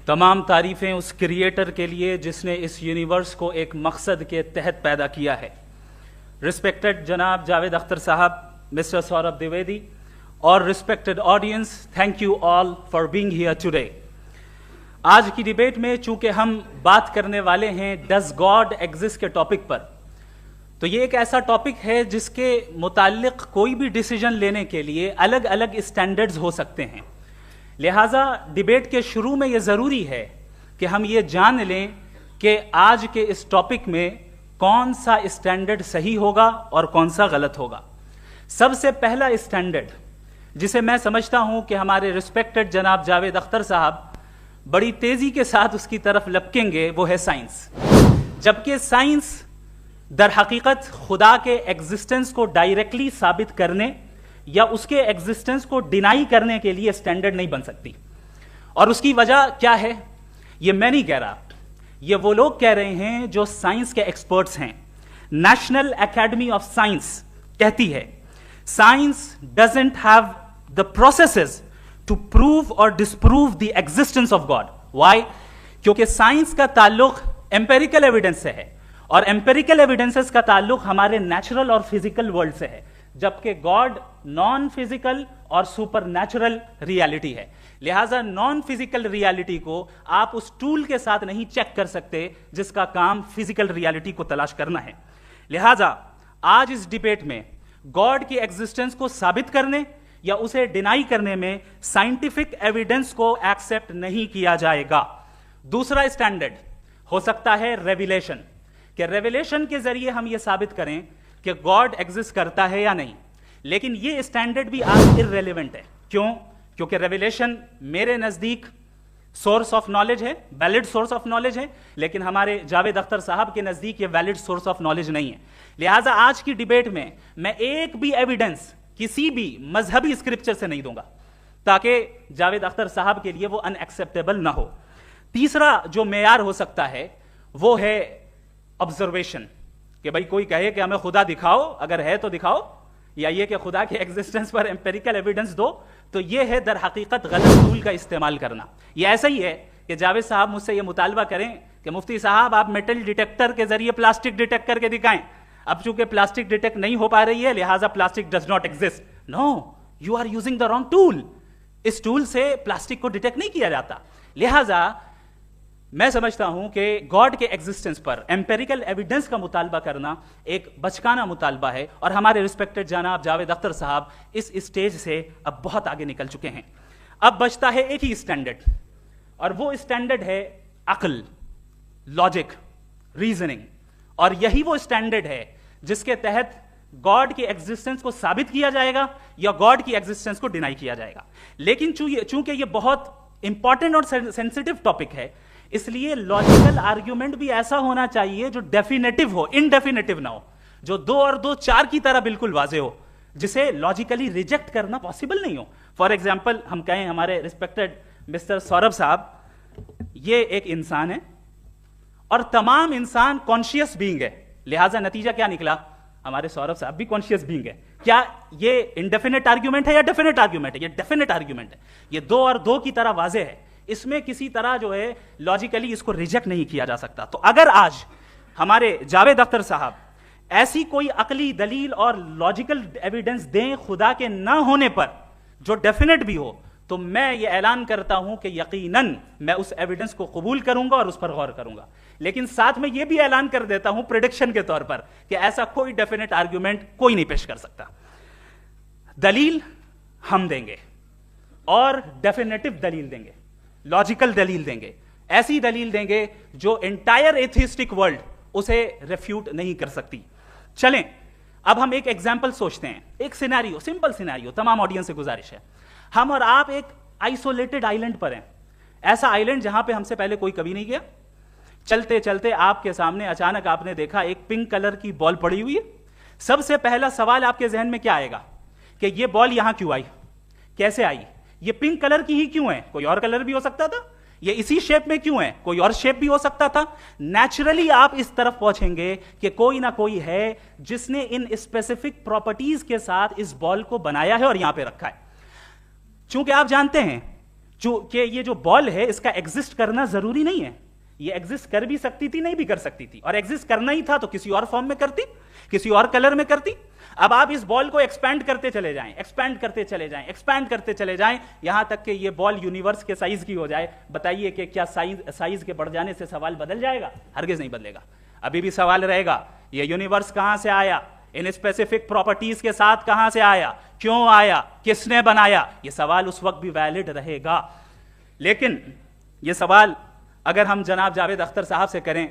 तमाम तारीफ़ें उस क्रिएटर के लिए जिसने इस यूनिवर्स को एक मकसद के तहत पैदा किया है। रिस्पेक्टेड जनाब जावेद अख्तर साहब, मिस्टर सौरभ द्विवेदी और respected audience, thank you all for being here today. आज की डिबेट में चूंकि हम बात करने वाले हैं डज गॉड एग्जिस्ट के टॉपिक पर, तो ये एक ऐसा टॉपिक है जिसके मुताल्लिक कोई भी डिसीजन लेने के लिए अलग अलग स्टैंडर्ड्स हो सकते हैं। लिहाजा डिबेट के शुरू में ये ज़रूरी है कि हम ये जान लें कि आज के इस टॉपिक में कौन सा स्टैंडर्ड सही होगा और कौन सा गलत होगा। सबसे पहला स्टैंडर्ड जिसे मैं समझता हूं कि हमारे रिस्पेक्टेड जनाब जावेद अख्तर साहब बड़ी तेजी के साथ उसकी तरफ लपकेंगे, वो है साइंस। जबकि साइंस दर हकीकत खुदा के एग्जिस्टेंस को डायरेक्टली साबित करने या उसके एग्जिस्टेंस को डिनाई करने के लिए स्टैंडर्ड नहीं बन सकती। और उसकी वजह क्या है, ये मैं नहीं कह रहा, ये वो लोग कह रहे हैं जो साइंस के एक्सपर्ट्स हैं। नेशनल एकेडमी ऑफ साइंस कहती है science doesn't have the processes to prove और disprove the existence of God. Why? क्योंकि साइंस का ताल्लुक एम्पेरिकल एविडेंस से है और एम्पेरिकल एविडेंसेस का ताल्लुक हमारे नेचुरल और फिजिकल वर्ल्ड से है, जबकि गॉड नॉन फिजिकल और सुपर नेचुरल रियलिटी है। लिहाजा नॉन फिजिकल रियलिटी को आप उस टूल के साथ नहीं चेक कर सकते जिसका काम फिजिकल रियलिटी को तलाश करना है। लिहाजा आज इस डिबेट में गॉड की एग्जिस्टेंस को साबित करने या उसे डिनाई करने में साइंटिफिक एविडेंस को एक्सेप्ट नहीं किया जाएगा। दूसरा स्टैंडर्ड हो सकता है रेविलेशन, कि रेविलेशन के जरिए हम यह साबित करें कि गॉड एग्जिस्ट करता है या नहीं। लेकिन यह स्टैंडर्ड भी आज इररेलेवेंट है। क्यों? क्योंकि रेविलेशन मेरे नजदीक सोर्स ऑफ नॉलेज है, वैलिड सोर्स ऑफ नॉलेज है, लेकिन हमारे जावेद अख्तर साहब के नजदीक यह वैलिड सोर्स ऑफ नॉलेज नहीं है। लिहाजा आज की डिबेट में मैं एक भी एविडेंस किसी भी मजहबी स्क्रिप्चर से नहीं दूंगा ताकि जावेद अख्तर साहब के लिए वो अनएक्सेप्टेबल ना हो। तीसरा जो मेयार हो सकता है वो है ऑब्जर्वेशन, कि भाई कोई कहे कि हमें खुदा दिखाओ, अगर है तो दिखाओ, या ये कि खुदा के एग्जिस्टेंस पर एम्पेरिकल एविडेंस दो, तो ये है दर हकीकत गलत टूल का इस्तेमाल करना। ये ऐसा ही है कि जावेद साहब मुझसे ये मुतालबा करें कि मुफ्ती साहब आप मेटल डिटेक्टर के जरिए प्लास्टिक डिटेक्ट करके दिखाएं। अब चूंकि प्लास्टिक डिटेक्ट नहीं हो पा रही है लिहाजा plastic does not exist. No, you are using the wrong tool. इस टूल से प्लास्टिक को डिटेक्ट नहीं किया जाता। लिहाजा मैं समझता हूं कि गॉड के एग्जिस्टेंस पर एम्पेरिकल एविडेंस का मुतालबा करना एक बचकाना मुतालबा है और हमारे रिस्पेक्टेड जनाब जावेद अख्तर साहब इस स्टेज से अब बहुत आगे निकल चुके हैं। अब बचता है एक ही स्टैंडर्ड, और वो स्टैंडर्ड है अक्ल, लॉजिक, रीजनिंग। और यही वो स्टैंडर्ड है जिसके तहत गॉड की एग्जिस्टेंस को साबित किया जाएगा या गॉड की एग्जिस्टेंस को डिनाई किया जाएगा। लेकिन चूंकि ये बहुत इंपॉर्टेंट और सेंसिटिव टॉपिक है, इसलिए लॉजिकल आर्ग्यूमेंट भी ऐसा होना चाहिए जो डेफिनेटिव हो, इनडेफिनेटिव ना हो, जो 2 और 2 4 की तरह बिल्कुल वाजे हो, जिसे लॉजिकली रिजेक्ट करना पॉसिबल नहीं हो। फॉर एग्जाम्पल हम कहें हमारे रिस्पेक्टेड मिस्टर सौरभ साहब, ये एक इंसान है और तमाम इंसान कॉन्शियस बीइंग है। लिहाजा नतीजा क्या निकला, हमारे सौरभ साहब भी कॉन्शियस बीइंग है। क्या ये इनडेफिनेट आर्ग्यूमेंट है या डेफिनेट आर्ग्यूमेंट है? ये डेफिनेट आर्ग्यूमेंट है। ये 2 और 2 की तरह वाजे है, इसमें किसी तरह जो है लॉजिकली इसको रिजेक्ट नहीं किया जा सकता। तो अगर आज हमारे जावेद अख्तर साहब ऐसी कोई अकली दलील और लॉजिकल एविडेंस दें खुदा के ना होने पर जो डेफिनेट भी हो, तो मैं ये ऐलान करता हूं कि यकीनन मैं उस एविडेंस को कबूल करूंगा और उस पर गौर करूंगा। लेकिन साथ में यह भी ऐलान कर देता हूं प्रेडिक्शन के तौर पर कि ऐसा कोई डेफिनेट आर्ग्यूमेंट कोई नहीं पेश कर सकता। दलील हम देंगे और डेफिनेटिव दलील देंगे, लॉजिकल दलील देंगे, ऐसी दलील देंगे जो एंटायर एथिस्टिक वर्ल्ड उसे रेफ्यूट नहीं कर सकती। चलें अब हम एक एग्जाम्पल सोचते हैं, एक सिनेरियो, सिंपल सिनेरियो, तमाम ऑडियंस से गुजारिश है, हम और आप एक आइसोलेटेड आइलैंड पर हैं, ऐसा आइलैंड जहां पे हमसे पहले कोई कभी नहीं गया। चलते चलते आपके सामने अचानक आपने देखा एक पिंक कलर की बॉल पड़ी हुई है। सबसे पहला सवाल आपके जहन में क्या आएगा कि ये बॉल यहां क्यों आई, कैसे आई, ये पिंक कलर की ही क्यों है, कोई और कलर भी हो सकता था, ये इसी शेप में क्यों है, कोई और शेप भी हो सकता था। नेचुरली आप इस तरफ पहुंचेंगे कि कोई ना कोई है जिसने इन स्पेसिफिक प्रॉपर्टीज के साथ इस बॉल को बनाया है और यहां पे रखा है। चूंकि आप जानते हैं कि ये जो बॉल है इसका एग्जिस्ट करना जरूरी नहीं है, ये एग्जिस्ट कर भी सकती थी, नहीं भी कर सकती थी, और एग्जिस्ट करना ही था तो किसी और फॉर्म में करती, किसी और कलर में करती। अब आप इस बॉल को एक्सपैंड करते चले जाएं, एक्सपैंड करते चले जाएं, एक्सपैंड करते चले जाएं, यहां तक कि ये बॉल यूनिवर्स के साइज की हो जाए। बताइए कि क्या साइज के बढ़ जाने से सवाल बदल जाएगा? हरगिज नहीं बदलेगा। अभी भी सवाल रहेगा, ये यूनिवर्स कहां से आया, इन स्पेसिफिक प्रॉपर्टीज के साथ कहां से आया, क्यों आया, किसने बनाया, ये सवाल उस वक्त भी वैलिड रहेगा। लेकिन ये सवाल अगर हम जनाब जावेद अख्तर साहब से करें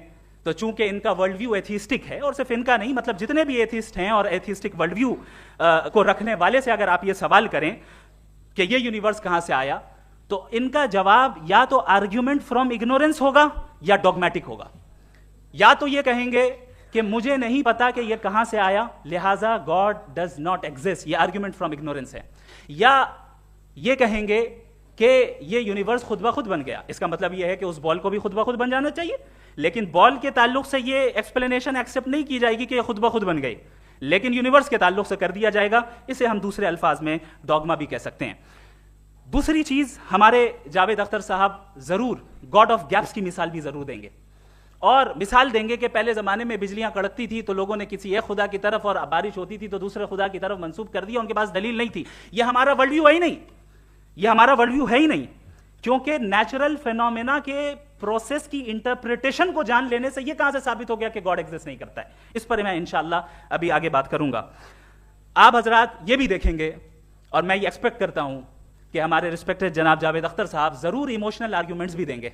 तो चूंकि इनका वर्ल्ड व्यू एथिस्टिक है, और सिर्फ इनका नहीं, मतलब जितने भी एथिस्ट हैं और एथिस्टिक वर्ल्ड व्यू को रखने वाले से अगर आप ये सवाल करें कि ये यूनिवर्स कहां से आया, तो इनका जवाब या तो आर्ग्यूमेंट फ्रॉम इग्नोरेंस होगा या डॉगमेटिक होगा। या तो ये कहेंगे कि मुझे नहीं पता कि ये कहां से आया, लिहाजा गॉड डज नॉट एग्जिस्ट, ये आर्ग्यूमेंट फ्रॉम इग्नोरेंस है। या ये कहेंगे कि ये यूनिवर्स खुद ब खुद बन गया, इसका मतलब ये है कि उस बॉल को भी खुद ब खुद बन जाना चाहिए, लेकिन बॉल के ताल्लुक से ये एक्सप्लेनेशन एक्सेप्ट नहीं की जाएगी कि ये खुद ब खुद बन गई, लेकिन यूनिवर्स के ताल्लुक से कर दिया जाएगा। इसे हम दूसरे अल्फाज में डॉगमा भी कह सकते हैं। दूसरी चीज, हमारे जावेद अख्तर साहब जरूर गॉड ऑफ गैप्स की मिसाल भी जरूर देंगे, और मिसाल देंगे कि पहले जमाने में बिजलियां कड़कती थी तो लोगों ने किसी एक खुदा की तरफ, और बारिश होती थी तो दूसरे खुदा की तरफ मंसूब कर दिया, उनके पास दलील नहीं थी। यह हमारा वर्ल्ड व्यू है ही नहीं, यह हमारा वर्ल्ड व्यू है ही नहीं, क्योंकि नेचुरल फिनोमेना के प्रोसेस की इंटरप्रिटेशन को जान लेने से यह कहां से साबित हो गया कि गॉड एग्जिस्ट नहीं करता है। इस पर मैं इंशाअल्लाह अभी आगे बात करूंगा। आप हजरात ये भी देखेंगे, और मैं ये एक्सपेक्ट करता हूं कि हमारे रिस्पेक्टेड जनाब जावेद अख्तर साहब जरूर इमोशनल आर्ग्यूमेंट्स भी देंगे,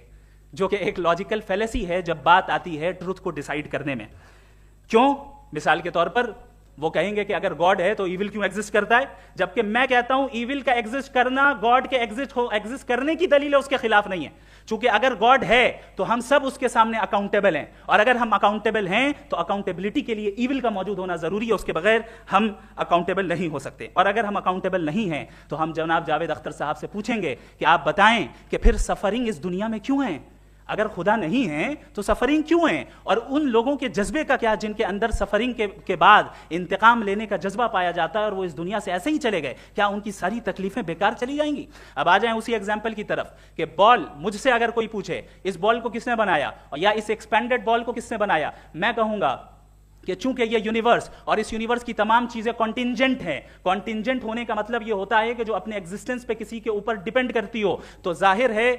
जो कि एक लॉजिकल फेलेसी है जब बात आती है ट्रुथ को डिसाइड करने में। क्यों? मिसाल के तौर पर वो कहेंगे कि अगर गॉड है तो इविल क्यों एग्जिस्ट करता है, जबकि मैं कहता हूं इविल का एग्जिस्ट करना गॉड के एग्जिस्ट करने की दलील है, उसके खिलाफ नहीं है। चूंकि अगर गॉड है तो हम सब उसके सामने अकाउंटेबल हैं, और अगर हम अकाउंटेबल हैं तो अकाउंटेबिलिटी के लिए इविल का मौजूद होना जरूरी है, उसके बगैर हम अकाउंटेबल नहीं हो सकते। और अगर हम अकाउंटेबल नहीं हैं तो हम जनाब जावेद अख्तर साहब से पूछेंगे कि आप बताएं कि फिर सफरिंग इस दुनिया में क्यों है? अगर खुदा नहीं है तो सफरिंग क्यों है? और उन लोगों के जज्बे का क्या जिनके अंदर सफरिंग के बाद इंतकाम लेने का जज्बा पाया जाता है, और वो इस दुनिया से ऐसे ही चले गए, क्या उनकी सारी तकलीफें बेकार चली जाएंगी? अब आ जाएं उसी एग्जाम्पल की तरफ कि बॉल, मुझसे अगर कोई पूछे इस बॉल को किसने बनाया, या इस एक्सपेंडेड बॉल को किसने बनाया, मैं कहूंगा कि चूंकि ये यूनिवर्स और इस यूनिवर्स की तमाम चीजें कॉन्टिंजेंट हैं। कॉन्टिंजेंट होने का मतलब ये होता है कि जो अपने एग्जिस्टेंस पे किसी के ऊपर डिपेंड करती हो, तो जाहिर है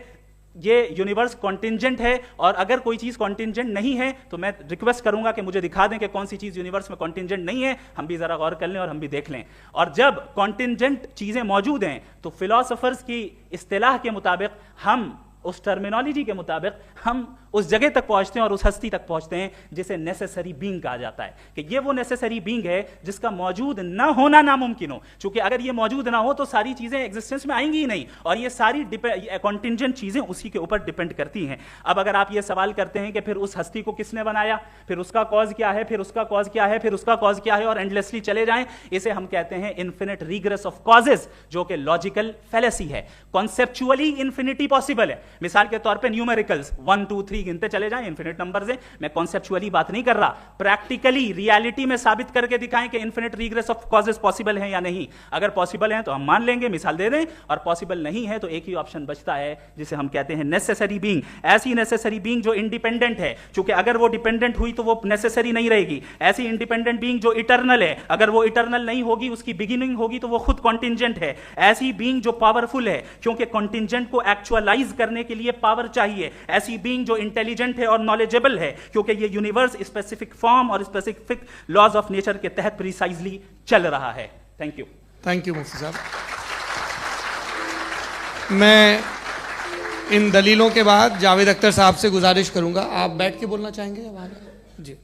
ये यूनिवर्स कॉन्टिंजेंट है। और अगर कोई चीज कॉन्टिंजेंट नहीं है तो मैं रिक्वेस्ट करूंगा कि मुझे दिखा दें कि कौन सी चीज यूनिवर्स में कॉन्टिंजेंट नहीं है, हम भी जरा गौर कर लें और हम भी देख लें। और जब कॉन्टिंजेंट चीजें मौजूद हैं तो फिलोसोफर्स की इस्तिलाह के मुताबिक, हम उस टर्मिनोलॉजी के मुताबिक हम उस जगह तक पहुंचते हैं और उस हस्ती तक पहुंचते हैं जिसे नेसेसरी बीइंग कहा जाता है, कि ये वो नेसेसरी बीइंग है जिसका मौजूद ना होना नामुमकिन हो। क्योंकि अगर ये मौजूद ना हो तो सारी चीजें एग्जिस्टेंस में आएंगी ही नहीं, और ये सारी कॉन्टिंजेंट चीजें उसी के ऊपर डिपेंड करती हैं। अब अगर आप ये सवाल करते हैं कि फिर उस हस्ती को किसने बनाया, फिर उसका कॉज क्या है, फिर उसका कॉज क्या है, फिर उसका कॉज क्या है, और एंडलेसली चले जाएं, इसे हम कहते हैं इन्फिनिट रिग्रेस ऑफ कॉजेज, जो कि लॉजिकल फेलेसी है। कॉन्सेप्चुअली इन्फिनिटी पॉसिबल है। मिसाल के तौर पे न्यूमेरिकल्स 1 2 3 गिनते चले जाएं, इन्फिनिट नंबर्स हैं। मैं कॉन्सेप्चुअली बात नहीं कर रहा, प्रैक्टिकली रियलिटी में साबित करके दिखाएं कि infinite regress of causes possible है या नहीं। अगर पॉसिबल है तो हम मान लेंगे, मिसाल दे दें, और पॉसिबल नहीं है तो एक ही ऑप्शन बचता है जिसे हम कहते हैं नेसेसरी बीइंग। ऐसी नेसेसरी बीइंग जो इंडिपेंडेंट है, क्योंकि अगर वो डिपेंडेंट हुई तो वो नेसेसरी नहीं रहेगी। ऐसी इंडिपेंडेंट बीइंग जो इटर्नल है, अगर वो इटर्नल नहीं होगी, उसकी बिगिनिंग होगी तो वो खुद कॉन्टिंजेंट है। ऐसी बीइंग जो पावरफुल है, क्योंकि कॉन्टिंजेंट को एक्चुअलाइज करने के लिए पावर चाहिए। ऐसी बीइंग जो इंटेलिजेंट है और नॉलेजेबल है, क्योंकि ये यूनिवर्स स्पेसिफिक फॉर्म और स्पेसिफिक लॉज ऑफ नेचर के तहत प्रिसाइजली चल रहा है। Thank you. थैंक यू मुफ्ती साहब। मैं इन दलीलों के बाद जावेद अख्तर साहब से गुजारिश करूंगा, आप बैठ के बोलना चाहेंगे या बाहर? जी।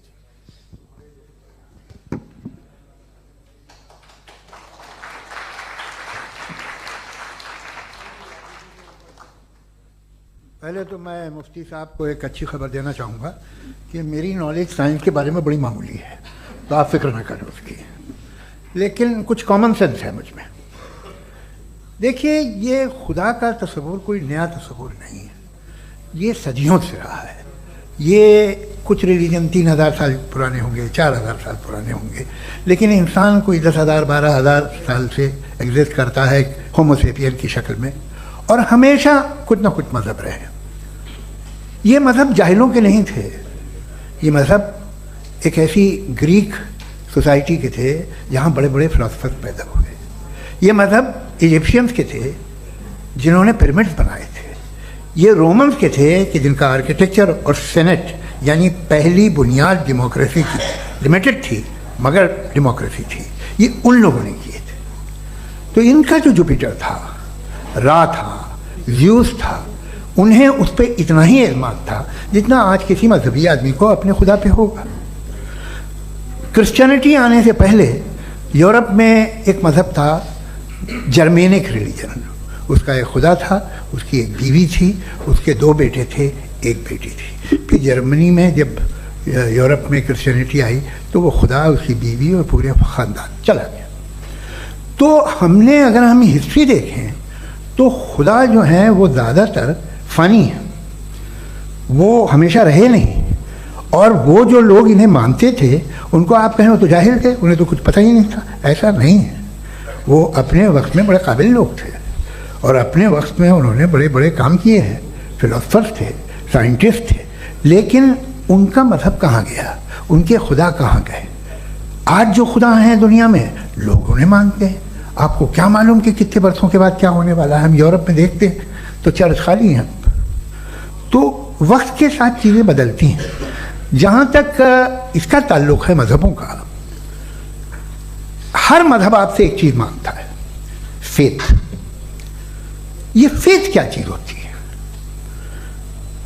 पहले तो मैं मुफ्ती साहब को एक अच्छी खबर देना चाहूँगा कि मेरी नॉलेज साइंस के बारे में बड़ी मामूली है, तो आप फिक्र ना करें उसकी, लेकिन कुछ कॉमन सेंस है मुझ में। देखिए, ये खुदा का तस्वुर कोई नया तस्वुर नहीं है, ये सदियों से रहा है। ये कुछ रिलीजन 3000 साल पुराने होंगे, 4000 साल पुराने होंगे, लेकिन इंसान कोई 10,000 12,000 साल से एग्जिस्ट करता है होमो सेपियन की शक्ल में, और हमेशा कुछ ना कुछ मज़हब रहे। ये मज़हब जाहिलों के नहीं थे, ये मज़हब एक ऐसी ग्रीक सोसाइटी के थे जहाँ बड़े बड़े फिलोसफर पैदा हुए। ये मज़हब इजिप्शियंस के थे जिन्होंने पिरामिड्स बनाए थे। ये रोमन्स के थे कि जिनका आर्किटेक्चर और सेनेट यानी पहली बुनियाद डेमोक्रेसी की, लिमिटेड थी मगर डेमोक्रेसी थी, ये उन लोगों ने किए थे। तो इनका जो जुपिटर था, रा था, ज़्यूस था, उन्हें उस पर इतना ही एतमाद था जितना आज किसी मजहबी आदमी को अपने खुदा पे होगा। क्रिश्चियनिटी आने से पहले यूरोप में एक मज़हब था जर्मेनिक रिलीजन। उसका एक खुदा था, उसकी एक बीवी थी, उसके 2 बेटे थे, एक बेटी थी। फिर जर्मनी में जब यूरोप में क्रिश्चियनिटी आई तो वो खुदा, उसकी बीवी और पूरे ख़ानदान चला गया। तो हमने, अगर हम हिस्ट्री देखें तो खुदा जो है वो ज़्यादातर फ़नी है, वो हमेशा रहे नहीं। और वो जो लोग इन्हें मानते थे उनको आप कहें वो तो जाहिल थे, उन्हें तो कुछ पता ही नहीं था, ऐसा नहीं है। वो अपने वक्त में बड़े काबिल लोग थे और अपने वक्त में उन्होंने बड़े बड़े काम किए हैं, फिलोसफर्स थे, साइंटिस्ट थे। लेकिन उनका मज़हब कहाँ गया, उनके खुदा कहाँ गए? आज जो खुदा हैं दुनिया में लोग उन्हें मानते हैं। आपको क्या मालूम कि कितने बरसों के बाद क्या होने वाला है? हम यूरोप में देखते हैं तो चर्च खाली हैं। तो वक्त के साथ चीज़ें बदलती हैं। जहाँ तक इसका ताल्लुक़ है मज़हबों का, हर मज़हब आपसे एक चीज़ मांगता है, फेथ। ये फेथ क्या चीज़ होती है?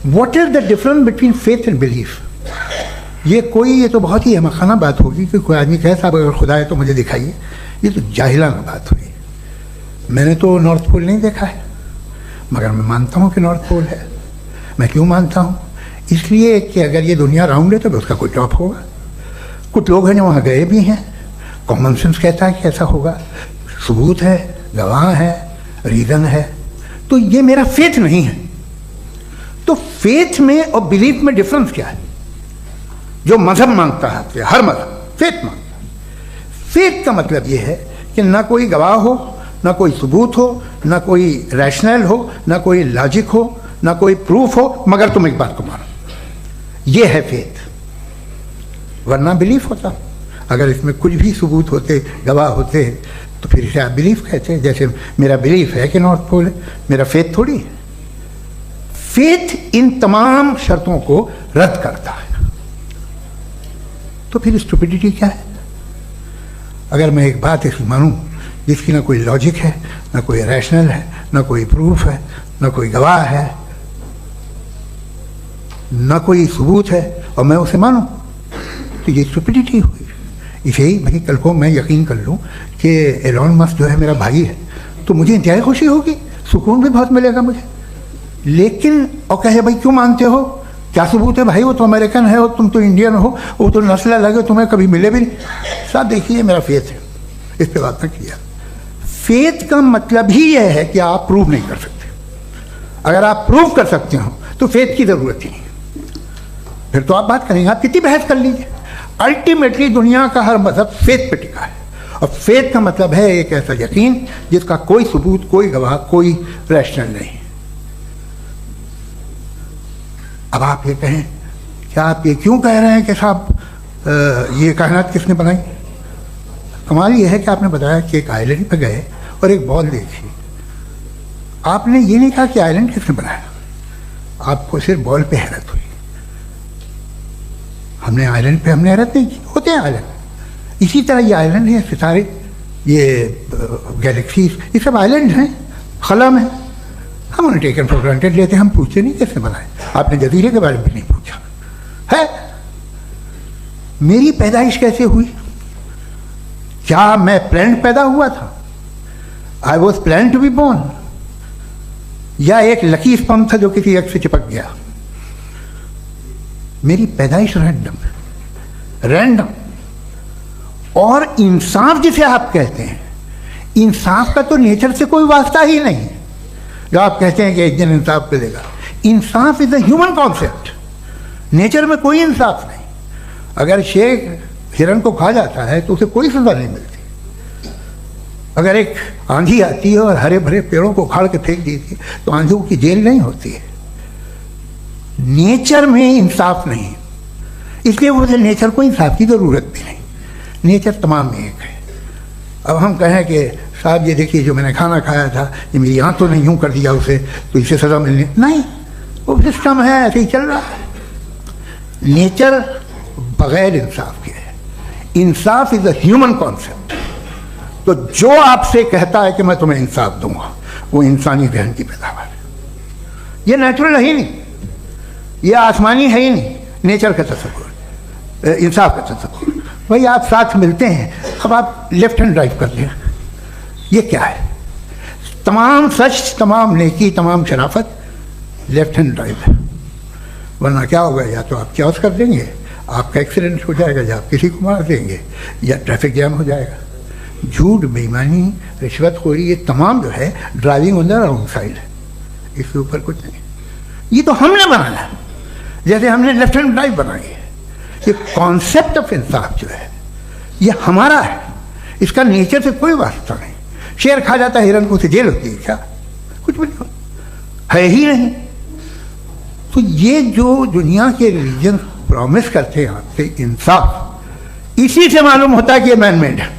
What is the difference between faith and belief? ये तो बहुत ही अहमखाना बात होगी कि कोई आदमी कहे साहब अगर खुदा है तो मुझे दिखाइए। ये तो जाहिलाना बात हुई। मैंने तो नॉर्थ पोल नहीं देखा है, मगर मैं मानता हूँ कि नॉर्थ पोल है। मैं क्यों मानता हूँ? इसलिए कि अगर ये दुनिया राउंड है तो उसका कोई टॉप होगा। कुछ लोग हैं जो वहाँ गए भी हैं, कॉमन सेंस कहता है कि ऐसा होगा, सबूत है, गवाह है, रीज़न है। तो ये मेरा फेथ नहीं है। तो फेथ में और बिलीफ में डिफरेंस क्या है? जो मज़हब मांगता है, हर मज़हब फेथ मांगता है। फेथ का मतलब ये है कि ना कोई गवाह हो, ना कोई सबूत हो, ना कोई रैशनल हो, ना कोई लॉजिक हो, ना कोई प्रूफ हो, मगर तुम एक बात को मानो। ये है फेथ। वरना बिलीफ होता। अगर इसमें कुछ भी सबूत होते, गवाह होते, तो फिर इसे आप बिलीफ कहते। जैसे मेरा बिलीफ है कि नॉर्थ पोल है, मेरा फेथ थोड़ी है। फेथ इन तमाम शर्तों को रद्द करता है। तो फिर स्टुपिडिटी क्या है? अगर मैं एक बात ऐसी मानूं जिसकी ना कोई लॉजिक है, ना कोई रैशनल है, ना कोई प्रूफ है, ना कोई गवाह है, ना कोई सबूत है, और मैं उसे मानूं, तो ये स्टुपिडिटी हुई। इसे ही भाई कल को मैं यकीन कर लूँ कि एलोन मस्क जो है मेरा भाई है, तो मुझे इंतहाई खुशी होगी, सुकून भी बहुत मिलेगा मुझे। लेकिन और कहे भाई क्यों मानते हो, क्या सबूत है भाई, वो तो अमेरिकन है और तुम तो इंडियन हो, वो तो नस्ल अलग है, तुम्हें कभी मिले भी नहीं। साहब देखिए मेरा फेथ है, इस पर बात न किया। फेथ का मतलब ही यह है कि आप प्रूव नहीं कर सकते। अगर आप प्रूव कर सकते हो तो फेथ की ज़रूरत ही नहीं, फिर तो आप बात करेंगे, आप कितनी बहस कर लीजिए। अल्टीमेटली दुनिया का हर मजहब फेथ पे टिका है, और फेथ का मतलब है एक ऐसा यकीन जिसका कोई सबूत, कोई गवाह, कोई रैशनल नहीं। अब आप ये कहें, क्या आप ये क्यों कह रहे हैं कि साहब ये कायनात किसने बनाई? कमाल ये है कि आपने बताया कि एक आइलैंड पे गए और एक बॉल देखी। आपने ये नहीं कहा कि आइलैंड किसने बनाया, आपको सिर्फ बॉल पे हैरत हुई। हमने आइलैंड पे हमने हैरत नहीं की, होते हैं आइलैंड। इसी तरह ये आइलैंड है, सितारे, ये गैलेक्सीज, ये सब आइलैंड हैं, खला में। हम उन्हें टेकन फॉर ग्रांटेड लेते हैं, हम पूछते नहीं कैसे बनाए। आपने जजीरे के बारे में भी नहीं पूछा है। मेरी पैदाइश कैसे हुई? क्या मैं प्लान्ड पैदा हुआ था? I was plan to be born, या एक लकी स्पर्म था जो किसी एग से चिपक गया? मेरी पैदाइश रैंडम। और इंसाफ जिसे आप कहते हैं, इंसाफ का तो नेचर से कोई वास्ता ही नहीं है। जो आप कहते हैं कि एक दिन इंसाफ मिलेगा, इंसाफ is a human concept, nature में कोई इंसाफ नहीं। अगर शेर हिरन को खा जाता है तो उसे कोई सजा नहीं मिलती। अगर एक आंधी आती है और हरे भरे पेड़ों को उखाड़ के फेंक देती है तो आंधियों की जेल नहीं होती है। नेचर में इंसाफ नहीं, इसलिए मुझे नेचर को इंसाफ की जरूरत भी नहीं। नेचर तमाम में एक है। अब हम कहें कि साहब ये देखिए जो मैंने खाना खाया था ये मेरी आँख तो नहीं यूँ कर दिया उसे तो इसे सज़ा मिलनी नहीं, वो सिस्टम है, ऐसे ही चल रहा है। नेचर बगैर इंसाफ के है। इंसाफ इज अ ह्यूमन कॉन्सेप्ट। तो जो आपसे कहता है कि मैं तुम्हें इंसाफ दूंगा वो इंसानी जहन की पैदावार है। ये नेचुरल है ही नहीं, ये आसमानी है ही नहीं। नेचर का तसव्वुर, इंसाफ का तसव्वुर। भाई आप साथ मिलते हैं, अब आप लेफ्ट हैंड ड्राइव कर लें, ये क्या है? तमाम सच, तमाम नेकी, तमाम शराफत लेफ्ट हैंड ड्राइव है। वरना क्या होगा, या तो आप क्रॉस कर देंगे, आपका एक्सीडेंट हो जाएगा, या आप किसी को मार देंगे, या ट्रैफिक जैम हो जाएगा। झूठ, बेईमानी, रिश्वतखोरी, ये तमाम जो है driving on the wrong side है। इसके ऊपर कुछ नहीं। ये तो हमने बनाया है, जैसे हमने लेफ्ट हैंड ड्राइव बनाई है। ये कॉन्सेप्ट ऑफ इंसाफ जो है ये हमारा है, इसका नेचर से कोई वास्ता नहीं। शेर खा जाता है हिरन को, उसे जेल होती है क्या? कुछ भी नहीं, है ही नहीं। तो ये जो दुनिया के रिलीजन प्रॉमिस करते हैं आपसे इंसाफ, इसी से मालूम होता है कि ये मैन मेड है।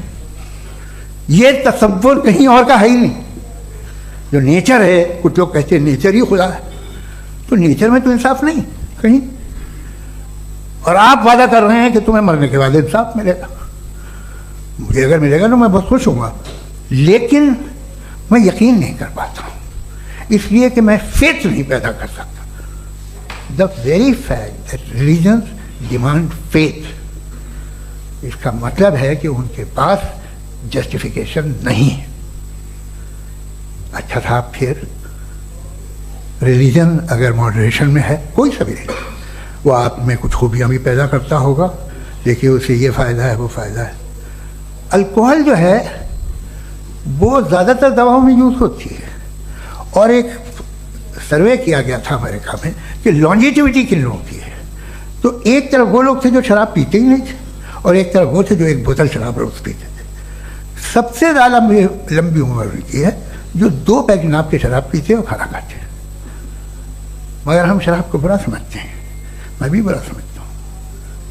ये तसव्वुर कहीं और का है ही नहीं। जो नेचर है, कुछ लोग कहते हैं नेचर ही खुदा है, तो नेचर में तो इंसाफ नहीं कहीं। और आप वादा कर रहे हैं कि तुम्हें मरने के बाद इंसाफ मिलेगा। मुझे अगर मिलेगा तो मैं बहुत खुश हूँगा, लेकिन मैं यकीन नहीं कर पाता हूँ, इसलिए कि मैं फेथ नहीं पैदा कर सकता। The very fact that religions demand faith, इसका मतलब है कि उनके पास जस्टिफिकेशन नहीं है। अच्छा साहब, फिर रिलीजन अगर मॉडरेशन में है, कोई सा भी नहीं, वो आप में कुछ खूबियाँ भी पैदा करता होगा। देखिए उसे ये फ़ायदा है, वो फ़ायदा है। अल्कोहल जो है वो ज़्यादातर दवाओं में यूज़ होती है, और एक सर्वे किया गया था अमेरिका में कि लॉन्जिटिविटी किन लोगों की है। तो एक तरफ वो लोग थे जो शराब पीते ही नहीं थे, और एक तरफ वो थे जो एक बोतल शराब रोज़ पीते थे। सबसे ज़्यादा लंबी उम्र उनकी है जो 2 पैक नाप के शराब पीते और खाना खाते हैं। मगर हम शराब को बुरा समझते हैं, मैं भी बुरा समझता हूँ।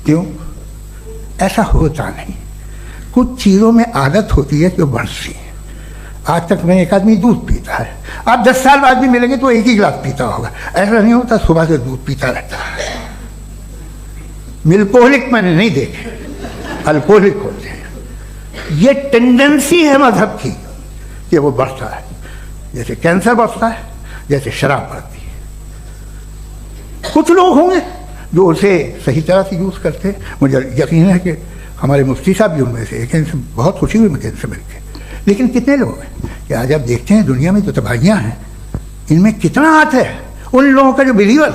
क्यों? ऐसा होता नहीं। कुछ चीज़ों में आदत होती है कि वो बढ़ती है। आज तक में एक आदमी दूध पीता है, आप 10 साल बाद भी मिलेंगे तो एक ही गिलास पीता होगा। ऐसा नहीं होता, सुबह से दूध पीता रहता है। मिल्कोहलिक मैंने नहीं देखे, अल्कोहलिक होते हैं। ये टेंडेंसी है मजहब की कि वो बढ़ता है, जैसे कैंसर बढ़ता है, जैसे शराब बढ़ती है। कुछ लोग होंगे जो उसे सही तरह से यूज़ करते हैं। मुझे यकीन है कि हमारे मुफ्ती साहब भी उनमें से एक हैं, इनसे बहुत खुशी हुई मुझे इनसे मिलकर। लेकिन कितने लोग हैं कि आज आप देखते हैं दुनिया में जो तबाहियाँ हैं, इनमें कितना हाथ है उन लोगों का जो बिलीवर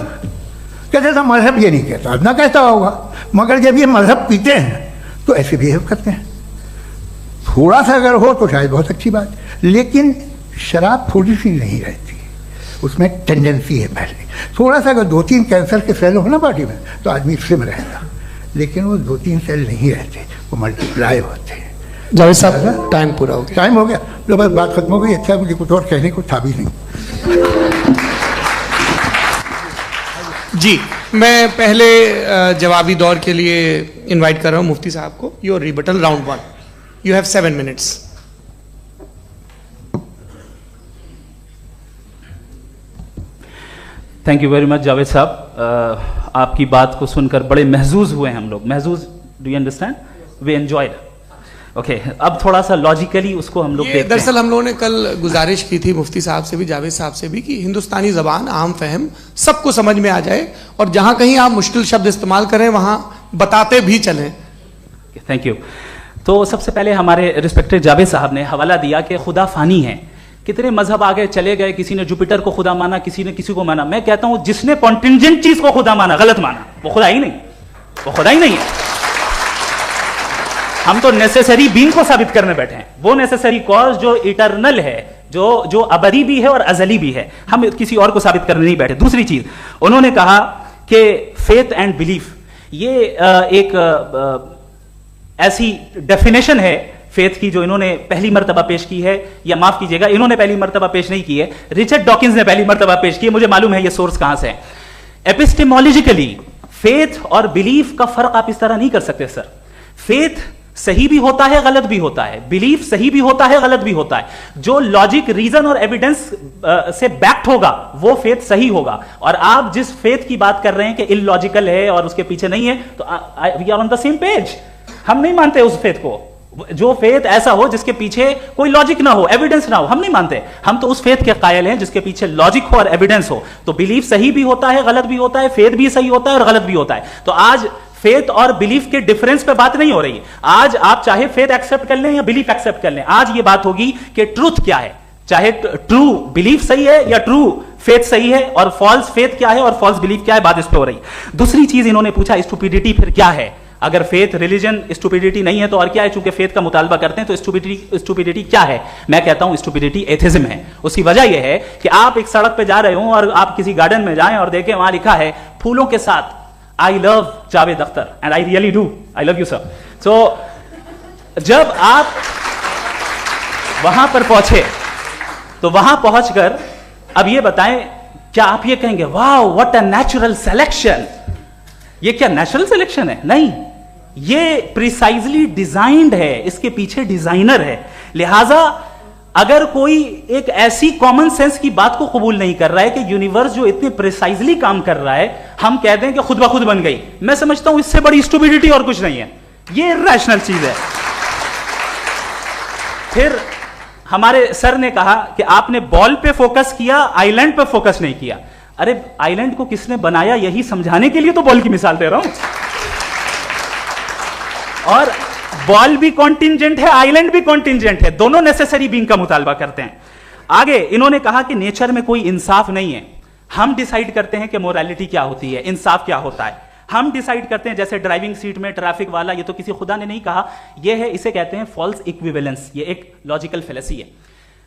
कहते था मजहब ये नहीं कहता, ना कहता होगा, मगर जब ये मजहब पीते हैं तो ऐसे बिहेव करते हैं। थोड़ा सा अगर हो तो शायद बहुत अच्छी बात, लेकिन शराब थोड़ी सी नहीं रहती, उसमें टेंडेंसी है। पहले थोड़ा सा अगर 2-3 कैंसर के सेल हो ना बॉडी में तो आदमी स्लिम रहेगा, लेकिन वो 2-3 सेल नहीं रहते, वो मल्टीप्लाई होते हैं। जावेद साहब टाइम पूरा हो गया। टाइम हो गया तो बस बात खत्म हो गई। अच्छा, मुझे कुछ और कहने को था भी नहीं। जी, मैं पहले जवाबी दौर के लिए इनवाइट कर रहा हूं मुफ्ती साहब को। Your rebuttal round 1, you have 7 minutes. Thank you very much Javed साहब। आपकी बात को सुनकर बड़े महजूज हुए हम लोग। महजूज, do you understand? We enjoyed. Okay, अब थोड़ा सा लॉजिकली उसको हम लोग देखते हैं। दरअसल हम लोगों ने कल गुजारिश की थी मुफ्ती साहब से भी, जावेद साहब से भी, कि हिंदुस्तानी ज़बान आम फहम सबको समझ में आ जाए, और जहां कहीं आप मुश्किल शब्द इस्तेमाल करें वहां बताते भी चलें। Thank you. तो सबसे पहले हमारे रिस्पेक्टेड जावेद साहब ने हवाला दिया कि खुदा फानी है। कितने मजहब आगे चले गए, किसी ने जुपिटर को खुदा माना, किसी ने किसी को माना। मैं कहता हूं जिसने कॉन्टिंजेंट चीज को खुदा माना, गलत माना, वो खुदा ही नहीं, वो खुदा ही नहीं है। हम तो नेसेसरी बीइंग को साबित करने बैठे हैं, वो नेसेसरी कॉज जो इटरनल है, जो अबदी भी है और अजली भी है। हम किसी और को साबित करने नहीं बैठे। दूसरी चीज उन्होंने कहा कि फेथ एंड बिलीफ, ये एक ऐसी डेफिनेशन है फेथ की जो इन्होंने पहली मर्तबा पेश की है, या माफ कीजिएगा इन्होंने पहली मर्तबा पेश नहीं की है, रिचर्ड डॉकिंस ने पहली मर्तबा पेश की है। मुझे मालूम है ये सोर्स कहां से है। एपिस्टेमोलॉजिकली फेथ और बिलीफ का फर्क आप इस तरह नहीं कर सकते सर। फेथ सही भी होता है, गलत भी होता है, बिलीफ सही भी होता है, गलत भी होता है। जो लॉजिक, रीजन और एविडेंस से बैक्ड होगा वो फेथ सही होगा। और आप जिस फेथ की बात कर रहे हैं कि इलॉजिकल है और उसके पीछे नहीं है, तो we are on the same page. हम नहीं मानते उस फेथ को। जो फेथ ऐसा हो जिसके पीछे कोई लॉजिक ना हो, एविडेंस ना हो, हम नहीं मानते। हम तो उस फेथ के कायल हैं जिसके पीछे लॉजिक हो और एविडेंस हो। तो बिलीफ सही भी होता है, गलत भी होता है, फेथ भी सही होता है और गलत भी होता है। तो आज फेथ और बिलीफ के डिफरेंस पे बात नहीं हो रही है। आज आप चाहे फेथ एक्सेप्ट कर लें या बिलीफ एक्सेप्ट कर लें, आज ये बात होगी कि ट्रूथ क्या है, चाहे ट्रू बिलीफ सही है या ट्रू फेथ सही है, और फॉल्स फेथ क्या है और फॉल्स बिलीफ क्या है, बात इस पे हो रही। दूसरी चीज इन्होंने पूछा, स्टुपिडिटी फिर क्या है? अगर फेथ रिलीजन स्टुपिडिटी नहीं है तो और क्या है? चूंकि फेथ का मुतालबा करते हैं तो स्टुपिडिटी क्या है? मैं कहता हूं स्टुपिडिटी एथिज्म है। उसकी वजह यह है कि आप एक सड़क पे जा रहे हो और आप किसी गार्डन में जाएं और देखें वहां लिखा है फूलों के साथ I love Javed Akhtar, and I really do, I love you sir. So जब आप वहां पर पहुंचे तो वहां पहुंचकर अब ये बताएं, क्या आप ये कहेंगे wow what a natural selection? ये क्या नेचुरल सिलेक्शन है? नहीं, ये प्रिसाइजली डिजाइंड है, इसके पीछे डिजाइनर है। लिहाजा अगर कोई एक ऐसी कॉमन सेंस की बात को कबूल नहीं कर रहा है कि यूनिवर्स जो इतने प्रिसाइजली काम कर रहा है, हम कहते हैं कि खुद ब खुद बन गई, मैं समझता हूं इससे बड़ी स्टुपिडिटी और कुछ नहीं है। ये रैशनल चीज है। फिर हमारे सर ने कहा कि आपने बॉल पे फोकस किया, आइलैंड पे फोकस नहीं किया। अरे आइलैंड को किसने बनाया यही समझाने के लिए तो बॉल की मिसाल दे रहा हूं। और बॉल भी कॉन्टिंजेंट है, आइलैंड भी कॉन्टिंजेंट है, दोनों नेसेसरी बीइंग का मुतालबा करते हैं। आगे इन्होंने कहा कि नेचर में कोई इंसाफ नहीं है। हम डिसाइड करते हैं कि मोरालिटी क्या होती है, इंसाफ क्या होता है। हम डिसाइड करते हैं, जैसे ड्राइविंग सीट में ट्रैफिक वाला, ये तो किसी खुदा ने नहीं कहा, ये है, इसे कहते हैं फॉल्स इक्विवेलेंस। ये एक लॉजिकल फेलेसी है।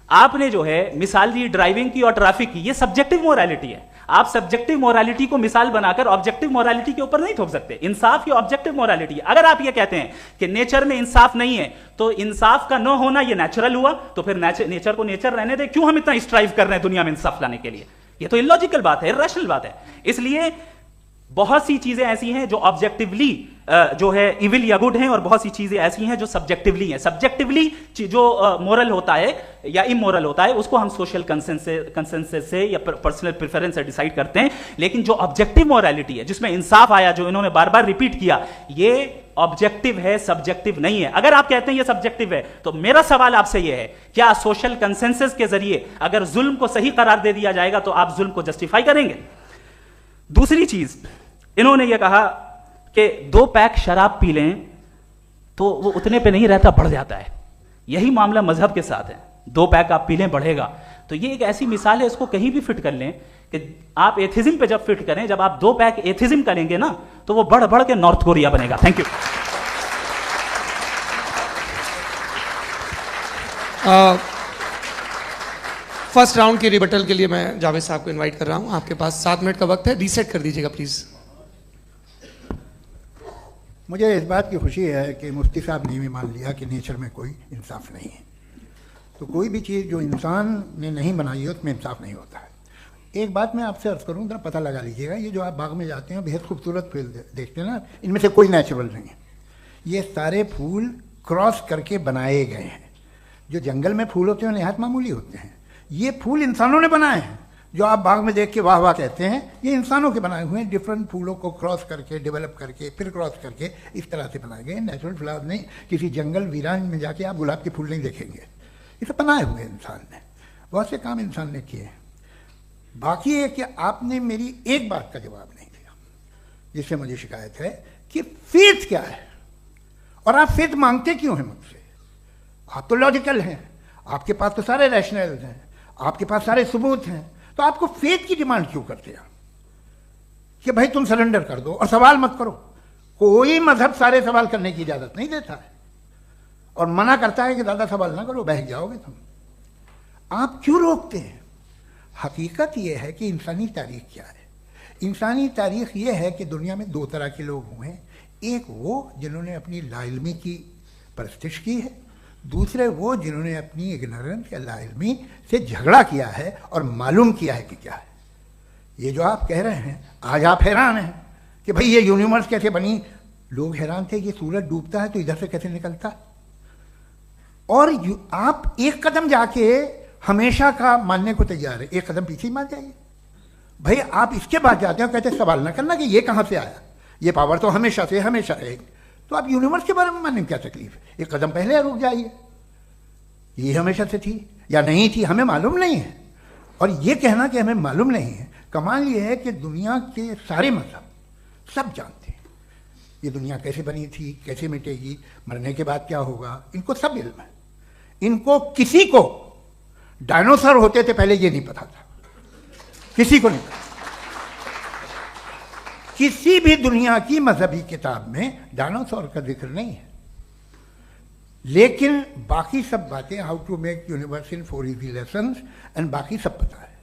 आपने जो है मिसाल दी ड्राइविंग की और ट्रैफिक की, ये सब्जेक्टिव मोरालिटी है। आप सब्जेक्टिव मोरालिटी को मिसाल बनाकर ऑब्जेक्टिव मोरालिटी के ऊपर नहीं थोप सकते। इंसाफ ये ऑब्जेक्टिव मोरालिटी है। अगर आप ये कहते हैं कि नेचर में इंसाफ नहीं है तो इंसाफ का न होना ये नेचुरल हुआ, तो फिर नेचर को नेचर रहने दे, क्यों हम इतना स्ट्राइव कर रहे हैं दुनिया में इंसाफ लाने के लिए? ये तो इलॉजिकल बात है, इरैशनल बात है। इसलिए बहुत सी चीजें ऐसी हैं जो ऑब्जेक्टिवली जो है इविल या गुड हैं, और बहुत सी चीजें ऐसी हैं जो सब्जेक्टिवली हैं। सब्जेक्टिवली जो मोरल होता है या इमोरल होता है उसको हम सोशल कंसेंसस से या पर्सनल प्रेफरेंस से डिसाइड करते हैं। लेकिन जो ऑब्जेक्टिव मोरालिटी है, जिसमें इंसाफ आया, जो इन्होंने बार बार रिपीट किया, ये ऑब्जेक्टिव है, सब्जेक्टिव नहीं है। अगर आप कहते हैं ये सब्जेक्टिव है, तो मेरा सवाल आपसे ये है, क्या सोशल कंसेंसस के जरिए अगर जुल्म को सही करार दे दिया जाएगा तो आप जुल्म को जस्टिफाई करेंगे? दूसरी चीज इन्होंने ये कहा कि 2 पैक शराब पी लें तो वो उतने पे नहीं रहता, बढ़ जाता है। यही मामला मजहब के साथ है। 2 पैक आप पी लें बढ़ेगा। तो ये एक ऐसी मिसाल है, इसको कहीं भी फिट कर लें कि आप एथिज्म पे जब फिट करें, जब आप 2 पैक एथिज्म करेंगे ना, तो वो बढ़ बढ़ के नॉर्थ कोरिया बनेगा। Thank you. फर्स्ट राउंड की रिबटल के लिए मैं जावेद साहब को इनवाइट कर रहा हूं। आपके पास 7 मिनट का वक्त है, रीसेट कर दीजिएगा प्लीज। मुझे इस बात की खुशी है कि मुफ्ती साहब ने भी मान लिया कि नेचर में कोई इंसाफ नहीं है। तो कोई भी चीज़ जो इंसान ने नहीं बनाई है उसमें इंसाफ नहीं होता है। एक बात मैं आपसे अर्ज़ करूँ, जरा पता लगा लीजिएगा, ये जो आप बाग में जाते हैं बेहद खूबसूरत फूल देखते हैं ना, इनमें से कोई नेचुरल नहीं है। ये सारे फूल क्रॉस करके बनाए गए हैं। जो जंगल में फूल होते हैं नहायत मामूली होते हैं। ये फूल इंसानों ने बनाए हैं। जो आप बाग में देख के वाह वाह कहते हैं, ये इंसानों के बनाए हुए हैं। डिफरेंट फूलों को क्रॉस करके, डेवलप करके, फिर क्रॉस करके इस तरह से बनाए गए। नेचुरल फ्लावर नहीं। किसी जंगल वीरान में जाके आप गुलाब के फूल नहीं देखेंगे। इसे बनाए हुए इंसान ने, बहुत से काम इंसान ने किए। बाकी है कि आपने मेरी एक बात का जवाब नहीं दिया, जिससे मुझे शिकायत है कि फेथ क्या है और आप फेथ मांगते क्यों हैं मुझसे? आप तो लॉजिकल हैं, आपके पास तो सारे रैशनल हैं, आपके पास सारे सबूत हैं, तो आपको फेथ की डिमांड क्यों करते हैं कि भाई तुम सरेंडर कर दो और सवाल मत करो? कोई मजहब सारे सवाल करने की इजाजत नहीं देता है और मना करता है कि ज़्यादा सवाल ना करो, बहक जाओगे तुम। आप क्यों रोकते हैं? हकीकत यह है कि इंसानी तारीख क्या है। इंसानी तारीख यह है कि दुनिया में 2 तरह के लोग हुए हैं। एक वो जिन्होंने अपनी लाइल्मी की परस्तिश की है, दूसरे वो जिन्होंने अपनी इग्नोरेंस या लाइल्मी से झगड़ा किया है और मालूम किया है कि क्या है। ये जो आप कह रहे हैं, आज आप हैरान हैं कि भाई ये यूनिवर्स कैसे बनी। लोग हैरान थे कि सूरज डूबता है तो इधर से कैसे निकलता, और आप एक कदम जाके हमेशा का मानने को तैयार है, एक कदम पीछे ही मान जाइए। भाई आप इसके बाद जाते हो, कहते सवाल ना करना कि ये कहाँ से आया, ये पावर तो हमेशा से हमेशा रहेगी। तो आप यूनिवर्स के बारे में मानने में क्या तकलीफ है, एक कदम पहले रुक जाइए। ये हमेशा से थी या नहीं थी हमें मालूम नहीं है, और ये कहना कि हमें मालूम नहीं है, कमाल ये है कि दुनिया के सारे मजहब सब जानते हैं ये दुनिया कैसे बनी थी, कैसे मिटेगी, मरने के बाद क्या होगा, इनको सब इल्म है। इनको किसी को डायनासोर होते थे पहले ये नहीं पता था, किसी को नहीं पता। किसी भी दुनिया की मजहबी किताब में डायनासोर का जिक्र नहीं है, लेकिन बाकी सब बातें, how to make universe in 4 easy lessons and बाकी सब पता है।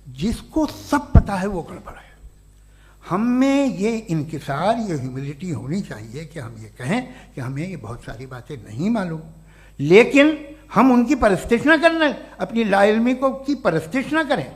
जिसको सब पता है वो गड़बड़ है। हम में ये इंकिसार, ये ह्यूमिलिटी होनी चाहिए कि हम ये कहें कि हमें ये बहुत सारी बातें नहीं मालूम, लेकिन हम उनकी परस्तिश ना करें, अपनी लाइल्मी को की परस्तिश ना करें,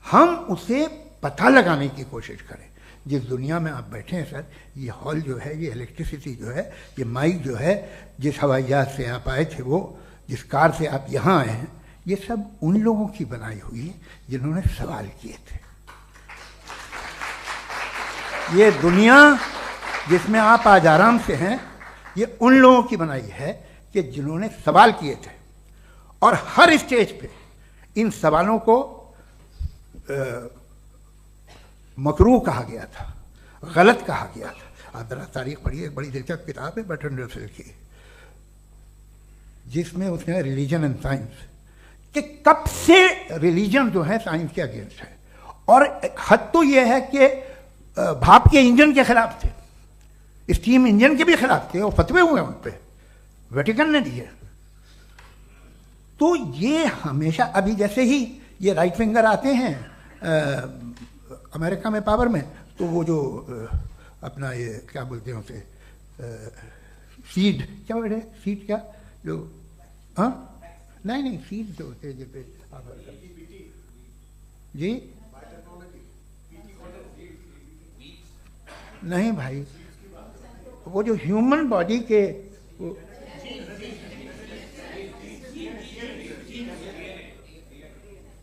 हम उसे पता लगाने की कोशिश करें। जिस दुनिया में आप बैठे हैं सर, ये हॉल जो है, ये इलेक्ट्रिसिटी जो है, ये माइक जो है, जिस हवाई जहाज से आप आए थे, वो जिस कार से आप यहाँ आए हैं, ये सब उन लोगों की बनाई हुई है जिन्होंने सवाल किए थे। ये दुनिया जिसमें आप आज आराम से हैं, ये उन लोगों की बनाई है कि जिन्होंने सवाल किए थे, और हर स्टेज पे इन सवालों को मकरूह कहा गया था, गलत कहा गया था। आप जरा तारीख पढ़िए, एक बड़ी दिलचस्प किताब है बर्ट्रैंड रसेल की, जिसमें उसने रिलीजन एंड साइंस कि कब से रिलीजन जो है साइंस के अगेंस्ट है, और हद तो यह है कि भाप के इंजन के खिलाफ थे, स्टीम इंजन के भी खिलाफ थे, और फतवे हुए उन पर, वेटिकन ने दिए। तो ये हमेशा, अभी जैसे ही ये राइट फिंगर आते हैं अमेरिका में पावर में, तो वो जो अपना ये क्या बोलते हैं उसे, सीड क्या वर्ड है, सीड क्या जो, हाँ नहीं सीड जो होते हैं जिसपे जी, नहीं भाई, वो जो ह्यूमन बॉडी के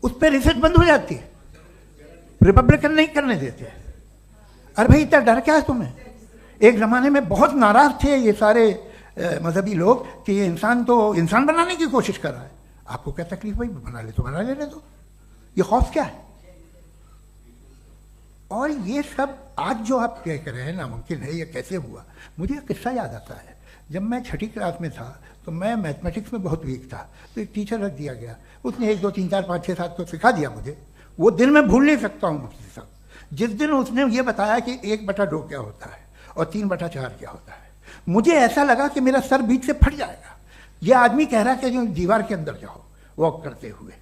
उस पर रिसर्च बंद हो जाती है, रिपब्लिकन नहीं करने देते। अरे भाई इतना डर क्या है तुम्हें? एक ज़माने में बहुत नाराज थे ये सारे मजहबी लोग कि ये इंसान तो इंसान बनाने की कोशिश कर रहा है। आपको क्या तकलीफ भाई, बना ले तो बना लेने दो, ये खौफ क्या है? और ये सब आज जो आप कह रहे हैं नामुमकिन है, ये कैसे हुआ? मुझे एक किस्सा याद आता है। जब मैं 6ठी क्लास में था तो मैं मैथमेटिक्स में बहुत वीक था, तो एक टीचर रख दिया गया, उसने 1 2 3 4 5 6 7 को सिखा दिया मुझे। वो दिन मैं भूल नहीं सकता हूँ मुफ्ती साहब, जिस दिन उसने ये बताया कि 1/2 क्या होता है और 3/4 क्या होता है, मुझे ऐसा लगा कि मेरा सर बीच से फट जाएगा। ये आदमी कह रहा है कि जो दीवार के अंदर जाओ वॉक करते हुए।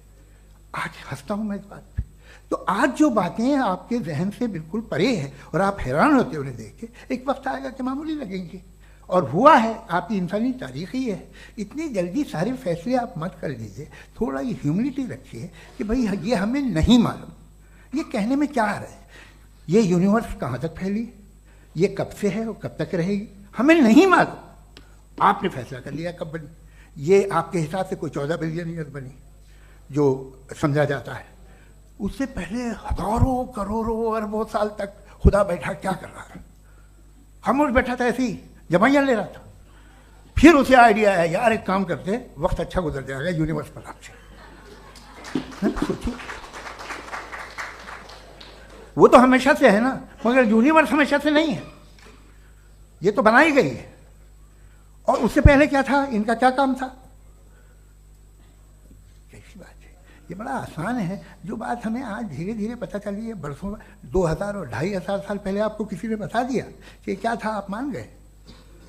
आज हंसता हूँ मैं इस बात पे। तो आज जो बातें आपके जहन से बिल्कुल परे हैं और आप हैरान होते उन्हें देख के, एक वक्त आएगा कि मामूली लगेंगे, और हुआ है। आपकी इंसानी तारीख ही है। इतनी जल्दी सारे फैसले आप मत कर लीजिए, थोड़ा ये ह्यूमिलिटी रखिए कि भाई ये हमें नहीं मालूम। ये कहने में क्या आ रहा है? ये यूनिवर्स कहाँ तक फैली, ये कब से है और कब तक रहेगी, हमें नहीं मालूम। आपने फैसला कर लिया कब बनी। ये आपके हिसाब से कोई 14 बिलियन ईयर बनी जो समझा जाता है। उससे पहले हजारों करोड़ों अरबों साल तक खुदा बैठा क्या कर रहा था? खामोश बैठा था, ऐसे ही जमाइयाँ ले रहा था। फिर उसे आइडिया है, यार एक काम करते, वक्त अच्छा गुजर जाएगा यूनिवर्स पर आपसे। सोचिए, वो तो हमेशा से है ना, मगर यूनिवर्स हमेशा से नहीं है, ये तो बनाई गई है। और उससे पहले क्या था, इनका क्या काम था? कैसी बात है, ये बड़ा आसान है। जो बात हमें आज धीरे धीरे पता चली है, बरसों 2000 और 2500 साल पहले आपको किसी ने बता दिया कि क्या था, आप मान गए,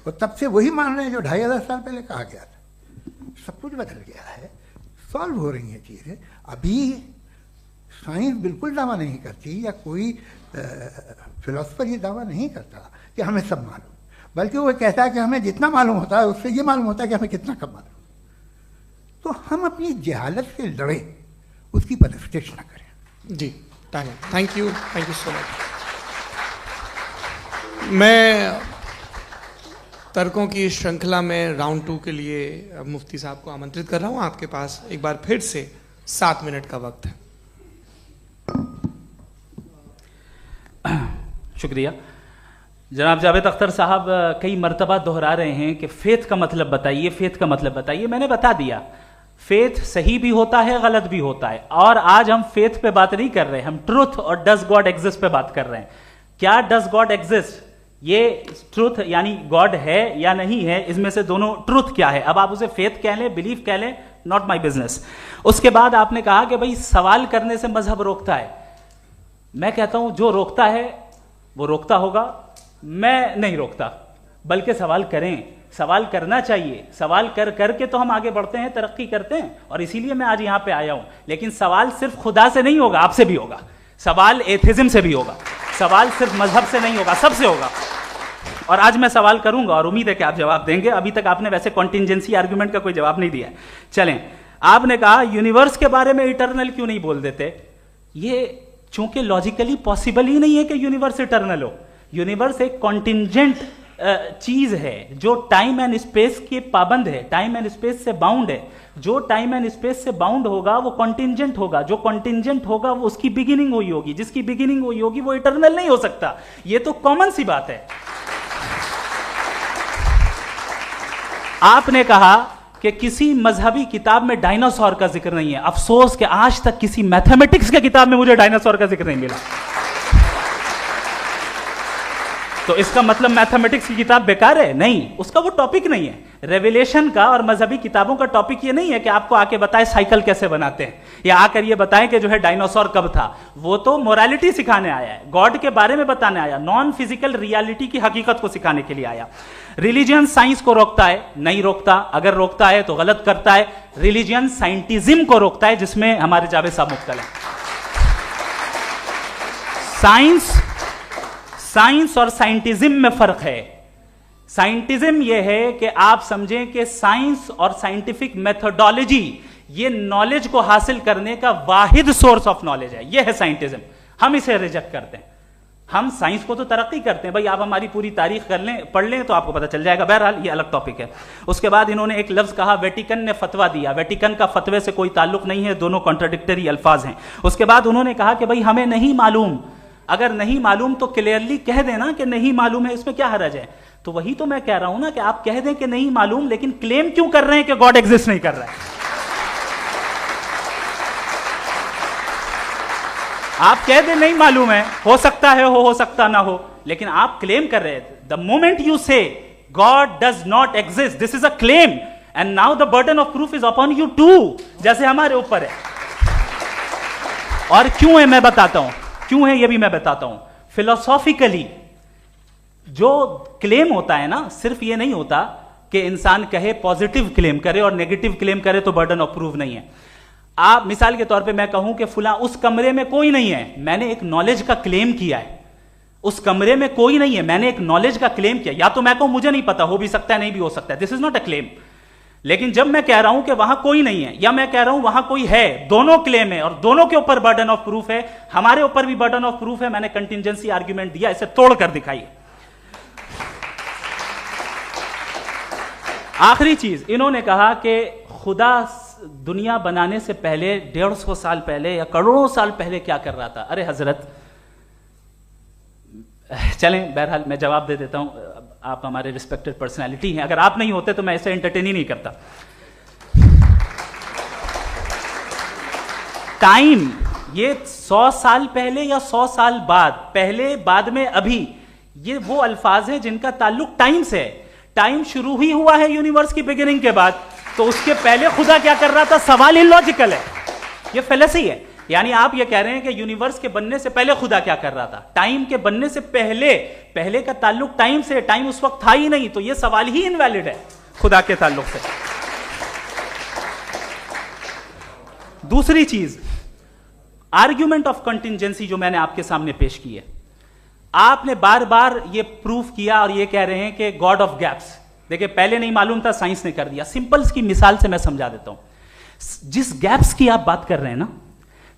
और तब से वही मान रहे हैं जो 2500 साल पहले कहा गया था। सब कुछ बदल गया है, सॉल्व हो रही हैं चीज़ें। अभी साइंस बिल्कुल दावा नहीं करती, या कोई फिलोसफर ये दावा नहीं करता कि हमें सब मालूम। बल्कि वो कहता है कि हमें जितना मालूम होता है उससे ये मालूम होता है कि हमें कितना कम मालूम। तो हम अपनी जहालत से लड़ें, उसकी परस्टिश ना करें। जी थैंक यू सो मच। मैं तर्कों की श्रृंखला में राउंड 2 के लिए मुफ्ती साहब को आमंत्रित कर रहा हूं। आपके पास एक बार फिर से 7 मिनट का वक्त है। शुक्रिया। जनाब जावेद अख्तर साहब कई मर्तबा दोहरा रहे हैं कि फेथ का मतलब बताइए, फेथ का मतलब बताइए। मैंने बता दिया, फेथ सही भी होता है, गलत भी होता है। और आज हम फेथ पे बात नहीं कर रहे, हम ट्रुथ और डज गॉड एग्जिस्ट पे बात कर रहे हैं। क्या डज गॉड एग्जिस्ट, ये ट्रुथ यानी गॉड है या नहीं है, इसमें से दोनों ट्रुथ क्या है। अब आप उसे फेथ कह लें, बिलीफ कह लें, नॉट माई बिजनेस। उसके बाद आपने कहा कि भाई सवाल करने से मजहब रोकता है। मैं कहता हूं जो रोकता है वो रोकता होगा, मैं नहीं रोकता। बल्कि सवाल करें, सवाल करना चाहिए। सवाल कर करके तो हम आगे बढ़ते हैं, तरक्की करते हैं, और इसीलिए मैं आज यहां पे आया हूं। लेकिन सवाल सिर्फ खुदा से नहीं होगा, आपसे भी होगा। सवाल एथिज्म से भी होगा, सवाल सिर्फ मजहब से नहीं होगा, सबसे होगा। और आज मैं सवाल करूंगा और उम्मीद है कि आप जवाब देंगे। अभी तक आपने वैसे कॉन्टिंजेंसी आर्गुमेंट का कोई जवाब नहीं दिया। चलें, आपने कहा यूनिवर्स के बारे में इटर्नल क्यों नहीं बोल देते। ये चूंकि लॉजिकली पॉसिबल ही नहीं है कि यूनिवर्स इटर्नल हो। यूनिवर्स एक कॉन्टिंजेंट चीज है जो टाइम एंड स्पेस के पाबंद है, टाइम एंड स्पेस से बाउंड है। जो टाइम एंड स्पेस से बाउंड होगा वो कॉन्टिंजेंट होगा, जो कॉन्टिंजेंट होगा वो उसकी बिगिनिंग हुई होगी, जिसकी बिगिनिंग हुई होगी वो इटर्नल नहीं हो सकता। ये तो कॉमन सी बात है। आपने कहा कि किसी मजहबी किताब में डायनासोर का जिक्र नहीं है। अफसोस कि आज तक किसी मैथमेटिक्स की किताब में मुझे डायनासोर का जिक्र नहीं मिला। तो इसका मतलब मैथमेटिक्स की किताब बेकार है? नहीं, उसका वो टॉपिक नहीं है। रेवलेशन का और मजहबी किताबों का टॉपिक ये नहीं है कि आपको आके बताए साइकिल कैसे बनाते हैं, या आकर ये बताएं कि जो है डायनासोर कब था। वो तो मोरालिटी सिखाने आया है, गॉड के बारे में बताने आया, नॉन फिजिकल रियलिटी की हकीकत को सिखाने के लिए आया। रिलीजियन साइंस को रोकता है? नहीं रोकता। अगर रोकता है तो गलत करता है। रिलीजियन साइंटिज्म को रोकता है, जिसमें हमारे जावेद साहब मुख्तल हैं। साइंस और साइंटिज्म में फर्क है। साइंटिज्म यह है कि आप समझें कि साइंस और साइंटिफिक मेथोडोलॉजी ये नॉलेज को हासिल करने का वाहिद सोर्स ऑफ नॉलेज है। यह है साइंटिज्म। हम इसे रिजेक्ट करते हैं। हम साइंस को तो तरक्की करते हैं। भाई आप हमारी पूरी तारीख कर लें, पढ़ लें तो आपको पता चल जाएगा। बहरहाल ये अलग टॉपिक है। उसके बाद इन्होंने एक लफ्ज कहा, वेटिकन ने फतवा दिया। वेटिकन का फतवे से कोई ताल्लुक नहीं है, दोनों कॉन्ट्राडिक्टरी अल्फाज हैं। उसके बाद उन्होंने कहा कि भाई हमें नहीं मालूम। अगर नहीं मालूम तो क्लियरली कह देना कि नहीं मालूम है, इसमें क्या हरज है। तो वही तो मैं कह रहा हूं ना कि आप कह दें कि नहीं मालूम, लेकिन क्लेम क्यों कर रहे हैं कि गॉड एग्जिस्ट नहीं कर रहा है। आप कह दें नहीं मालूम है, हो सकता है हो सकता ना हो, लेकिन आप क्लेम कर रहे हैं। The moment you say God does not exist, this is a claim, and now the burden of proof is upon you too, जैसे हमारे ऊपर है। और क्यों है मैं बताता हूं, क्यों है ये भी मैं बताता हूं। फिलोसॉफिकली जो क्लेम होता है ना, सिर्फ ये नहीं होता कि इंसान कहे पॉजिटिव क्लेम करे और नेगेटिव क्लेम करे तो बर्डन ऑफ प्रूफ नहीं है। आप मिसाल के तौर पे मैं कहूं कि फुला उस कमरे में कोई नहीं है, मैंने एक नॉलेज का क्लेम किया है। उस कमरे में कोई नहीं है, मैंने एक नॉलेज का क्लेम किया। या तो मैं कहूं मुझे नहीं पता, हो भी सकता है नहीं भी हो सकता है, this is not a claim. लेकिन जब मैं कह रहा हूं कि वहां कोई नहीं है, या मैं कह रहा हूं वहां कोई है, दोनों क्लेम है और दोनों के ऊपर बर्डन ऑफ प्रूफ है। हमारे ऊपर भी बर्डन ऑफ प्रूफ है। मैंने कंटिजेंसी आर्ग्यूमेंट दिया, इसे तोड़कर दिखाइए। आखिरी चीज, इन्होंने कहा कि खुदा दुनिया बनाने से पहले 150 साल पहले या करोड़ों साल पहले क्या कर रहा था। अरे हजरत, चलें बहरहाल मैं जवाब दे देता हूं। आप हमारे रिस्पेक्टेड पर्सनालिटी हैं, अगर आप नहीं होते तो मैं इसे एंटरटेन ही नहीं करता। टाइम, ये 100 साल पहले या 100 साल बाद, पहले बाद में अभी, ये वो अल्फाज हैं जिनका ताल्लुक टाइम से है। टाइम शुरू ही हुआ है यूनिवर्स की बिगिनिंग के बाद, तो उसके पहले खुदा क्या कर रहा था? सवाल इलॉजिकल है, ये फेलेसी है। यानी आप ये कह रहे हैं कि यूनिवर्स के बनने से पहले खुदा क्या कर रहा था? टाइम के बनने से पहले, पहले का ताल्लुक टाइम से, टाइम उस वक्त था ही नहीं, तो ये सवाल ही इनवैलिड है खुदा के ताल्लुक से। दूसरी चीज, आर्ग्यूमेंट ऑफ कंटिजेंसी जो मैंने आपके सामने पेश की है। आपने बार बार ये प्रूफ किया और ये कह रहे हैं कि गॉड ऑफ गैप्स। देखिए, पहले नहीं मालूम था, साइंस ने कर दिया। सिंपल्स की मिसाल से मैं समझा देता हूं। जिस गैप्स की आप बात कर रहे हैं ना,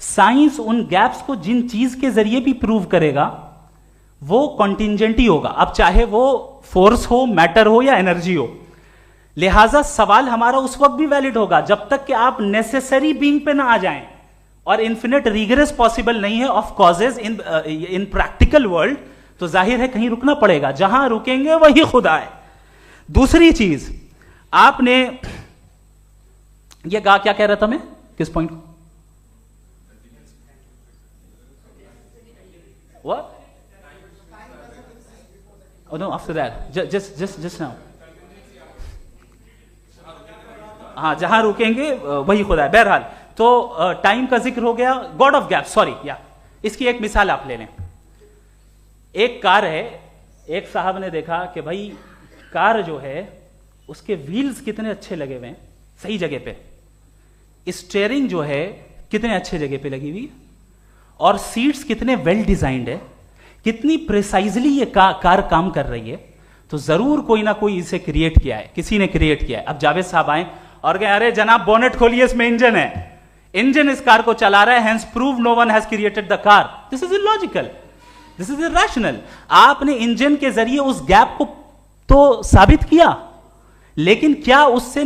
साइंस उन गैप्स को जिन चीज के जरिए भी प्रूव करेगा वो कॉन्टिंजेंट ही होगा, अब चाहे वो फोर्स हो, मैटर हो या एनर्जी हो। लिहाजा सवाल हमारा उस वक्त भी वैलिड होगा जब तक कि आप नेसेसरी बीइंग पे ना आ जाएं, और इन्फिनिट रिग्रेस पॉसिबल नहीं है of causes in practical world, तो जाहिर है कहीं रुकना पड़ेगा। जहां रुकेंगे वही खुदा है। दूसरी चीज, आपने ये कहा, क्या कह रहा था मैं, किस पॉइंट को? What? Oh no, after that. Just now. हाँ, जहां रुकेंगे वही खुदा है। बहरहाल, तो टाइम का जिक्र हो गया, गॉड ऑफ गैप, सॉरी या इसकी एक मिसाल आप ले लें। एक कार है, एक साहब ने देखा कि भाई कार जो है उसके व्हील्स कितने अच्छे लगे हुए हैं सही जगह पे, स्टीयरिंग जो है कितने अच्छे जगह पे लगी हुई है, और सीट्स कितने वेल डिजाइंड है, कितनी प्रिसाइजली ये कार काम कर रही है। तो जरूर कोई ना कोई इसे क्रिएट किया है, किसी ने क्रिएट किया है। अब जावेद साहब आए और कहे, अरे जनाब बोनेट खोलिए, इसमें इंजन है, इंजन इस कार को चला रहा है, hence prove no one has created the car. This is illogical, this is irrational. आपने इंजन के जरिए उस गैप को तो साबित किया, लेकिन क्या उससे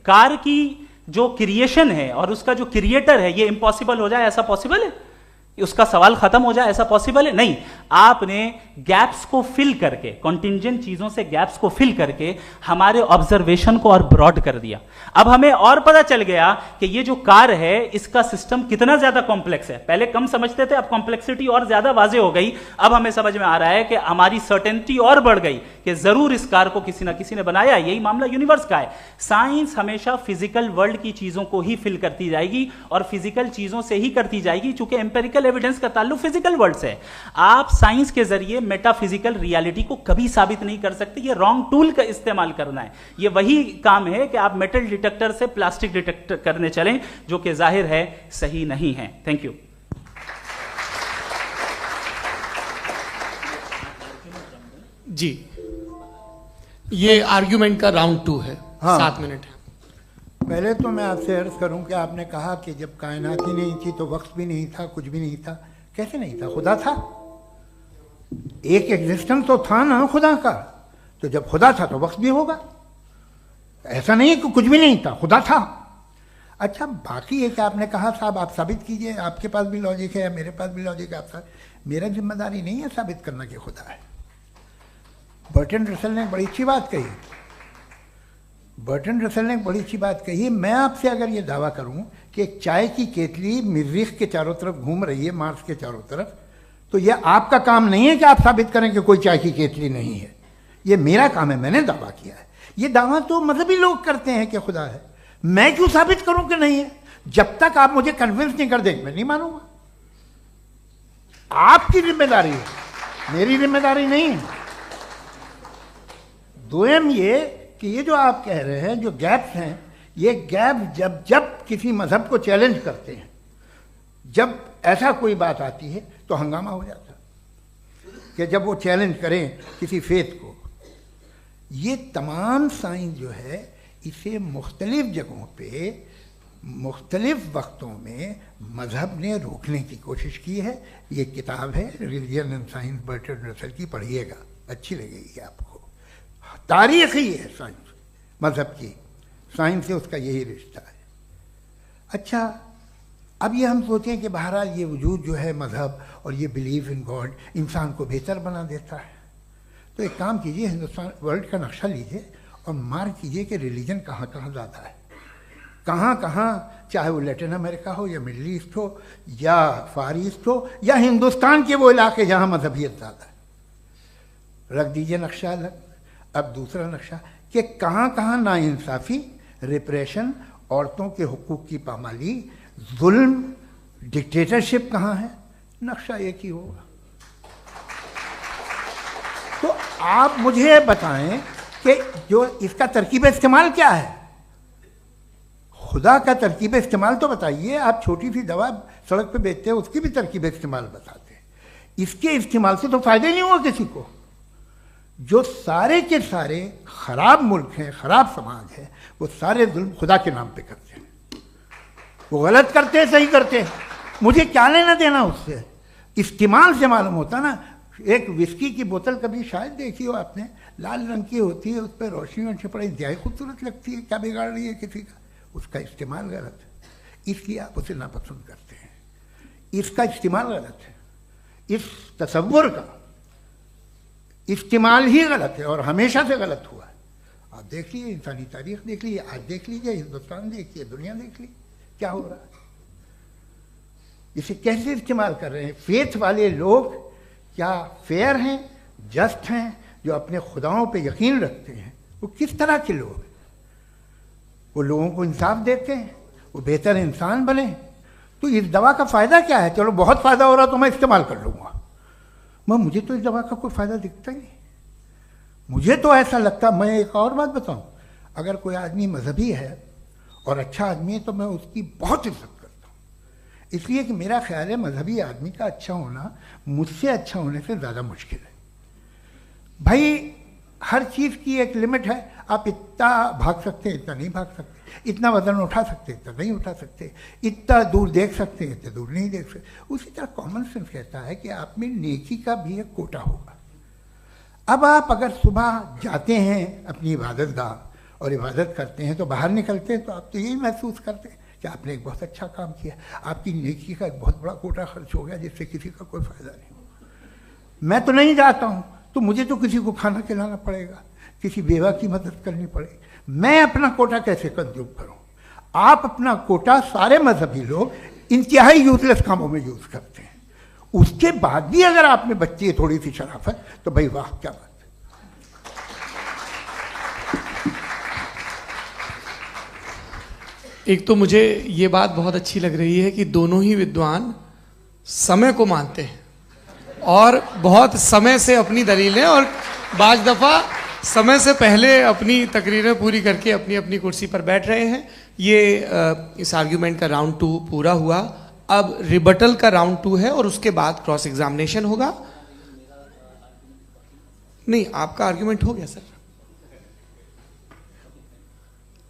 कार की जो क्रिएशन है और उसका जो क्रिएटर है ये इंपॉसिबल हो जाए? ऐसा पॉसिबल है? उसका सवाल खत्म हो जाए, ऐसा पॉसिबल है? नहीं। आपने गैप्स को फिल करके, कॉन्टिंजेंट चीजों से गैप्स को फिल करके हमारे ऑब्जर्वेशन को और ब्रॉड कर दिया। अब हमें और पता चल गया कि ये जो कार है इसका सिस्टम कितना ज्यादा कॉम्प्लेक्स है। पहले कम समझते थे, अब कॉम्प्लेक्सिटी और ज्यादा वाजे हो गई। अब हमें समझ में आ रहा है कि हमारी सर्टेनिटी और बढ़ गई कि जरूर इस कार को किसी ना किसी ने बनाया। यही मामला यूनिवर्स का है। साइंस हमेशा फिजिकल वर्ल्ड की चीजों को ही फिल करती जाएगी और फिजिकल चीजों से ही करती जाएगी, चूंकि एम्पेरिकल एविडेंस का ताल्लुक फिजिकल वर्ल्ड से है। आप साइंस के जरिए मेटाफिजिकल रियलिटी को कभी साबित नहीं कर सकते। ये रॉन्ग टूल का इस्तेमाल करना है। ये वही काम है कि आप मेटल डिटेक्टर से प्लास्टिक डिटेक्टर करने चलें, जो कि जाहिर है सही नहीं है। Thank you. जी, ये आर्ग्यूमेंट का राउंड 2 है। हाँ। 7 मिनट है। पहले तो मैं आपसे अर्ज करूं कि आपने कहा कि जब कायनात ही नहीं थी तो वक्त भी नहीं था, कुछ भी नहीं था। कैसे नहीं था? खुदा था। एक एग्जिस्टेंस तो था ना खुदा का। तो जब खुदा था तो वक्त भी होगा। ऐसा नहीं कि कुछ भी नहीं था, खुदा था। अच्छा, बाकी एक आपने कहा साहब आप साबित कीजिए, आपके पास भी लॉजिक है या मेरे पास भी लॉजिक है। आप मेरा जिम्मेदारी नहीं है साबित करना कि खुदा है। बर्टन रसल ने बड़ी अच्छी बात कही। बर्टन रसल ने बड़ी अच्छी बात कही। मैं आपसे अगर ये दावा करूं कि एक चाय की केतली मरीख के चारों तरफ घूम रही है, मार्स के चारों तरफ, तो यह आपका काम नहीं है कि आप साबित करें कि कोई चाय की केतली नहीं है। ये मेरा काम है, मैंने दावा किया है। ये दावा तो मजहबी लोग करते हैं कि खुदा है। मैं क्यों साबित करूं कि नहीं है? जब तक आप मुझे कन्विंस नहीं कर देंगे मैं नहीं मानूंगा। आपकी जिम्मेदारी है, मेरी जिम्मेदारी नहीं है। दोयम ये कि ये जो आप कह रहे हैं जो गैप्स हैं, ये गैप जब जब किसी मजहब को चैलेंज करते हैं, जब ऐसा कोई बात आती है तो हंगामा हो जाता है कि जब वो चैलेंज करें किसी फेथ को। ये तमाम साइंस जो है इसे मुख्तलिफ जगहों पे मुख्तलिफ वक्तों में मजहब ने रोकने की कोशिश की है। ये किताब है religion and science, Burton Russell की, पढ़िएगा, अच्छी लगेगी आपको। तारीख ही है साइंस, मजहब की साइंस से उसका यही रिश्ता है। अच्छा, अब ये हम सोचें कि बहरहाल ये वजूद जो है मजहब और ये बिलीव इन गॉड इंसान को बेहतर बना देता है। तो एक काम कीजिए, हिंदुस्तान वर्ल्ड का नक्शा लीजिए और मार्क कीजिए कि रिलीजन कहाँ कहाँ ज़्यादा है, कहाँ कहाँ, चाहे वो लैटिन अमेरिका हो या मिडल ईस्ट हो या फार ईस्ट हो या हिंदुस्तान के वो इलाके जहाँ मजहबियत ज़्यादा है। रख दीजिए नक्शा अलग। अब दूसरा नक्शा कि कहाँ कहाँ नाइंसाफ़ी, रिप्रेशन, औरतों के हुकूक की पामाली, जुल्म, डिक्टेटरशिप कहाँ है, नक्शा एक ही होगा। तो आप मुझे बताएं कि जो इसका तरकीब इस्तेमाल क्या है? खुदा का तरकीब इस्तेमाल तो बताइए। आप छोटी सी दवा सड़क पे बेचते हैं, उसकी भी तरकीब इस्तेमाल बताते हैं। इसके इस्तेमाल से तो फायदे नहीं हुआ किसी को। जो सारे के सारे खराब मुल्क हैं, खराब समाज है, वो सारे जुल्म खुदा के नाम पे करते हैं। वो गलत करते हैं, सही करते हैं, मुझे क्या लेना देना उससे। इस्तेमाल से मालूम होता ना। एक विस्की की बोतल कभी शायद देखी हो आपने, लाल रंग की होती है, उस पर रोशनी और छपड़ा इंतहाई खूबसूरत लगती है, क्या बिगाड़ रही है किसी का? उसका इस्तेमाल गलत है, इसलिए आप उसे नापसंद करते हैं। इसका इस्तेमाल गलत है, इस तसव्वुर का इस्तेमाल ही गलत है और हमेशा से गलत हुआ है। आप देख लीजिए, इंसानी तारीख देख लीजिए, आज देख लीजिए, हिंदुस्तान देखिए, दुनिया देख लीजिए क्या हो रहा है। इसे कैसे इस्तेमाल कर रहे हैं? फेथ वाले लोग क्या फेयर हैं, जस्ट हैं, जो अपने खुदाओं पे यकीन रखते हैं, वो किस तरह के लोग हैं? वो लोगों को इंसाफ देते हैं, वो बेहतर इंसान बने। तो इस दवा का फ़ायदा क्या है? चलो बहुत फ़ायदा हो रहा तो मैं इस्तेमाल कर लूँगा, मुझे तो इस दवा का कोई फ़ायदा दिखता ही नहीं। मुझे तो ऐसा लगता, मैं एक और बात बताऊँ, अगर कोई आदमी मजहबी है और अच्छा आदमी है तो मैं उसकी बहुत इज्जत करता हूँ, इसलिए कि मेरा ख्याल है मजहबी आदमी का अच्छा होना मुझसे अच्छा होने से ज़्यादा मुश्किल है। भाई हर चीज़ की एक लिमिट है। आप इतना भाग सकते हैं, इतना नहीं भाग सकते, इतना वजन उठा सकते, इतना नहीं उठा सकते, इतना दूर देख सकते हैं, इतना दूर नहीं देख सकते। उसी तरह कॉमन सेंस कहता है कि आप में नेकी का भी एक कोटा होगा। अब आप अगर सुबह जाते हैं अपनी इबादत गाह और इबादत करते हैं, तो बाहर निकलते हैं तो आप तो यही महसूस करते हैं कि आपने एक बहुत अच्छा काम किया, आपकी नेकी का एक बहुत बड़ा कोटा खर्च हो गया जिससे किसी का कोई फ़ायदा नहीं हो। मैं तो नहीं जाता हूँ तो मुझे तो किसी को खाना खिलाना पड़ेगा, किसी बेवा की मदद करनी पड़ेगी। मैं अपना कोटा कैसे कंज्यूम करूँ? आप अपना कोटा, सारे मजहबी लोग इंतहाई यूजलेस कामों में यूज़ करते हैं। उसके बाद भी अगर आप में बच्ची है थोड़ी सी शराफत, तो भाई वाह क्या बात है। एक तो मुझे ये बात बहुत अच्छी लग रही है कि दोनों ही विद्वान समय को मानते हैं और बहुत समय से अपनी दलीलें और बाज दफ़ा समय से पहले अपनी तकरीरें पूरी करके अपनी अपनी कुर्सी पर बैठ रहे हैं। ये इस आर्ग्यूमेंट का राउंड 2 पूरा हुआ। अब रिबटल का राउंड 2 है और उसके बाद क्रॉस एग्जामिनेशन होगा। नहीं, आपका आर्ग्यूमेंट हो गया सर।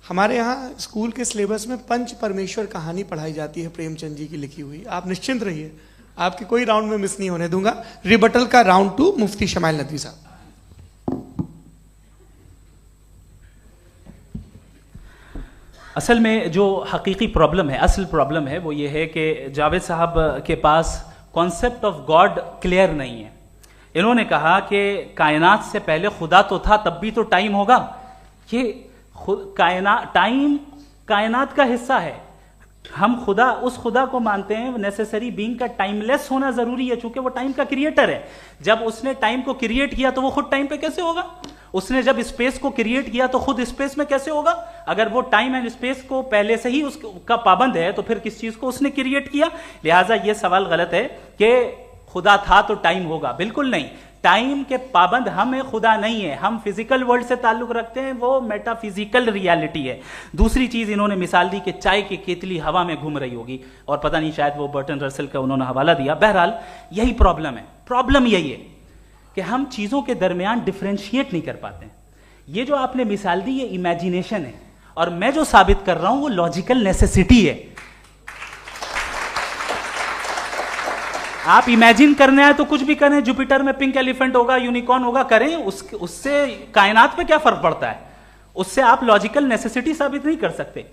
हमारे यहाँ स्कूल के सिलेबस में पंच परमेश्वर कहानी पढ़ाई जाती है, प्रेमचंद जी की लिखी हुई। आप निश्चिंत रहिए, आपके कोई राउंड में मिस नहीं होने दूंगा। रिबटल का राउंड 2 मुफ्ती शमाइल नदवी साहब। असल में जो हकीकी प्रॉब्लम है, असल प्रॉब्लम है, वो ये है कि जावेद साहब के पास कॉन्सेप्ट ऑफ गॉड क्लियर नहीं है। इन्होंने कहा कि कायनात से पहले खुदा तो था, तब भी तो टाइम होगा। ये टाइम कायनात का हिस्सा है। हम खुदा, उस खुदा को मानते हैं, नेसेसरी बीइंग का टाइमलेस होना जरूरी है, चूंकि वो टाइम का क्रिएटर है। जब उसने टाइम को क्रिएट किया तो वो खुद टाइम पे कैसे होगा? उसने जब स्पेस को क्रिएट किया तो खुद स्पेस में कैसे होगा? अगर वो टाइम एंड स्पेस को पहले से ही उसका पाबंद है तो फिर किस चीज को उसने क्रिएट किया? लिहाजा ये सवाल गलत है कि खुदा था तो टाइम होगा। बिल्कुल नहीं, टाइम के पाबंद हम है, खुदा नहीं है। हम फिजिकल वर्ल्ड से ताल्लुक रखते हैं, वो मेटाफिजिकल रियलिटी है। दूसरी चीज इन्होंने मिसाल दी कि चाय की केतली हवा में घूम रही होगी, और पता नहीं शायद वो बर्टन रसल का उन्होंने हवाला दिया। बहरहाल यही प्रॉब्लम है। प्रॉब्लम यही है कि हम चीजों के दरमियान डिफरेंशिएट नहीं कर पाते। ये जो आपने मिसाल दी ये इमेजिनेशन है, और मैं जो साबित कर रहा हूं वो लॉजिकल नेसेसिटी है। आप इमेजिन करने आए तो कुछ भी करें, जुपिटर में पिंक एलिफेंट होगा, यूनिकॉर्न होगा, करें, उससे कायनात पे क्या फर्क पड़ता है? उससे आप लॉजिकल नेसेसिटी साबित नहीं कर सकते।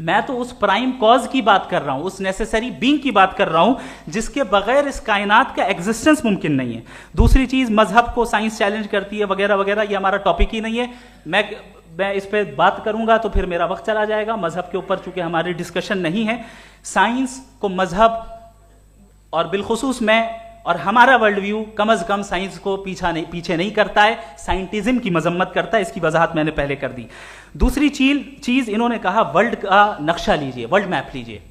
मैं तो उस प्राइम कॉज की बात कर रहा हूं, उस नेसेसरी बीइंग की बात कर रहा हूं जिसके बगैर इस कायनात का एग्जिस्टेंस मुमकिन नहीं है। दूसरी चीज, मजहब को साइंस चैलेंज करती है वगैरह वगैरह, ये हमारा टॉपिक ही नहीं है। मैं इस पर बात करूंगा तो फिर मेरा वक्त चला जाएगा। मजहब के ऊपर चूंकि हमारी डिस्कशन नहीं है, साइंस को मजहब और बिलखुसूस मैं और हमारा वर्ल्ड व्यू कम अज कम साइंस को पीछे नहीं करता है, साइंटिज्म की मजम्मत करता है। इसकी वजाहत मैंने पहले कर दी। दूसरी चीज इन्होंने कहा वर्ल्ड का नक्शा लीजिए, वर्ल्ड मैप लीजिए,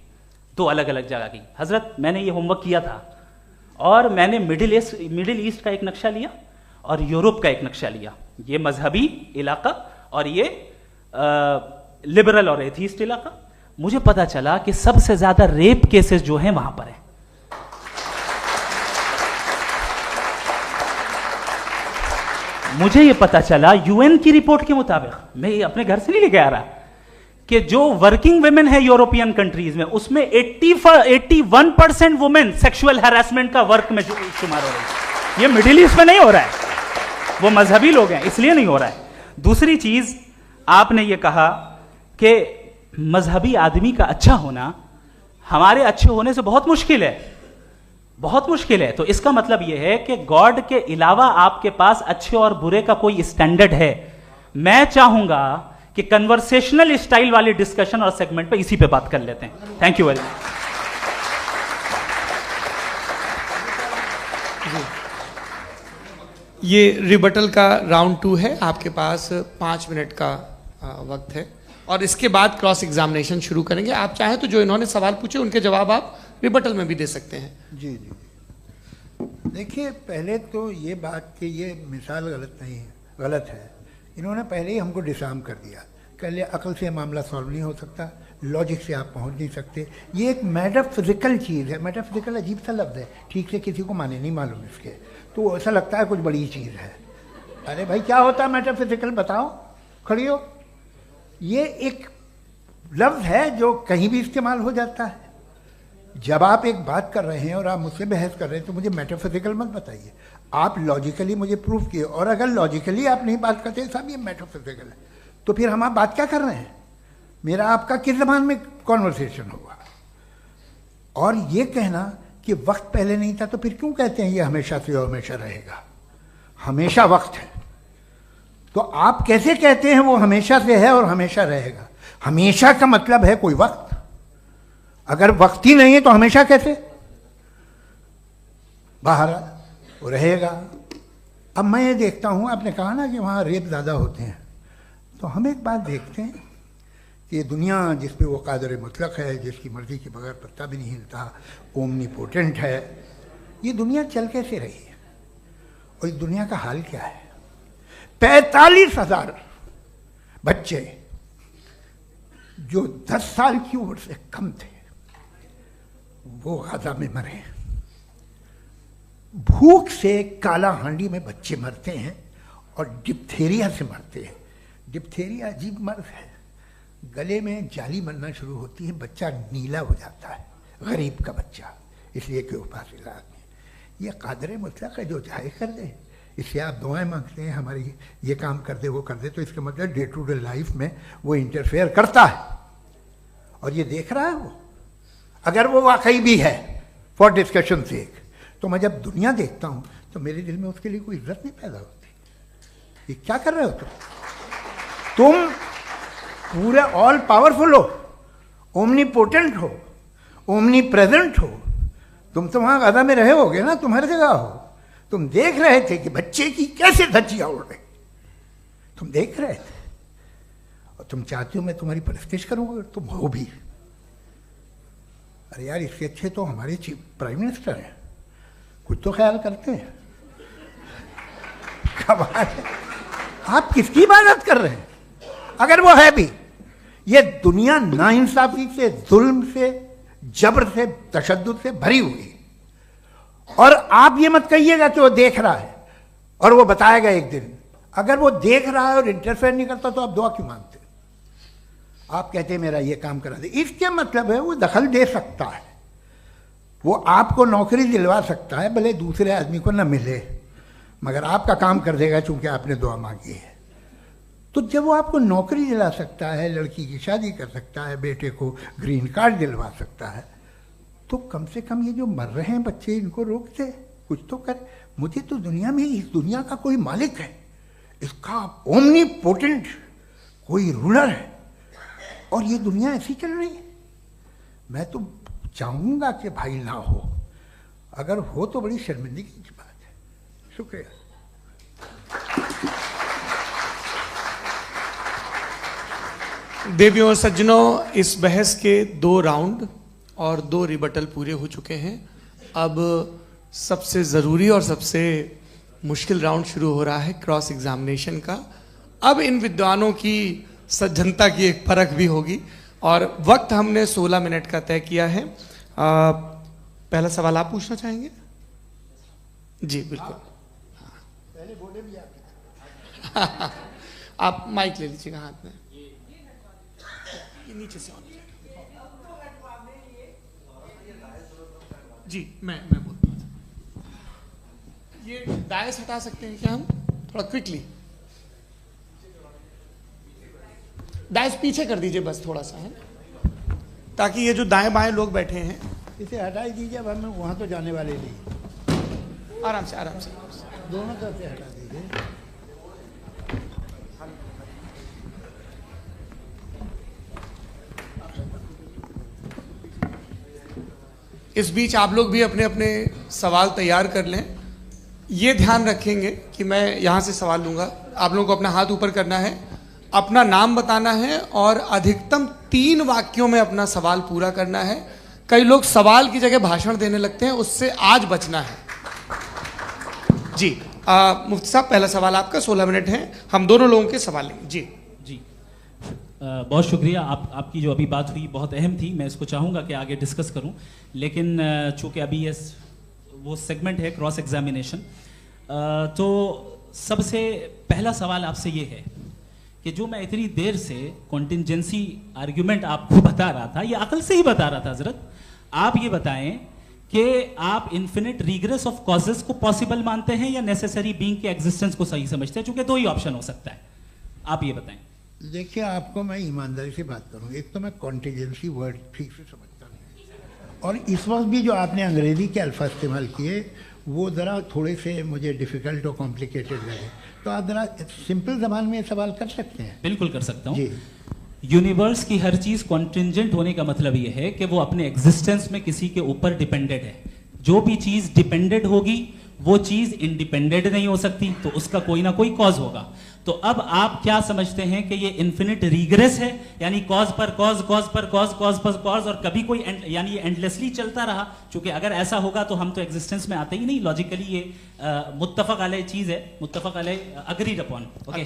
2 अलग अलग जगह की। हजरत मैंने ये होमवर्क किया था, और मैंने मिडिल ईस्ट का एक नक्शा लिया और यूरोप का एक नक्शा लिया। ये मजहबी इलाका और ये लिबरल और एथीस्ट इलाका। मुझे पता चला कि सबसे ज्यादा रेप केसेस जो हैं वहां पर है। मुझे ये पता चला यूएन की रिपोर्ट के मुताबिक, मैं ये अपने घर से नहीं लेके आ रहा, कि जो वर्किंग वुमेन है यूरोपियन कंट्रीज में, उसमें 81% वुमेन सेक्सुअल हैरेसमेंट का वर्क में शुमार हो रही है। ये मिडिल ईस्ट में नहीं हो रहा है, वो मजहबी लोग हैं इसलिए नहीं हो रहा है। दूसरी चीज आपने ये कहा कि मजहबी आदमी का अच्छा होना हमारे अच्छे होने से बहुत मुश्किल है, बहुत मुश्किल है। तो इसका मतलब यह है कि गॉड के अलावा आपके पास अच्छे और बुरे का कोई स्टैंडर्ड है। मैं चाहूंगा कि कन्वर्सेशनल स्टाइल वाली डिस्कशन और सेगमेंट पे इसी पे बात कर लेते हैं। Thank you very much. ये रिबटल का राउंड 2 है, आपके पास 5 मिनट का वक्त है और इसके बाद क्रॉस एग्जामिनेशन शुरू करेंगे। आप चाहें तो जो इन्होंने सवाल पूछे उनके जवाब आप रिबटल में भी दे सकते हैं। जी जी, देखिए पहले तो ये बात कि ये मिसाल गलत नहीं है, गलत है। इन्होंने पहले ही हमको डिसार्म कर दिया, कह लिया अकल से मामला सॉल्व नहीं हो सकता, लॉजिक से आप पहुंच नहीं सकते। ये एक मेटाफिजिकल चीज़ है। मेटाफिजिकल अजीब सा लफ्ज़ है, ठीक से किसी को माने नहीं मालूम इसके, तो ऐसा लगता है कुछ बड़ी चीज़ है। अरे भाई क्या होता है मेटाफिजिकल, बताओ, खड़ी हो। ये एक लफ्ज़ है जो कहीं भी इस्तेमाल हो जाता है। जब आप एक बात कर रहे हैं और आप मुझसे बहस कर रहे हैं तो मुझे मेटाफिजिकल मत बताइए, आप लॉजिकली मुझे प्रूव किए। और अगर लॉजिकली आप नहीं बात करते साहब ये मेटाफिजिकल है, तो फिर हम आप बात क्या कर रहे हैं? मेरा आपका किस ज़बान में कॉन्वर्सेशन होगा? और ये कहना कि वक्त पहले नहीं था, तो फिर क्यों कहते हैं ये हमेशा से और हमेशा रहेगा? हमेशा वक्त है, तो आप कैसे कहते हैं वो हमेशा से है और हमेशा रहेगा? हमेशा का मतलब है कोई वक्त, अगर वक्त ही नहीं है तो हमेशा कैसे? बाहर वो रहेगा। अब मैं ये देखता हूँ, आपने कहा ना कि वहाँ रेप ज़्यादा होते हैं, तो हम एक बात देखते हैं कि ये दुनिया जिस पे वो कादर मुतलक है, जिसकी मर्जी के बगैर पत्ता भी नहीं हिलता, ओमनीपोटेंट है, ये दुनिया चल कैसे रही है? और इस दुनिया का हाल क्या है? 45,000 बच्चे जो 10 साल की उम्र से कम थे वो गाजा में मरे। भूख से काला हांडी में बच्चे मरते हैं और डिप्थेरिया से मरते हैं। डिप्थेरिया अजीब मर्ज है, गले में जाली बनना शुरू होती है, बच्चा नीला हो जाता है, गरीब का बच्चा, इसलिए कि उपास इलाज में। ये कादर मुतलक है, जो चाहे कर दे। इससे आप दुआएं मांगते हैं हमारी ये काम कर दे वो कर दे, तो इसका मतलब डे टू डे लाइफ में वो इंटरफेयर करता है और ये देख रहा है वो। अगर वो वाकई भी है फॉर डिस्कशन सेक, तो मैं जब दुनिया देखता हूं तो मेरे दिल में उसके लिए कोई इज्जत नहीं पैदा होती। ये क्या कर रहे हो तुम पूरे ऑल पावरफुल हो, ओमनीपोटेंट हो, ओमनी प्रेजेंट हो। तुम तो वहां गाजा में रहे होगे ना, तुम हर जगह हो। तुम देख रहे थे कि बच्चे की कैसे धज्जियां उड़ रही, तुम देख रहे थे और तुम चाहते हो मैं तुम्हारी परस्तिश करूंगा, तुम हो भी। अरे यार, इससे अच्छे तो हमारे चीफ प्राइम मिनिस्टर हैं, कुछ तो ख्याल करते हैं। कमाल है, आप किसकी इबादत कर रहे हैं? अगर वो है भी, ये दुनिया नाइंसाफी से, जुल्म से, जबर से, तशद्दुद से भरी हुई है। और आप ये मत कहिएगा कि वो देख रहा है और वो बताएगा एक दिन। अगर वो देख रहा है और इंटरफेयर नहीं करता तो आप दुआ क्यों मांगते? आप कहते हैं मेरा ये काम करा दे, इसके मतलब है वो दखल दे सकता है, वो आपको नौकरी दिलवा सकता है, भले दूसरे आदमी को न मिले, मगर आपका काम कर देगा चूंकि आपने दुआ मांगी है। तो जब वो आपको नौकरी दिला सकता है, लड़की की शादी कर सकता है, बेटे को ग्रीन कार्ड दिलवा सकता है, तो कम से कम ये जो मर रहे हैं बच्चे, इनको रोक दे, कुछ तो कर। मुझे तो दुनिया में, इस दुनिया का कोई मालिक है, इसका ओमनीपोटेंट कोई रूलर है, और ये दुनिया ऐसी चल रही है। मैं तो चाहूंगा कि भाई ना हो, अगर हो तो बड़ी शर्मिंदगी की बात है। शुक्रिया। देवियों और सज्जनों, इस बहस के 2 राउंड और 2 रिबटल पूरे हो चुके हैं। अब सबसे ज़रूरी और सबसे मुश्किल राउंड शुरू हो रहा है, क्रॉस एग्जामिनेशन का। अब इन विद्वानों की सज्जनता की एक परख भी होगी और वक्त हमने 16 मिनट का तय किया है। पहला सवाल आप पूछना चाहेंगे? जी बिल्कुल। पहले बोले भी आप। आप माइक ले लीजिएगा हाथ में, ये नीचे से ऑन जी। मैं बोलता हूँ, ये डायस हटा सकते हैं क्या हम थोड़ा क्विकली? डायस पीछे कर दीजिए बस थोड़ा सा, है ताकि ये जो दाएं बाएं लोग बैठे हैं इसे हटा ही दीजिए। अब हम वहाँ तो जाने वाले नहीं, आराम से आराम से। दोनों तरफ से हटा दीजिए। इस बीच आप लोग भी अपने अपने सवाल तैयार कर लें। ये ध्यान रखेंगे कि मैं यहाँ से सवाल लूँगा, आप लोगों को अपना हाथ ऊपर करना है, अपना नाम बताना है और अधिकतम 3 वाक्यों में अपना सवाल पूरा करना है। कई लोग सवाल की जगह भाषण देने लगते हैं, उससे आज बचना है जी। मुफ्ती साहब, पहला सवाल आपका, 16 मिनट हैं, हम दोनों लोगों के सवाल लेंगे जी। जी बहुत शुक्रिया। आपकी जो अभी बात हुई बहुत अहम थी, मैं इसको चाहूँगा कि आगे डिस्कस करूँ, लेकिन चूँकि अभी ये वो सेगमेंट है क्रॉस एग्जामिनेशन, तो सबसे पहला सवाल आपसे ये है कि जो मैं इतनी देर से कॉन्टिंजेंसी आर्ग्यूमेंट आपको बता रहा था, ये अकल से ही बता रहा था हजरत, आप ये बताएं कि आप इन्फिनिट रिग्रेस ऑफ कॉजेस को पॉसिबल मानते हैं या नेसेसरी बीइंग के एग्जिस्टेंस को सही समझते हैं? चूंकि 2 ही ऑप्शन हो सकता है, आप ये बताएं। देखिए, आपको मैं ईमानदारी से बात करूं, एक तो मैं कॉन्टिजेंसी वर्ड ठीक से समझता नहीं, और इस वक्त भी जो आपने अंग्रेजी के अल्फाज इस्तेमाल किए वो ज़रा थोड़े से मुझे डिफ़िकल्ट और कॉम्प्लिकेटेड लगे, तो आप ज़रा सिंपल ज़बान में सवाल कर सकते हैं? बिल्कुल कर सकता हूँ जी। यूनिवर्स की हर चीज कॉन्टिंजेंट होने का मतलब यह है कि वो अपने एग्जिस्टेंस में किसी के ऊपर डिपेंडेंट है। जो भी चीज डिपेंडेंट होगी वो चीज इंडिपेंडेंट नहीं हो सकती, तो उसका कोई ना कोई कॉज होगा। तो अब आप क्या समझते हैं कि ये इन्फिनिट रिग्रेस है, यानी कॉज पर कॉज, कॉज पर कॉज, कॉज पर कॉज, और कभी कोई यानी ये एंडलेसली चलता रहा? क्योंकि अगर ऐसा होगा तो हम तो एग्जिस्टेंस में आते ही नहीं। लॉजिकली ये मुत्तफक अलैह चीज है, मुत्तफक अलैह अग्रीड अपॉन। ओके,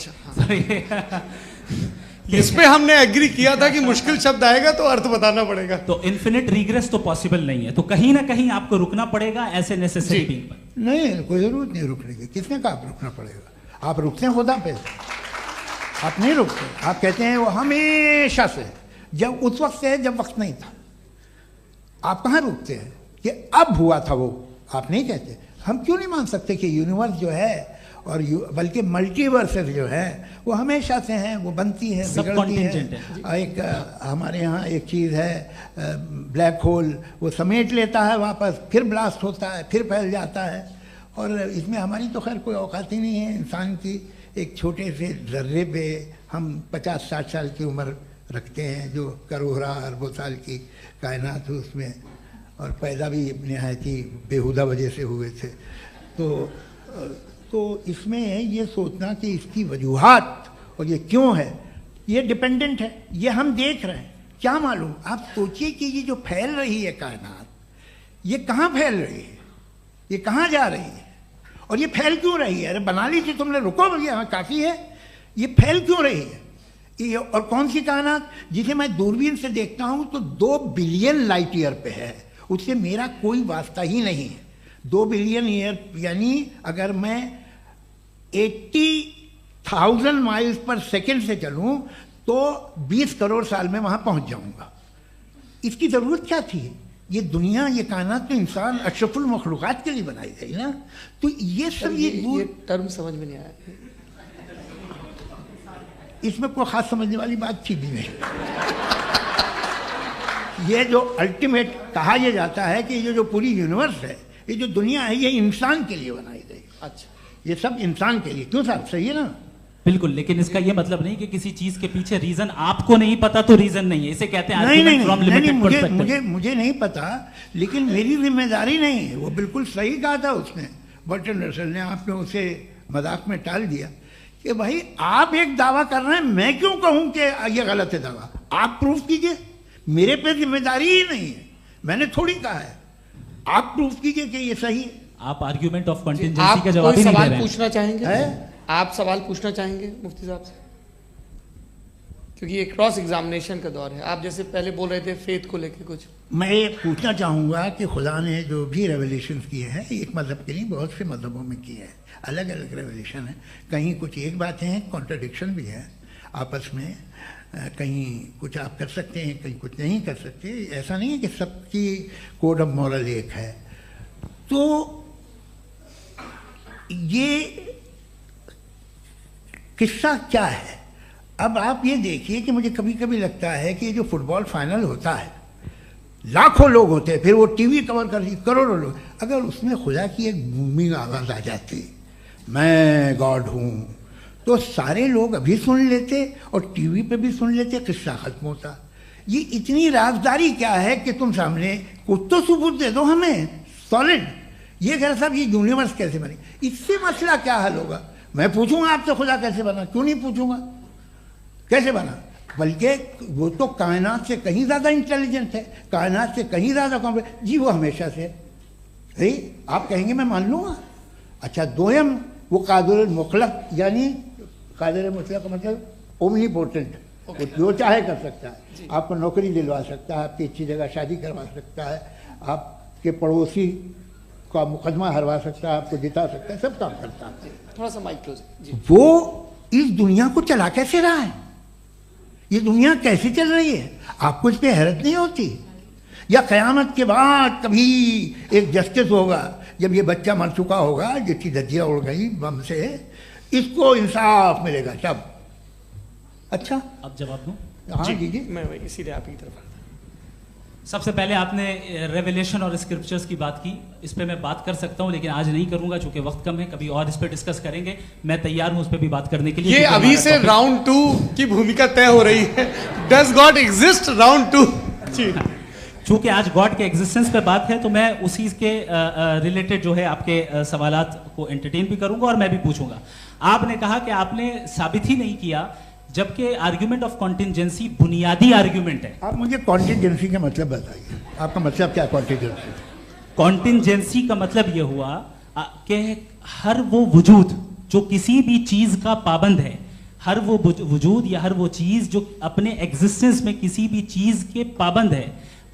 इस पे हमने एग्री किया था कि मुश्किल शब्द आएगा तो अर्थ बताना पड़ेगा। तो इन्फिनिट रिग्रेस तो पॉसिबल नहीं है, तो कहीं ना कहीं आपको रुकना पड़ेगा ऐसे नेसेसरी बीइंग पर। नहीं, कोई जरूरत नहीं रुकने की। किसने कहा आप रुकना पड़ेगा? आप रुकते हैं खुदा पे, आप नहीं रुकते। आप कहते हैं वो हमेशा से, जब उस वक्त से है जब वक्त नहीं था। आप कहाँ रुकते हैं कि अब हुआ था वो? आप नहीं कहते। हम क्यों नहीं मान सकते कि यूनिवर्स जो है और बल्कि मल्टीवर्सेस जो है वो हमेशा से हैं, वो बनती है, बिगड़ती है। एक हमारे यहाँ एक चीज़ है ब्लैक होल, वो समेट लेता है वापस, फिर ब्लास्ट होता है, फिर फैल जाता है। और इसमें हमारी तो खैर कोई औकात ही नहीं है इंसान की। एक छोटे से ज़र्रे पे हम 50-60 साल की उम्र रखते हैं, जो करोड़ों अरबों साल की कायनात है उसमें, और पैदा भी नहायत ही बेहुदा वजह से हुए थे। तो इसमें ये सोचना कि इसकी वजूहात और ये क्यों है, ये डिपेंडेंट है, ये हम देख रहे हैं। क्या मालूम, आप सोचिए कि ये जो फैल रही है कायनात, ये कहाँ फैल रही है, ये कहाँ जा रही है, और ये फैल क्यों रही है? अरे बना ली थी तुमने, रुको भैया, हाँ काफ़ी है। ये फैल क्यों रही है? ये और कौन सी कायनात जिसे मैं दूरबीन से देखता हूँ तो 2 बिलियन लाइट ईयर पे है, उससे मेरा कोई वास्ता ही नहीं है। 2 बिलियन ईयर यानी अगर मैं 80,000 माइल्स पर सेकेंड से चलूं तो 20 करोड़ साल में वहां पहुंच जाऊंगा। इसकी जरूरत क्या थी? ये दुनिया, ये कायनात तो इंसान अशरफुल मखलूकात के लिए बनाई गई ना। तो ये सब ये टर्म समझ में नहीं आया, इसमें कोई खास समझने वाली बात थी भी नहीं। ये जो अल्टीमेट कहा यह जाता है कि ये जो पूरी यूनिवर्स है, ये जो दुनिया है, ये इंसान के लिए बनाई गई। अच्छा, ये सब इंसान के लिए। क्यों साहब, सही है ना? बिल्कुल, लेकिन इसका ये मतलब नहीं कि किसी चीज के पीछे रीजन आपको नहीं पता तो रीजन नहीं है, इसे कहते हैं नहीं, मुझे नहीं पता, लेकिन मेरी जिम्मेदारी नहीं है। वो बिल्कुल सही कहा था उसने, बर्टन रसल ने। आपने उसे मजाक में टाल दिया कि भाई आप एक दावा कर रहे हैं, मैं क्यों कहूं कि ये गलत है दावा? आप प्रूफ कीजिए, मेरे पे जिम्मेदारी ही नहीं है, मैंने थोड़ी कहा है। आप प्रूफ कीजिए कि ये सही है। आप आर्ग्यूमेंट ऑफ कंटिंजेंसी का जवाब ही नहीं दे रहे हैं। पूछना चाहेंगे? आप सवाल पूछना चाहेंगे मुफ्ती साहब से? क्योंकि ये क्रॉस एग्जामिनेशन का दौर है। आप जैसे पहले बोल रहे थे फेथ को लेके कुछ, मैं ये पूछना चाहूँगा कि खुदा ने जो भी रेवलेशन किए हैं, एक मज़हब के लिए बहुत से मज़हबों में किए हैं, अलग अलग रेवलेशन है। कहीं कुछ एक बातें हैं, कॉन्ट्रडिक्शन भी है आपस में, कहीं कुछ आप कर सकते हैं, कहीं कुछ नहीं कर सकते। ऐसा नहीं है कि सबकी कोड ऑफ मॉरल एक है। तो ये किस्सा क्या है? अब आप ये देखिए कि मुझे कभी कभी लगता है कि जो फुटबॉल फाइनल होता है, लाखों लोग होते हैं, फिर वो टीवी कवर कर रही करोड़ों लोग, अगर उसमें खुदा की एक बूमिंग आवाज़ आ जाती, मैं गॉड हूँ, तो सारे लोग अभी सुन लेते और टीवी पे भी सुन लेते, किस्सा खत्म होता। ये इतनी राजदारी क्या है कि तुम सामने कुछ तो सबूत दे दो हमें सॉलिड। ये कह साहब ये यूनिवर्स कैसे बनी, इससे मसला क्या हल होगा? मैं पूछूंगा आपसे खुदा कैसे बना? क्यों नहीं पूछूंगा कैसे बना? बल्कि वो तो कायनात से कहीं ज़्यादा इंटेलिजेंट है, कायनात से कहीं ज़्यादा कॉम्प्लेक्स। जी वो हमेशा से है, आप कहेंगे मैं मान लूँगा। अच्छा दोयम वो कादिर मुतलक, यानी कादिर मुतलक का मतलब ओमनीपोटेंट, वो जो चाहे कर सकता है, आपको नौकरी दिलवा सकता है, आपकी अच्छी जगह शादी करवा सकता है, आपके पड़ोसी का मुकदमा हरवा सकता है, आपको जिता सकता है, सब काम करता है। थोड़ा सा माइक क्लोज जी। वो इस दुनिया को चला कैसे रहा है? ये दुनिया कैसे चल रही है? आपको इस पर हैरत नहीं होती? या क़यामत के बाद कभी एक जस्टिस होगा, जब ये बच्चा मर चुका होगा जिसकी धज्जियाँ उड़ गई बम से, इसको इंसाफ मिलेगा तब? अच्छा अब जवाब दूं? हाँ दीजिए। मैं वही इसीलिए आप की तरफ आता। सबसे पहले आपने रेवलेशन और स्क्रिप्चर्स की बात की, इस पे मैं बात कर सकता हूं लेकिन आज नहीं करूंगा चूंकि वक्त कम है, कभी और इस पे डिस्कस करेंगे। मैं तैयार हूं उस पे भी बात करने के लिए। ये अभी से राउंड 2 की भूमिका तय हो रही है। Does God exist round 2? चूंकि आज गॉड के एग्जिस्टेंस पे बात है तो मैं उसी के रिलेटेड जो है आपके सवालात को एंटरटेन भी करूंगा और मैं भी पूछूंगा। आपने कहा कि आपने साबित ही नहीं किया, जबकि आर्ग्यूमेंट ऑफ कॉन्टिजेंसी बुनियादी आर्ग्यूमेंट है। आप मुझे कॉन्टिजेंसी का मतलब बताइए, आपका मतलब क्या कॉन्टिजेंसी? कॉन्टिजेंसी का मतलब यह हुआ कि हर वो वजूद जो किसी भी चीज का पाबंद है, हर वो वजूद या हर वो चीज जो अपने एग्जिस्टेंस में किसी भी चीज के पाबंद है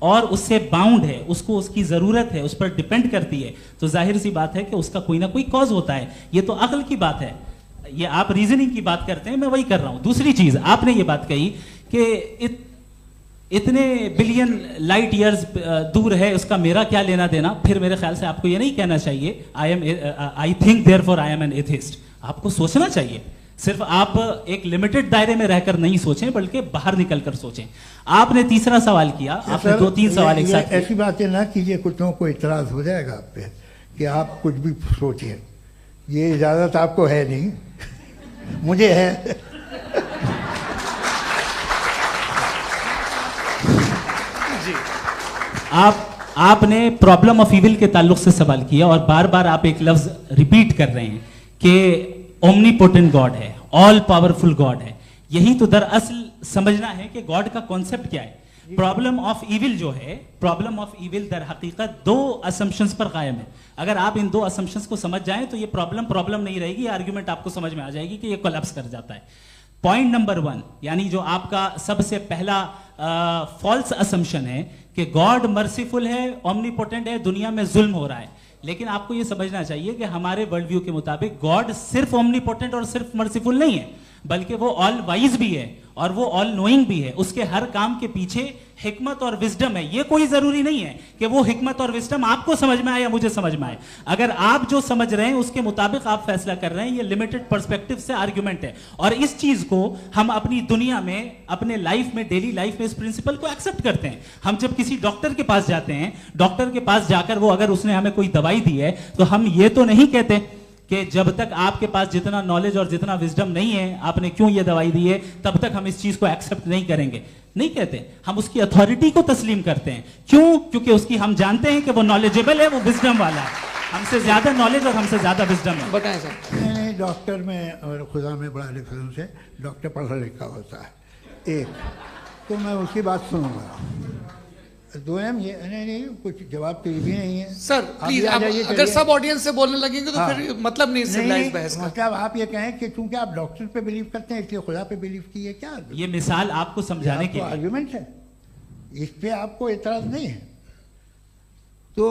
और उससे बाउंड है, उसको उसकी जरूरत है, उस पर डिपेंड करती है, तो जाहिर सी बात है कि उसका कोई ना कोई कॉज होता है। ये तो अक्ल की बात है। ये आप रीजनिंग की बात करते हैं, मैं वही कर रहा हूं। दूसरी चीज आपने ये बात कही कि इतने बिलियन लाइट ईयर्स दूर है, उसका मेरा क्या लेना देना। फिर मेरे ख्याल से आपको ये नहीं कहना चाहिए I think therefore I am an atheist. आपको सोचना चाहिए, सिर्फ आप एक लिमिटेड दायरे में रहकर नहीं सोचें बल्कि बाहर निकलकर सोचें। आपने तीसरा सवाल किया, आपने 2-3 सवाल एक साथ। ऐसी बातें ना कीजिए, कुछ लोगों को इतराज हो जाएगा आप पे कि आप कुछ भी सोचिए। ये इजाजत आपको है नहीं, मुझे है। आपने प्रॉब्लम ऑफ इविल के ताल्लुक से सवाल किया और बार बार आप एक लफ्ज रिपीट कर रहे हैं कि ओमनीपोटेंट गॉड है, ऑल पावरफुल गॉड है। यही तो दरअसल समझना है कि गॉड का कॉन्सेप्ट क्या है। प्रॉब्लम ऑफ इविल जो है, प्रॉब्लम ऑफ इविल दर हकीकत 2 असम्पशंस पर कायम है। अगर आप इन 2 असम्पशंस को समझ जाएं तो ये प्रॉब्लम नहीं रहेगी, आर्ग्यूमेंट आपको समझ में आ जाएगी कि ये कोलैप्स कर जाता है। पॉइंट नंबर 1, यानी जो आपका सबसे पहला फॉल्स असम्पशन है कि गॉड मर्सीफुल है, ओमनीपोटेंट है, दुनिया में जुल्म हो रहा है। लेकिन आपको यह समझना चाहिए कि हमारे वर्ल्ड व्यू के मुताबिक गॉड सिर्फ ओमनीपोटेंट और सिर्फ मर्सीफुल नहीं है, बल्कि वो ऑल वाइज भी है और वो ऑल नोइंग भी है। उसके हर काम के पीछे हिकमत और विजडम है। ये कोई जरूरी नहीं है कि वो हिकमत और विजडम आपको समझ में आए या मुझे समझ में आए। अगर आप जो समझ रहे हैं उसके मुताबिक आप फैसला कर रहे हैं, ये लिमिटेड पर्सपेक्टिव से आर्ग्यूमेंट है। और इस चीज को हम अपनी दुनिया में, अपने लाइफ में, डेली लाइफ में इस प्रिंसिपल को एक्सेप्ट करते हैं। हम जब किसी डॉक्टर के पास जाते हैं, डॉक्टर के पास जाकर वो अगर उसने हमें कोई दवाई दी है तो हम ये तो नहीं कहते कि जब तक आपके पास जितना नॉलेज और जितना विजडम नहीं है, आपने क्यों ये दवाई दी है, तब तक हम इस चीज को एक्सेप्ट नहीं करेंगे। नहीं कहते, हम उसकी अथॉरिटी को तस्लीम करते हैं। क्यों? क्योंकि उसकी हम जानते हैं कि वो नॉलेजेबल है, वो विजडम वाला है, हमसे ज्यादा नॉलेज और हमसे ज्यादा विजडम है। बताएं सर। नहीं, डॉक्टर में और खुदा में बड़ा डिफरेंस है। डॉक्टर पढ़ा लिखा होता है एक, तो मैं उसकी बात सुनूंगा। 2 ये नहीं कुछ जवाब तो ये भी नहीं है सर आप प्लीज, भी आ आप जाइए, अगर चलिए। सब ऑडियंस से बोलने लगेंगे तो हाँ। फिर मतलब नहीं सिविलाइज बहस का। मतलब आप ये कहें कि चूंकि आप डॉक्टर पे बिलीव करते हैं इसलिए खुदा पे बिलीव किए, क्या ये मिसाल आपको समझाने के लिए। आर्ग्यूमेंट है, इस पे आपको एतराज नहीं है। तो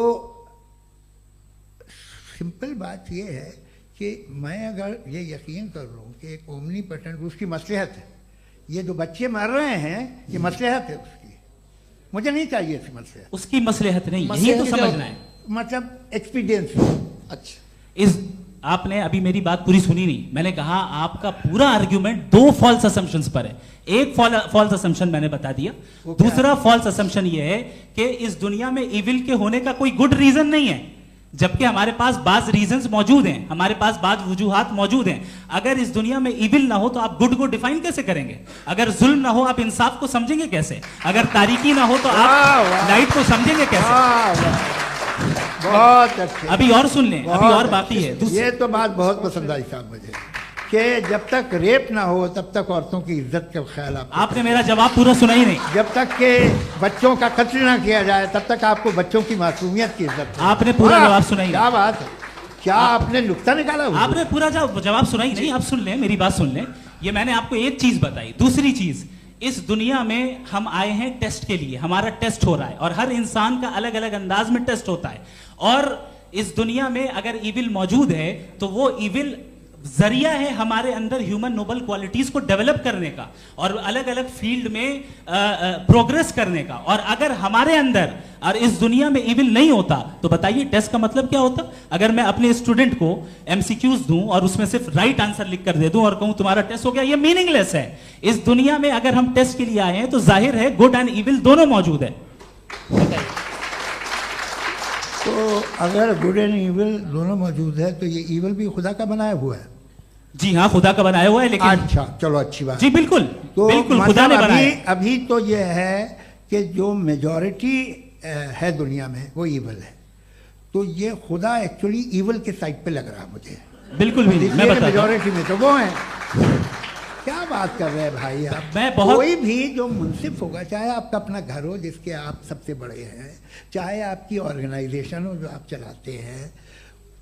सिंपल बात ये है कि मैं अगर ये यकीन कर लूँ कि एक ओमनीपोटेंट उसकी मसलहत है, ये जो बच्चे मर रहे हैं ये मसलहत है उसकी, मुझे नहीं चाहिए इसकी मसलहत। उसकी मसलहत नहीं, यही मसलहत तो क्या समझना है। मतलब एक्सपीरियंस। अच्छा, इस आपने अभी मेरी बात पूरी सुनी नहीं। मैंने कहा आपका पूरा आर्ग्यूमेंट 2 फॉल्स असम्पशंस पर है। एक फॉल्स असम्पशन मैंने बता दिया, दूसरा फॉल्स असम्पशन ये है कि इस दुनिया में इविल के होने का कोई गुड रीजन नहीं है, जबकि हमारे पास बाज रीजंस मौजूद हैं, हमारे पास बाज वजूहात मौजूद हैं। अगर इस दुनिया में इविल ना हो तो आप गुड को डिफाइन कैसे करेंगे? अगर जुल्म ना हो आप इंसाफ को समझेंगे कैसे? अगर तारीकी ना हो तो आप लाइट को समझेंगे कैसे? बहुत अच्छे। अभी और सुन लें, अभी और बाकी है। ये तो बात बहुत पसंद आई साहब मुझे कि जब तक रेप ना हो तब तक औरतों की इज्जत का ख्याल आपने मेरा जवाब पूरा सुना ही नहीं। जब तक के बच्चों का कत्ल ना किया जाए तब तक आपको बच्चों की मासूमियत की इज्जत है। आपने पूरा जवाब सुना ही क्या नहीं। बात है, क्या आपने नुक्ता निकाला हुआ? आपने पूरा जवाब सुना ही नहीं। आप सुन लें, मेरी बात सुन लें। ये मैंने आपको एक चीज बताई। दूसरी चीज, इस दुनिया में हम आए हैं टेस्ट के लिए, हमारा टेस्ट हो रहा है और हर इंसान का अलग अलग अंदाज में टेस्ट होता है। और इस दुनिया में अगर इविल मौजूद है तो वो इविल जरिया है हमारे अंदर ह्यूमन नोबल क्वालिटीज को डेवलप करने का और अलग अलग फील्ड में प्रोग्रेस करने का। और अगर हमारे अंदर और इस दुनिया में इविल नहीं होता तो बताइए टेस्ट का मतलब क्या होता? अगर मैं अपने स्टूडेंट को एमसीक्यूज दूं और उसमें सिर्फ राइट आंसर लिख कर दे दूं और कहूं तुम्हारा टेस्ट हो गया, ये मीनिंगलेस है। इस दुनिया में अगर हम टेस्ट के लिए आए हैं तो जाहिर है गुड एंड इविल दोनों मौजूद है। तो अगर गुड एंड इविल दोनों मौजूद है तो ये इविल भी खुदा का बनाया हुआ है। जी हाँ, खुदा का बनाया हुआ है, लेकिन अच्छा चलो अच्छी बात। जी बिल्कुल, तो बिल्कुल खुदा ने मतलब बनाया। अभी तो ये है कि जो मेजॉरिटी है दुनिया में वो इविल है, तो ये खुदा एक्चुअली इविल के साइड पे लग रहा है मुझे। बिल्कुल भी नहीं, मैं बताता हूं। मेजॉरिटी में तो वो है। क्या बात कर रहे हैं भाई आप? मैं बहुत कोई भी जो मुंसिफ होगा, चाहे आपका अपना घर हो जिसके आप सबसे बड़े हैं, चाहे आपकी ऑर्गेनाइजेशन हो जो आप चलाते हैं,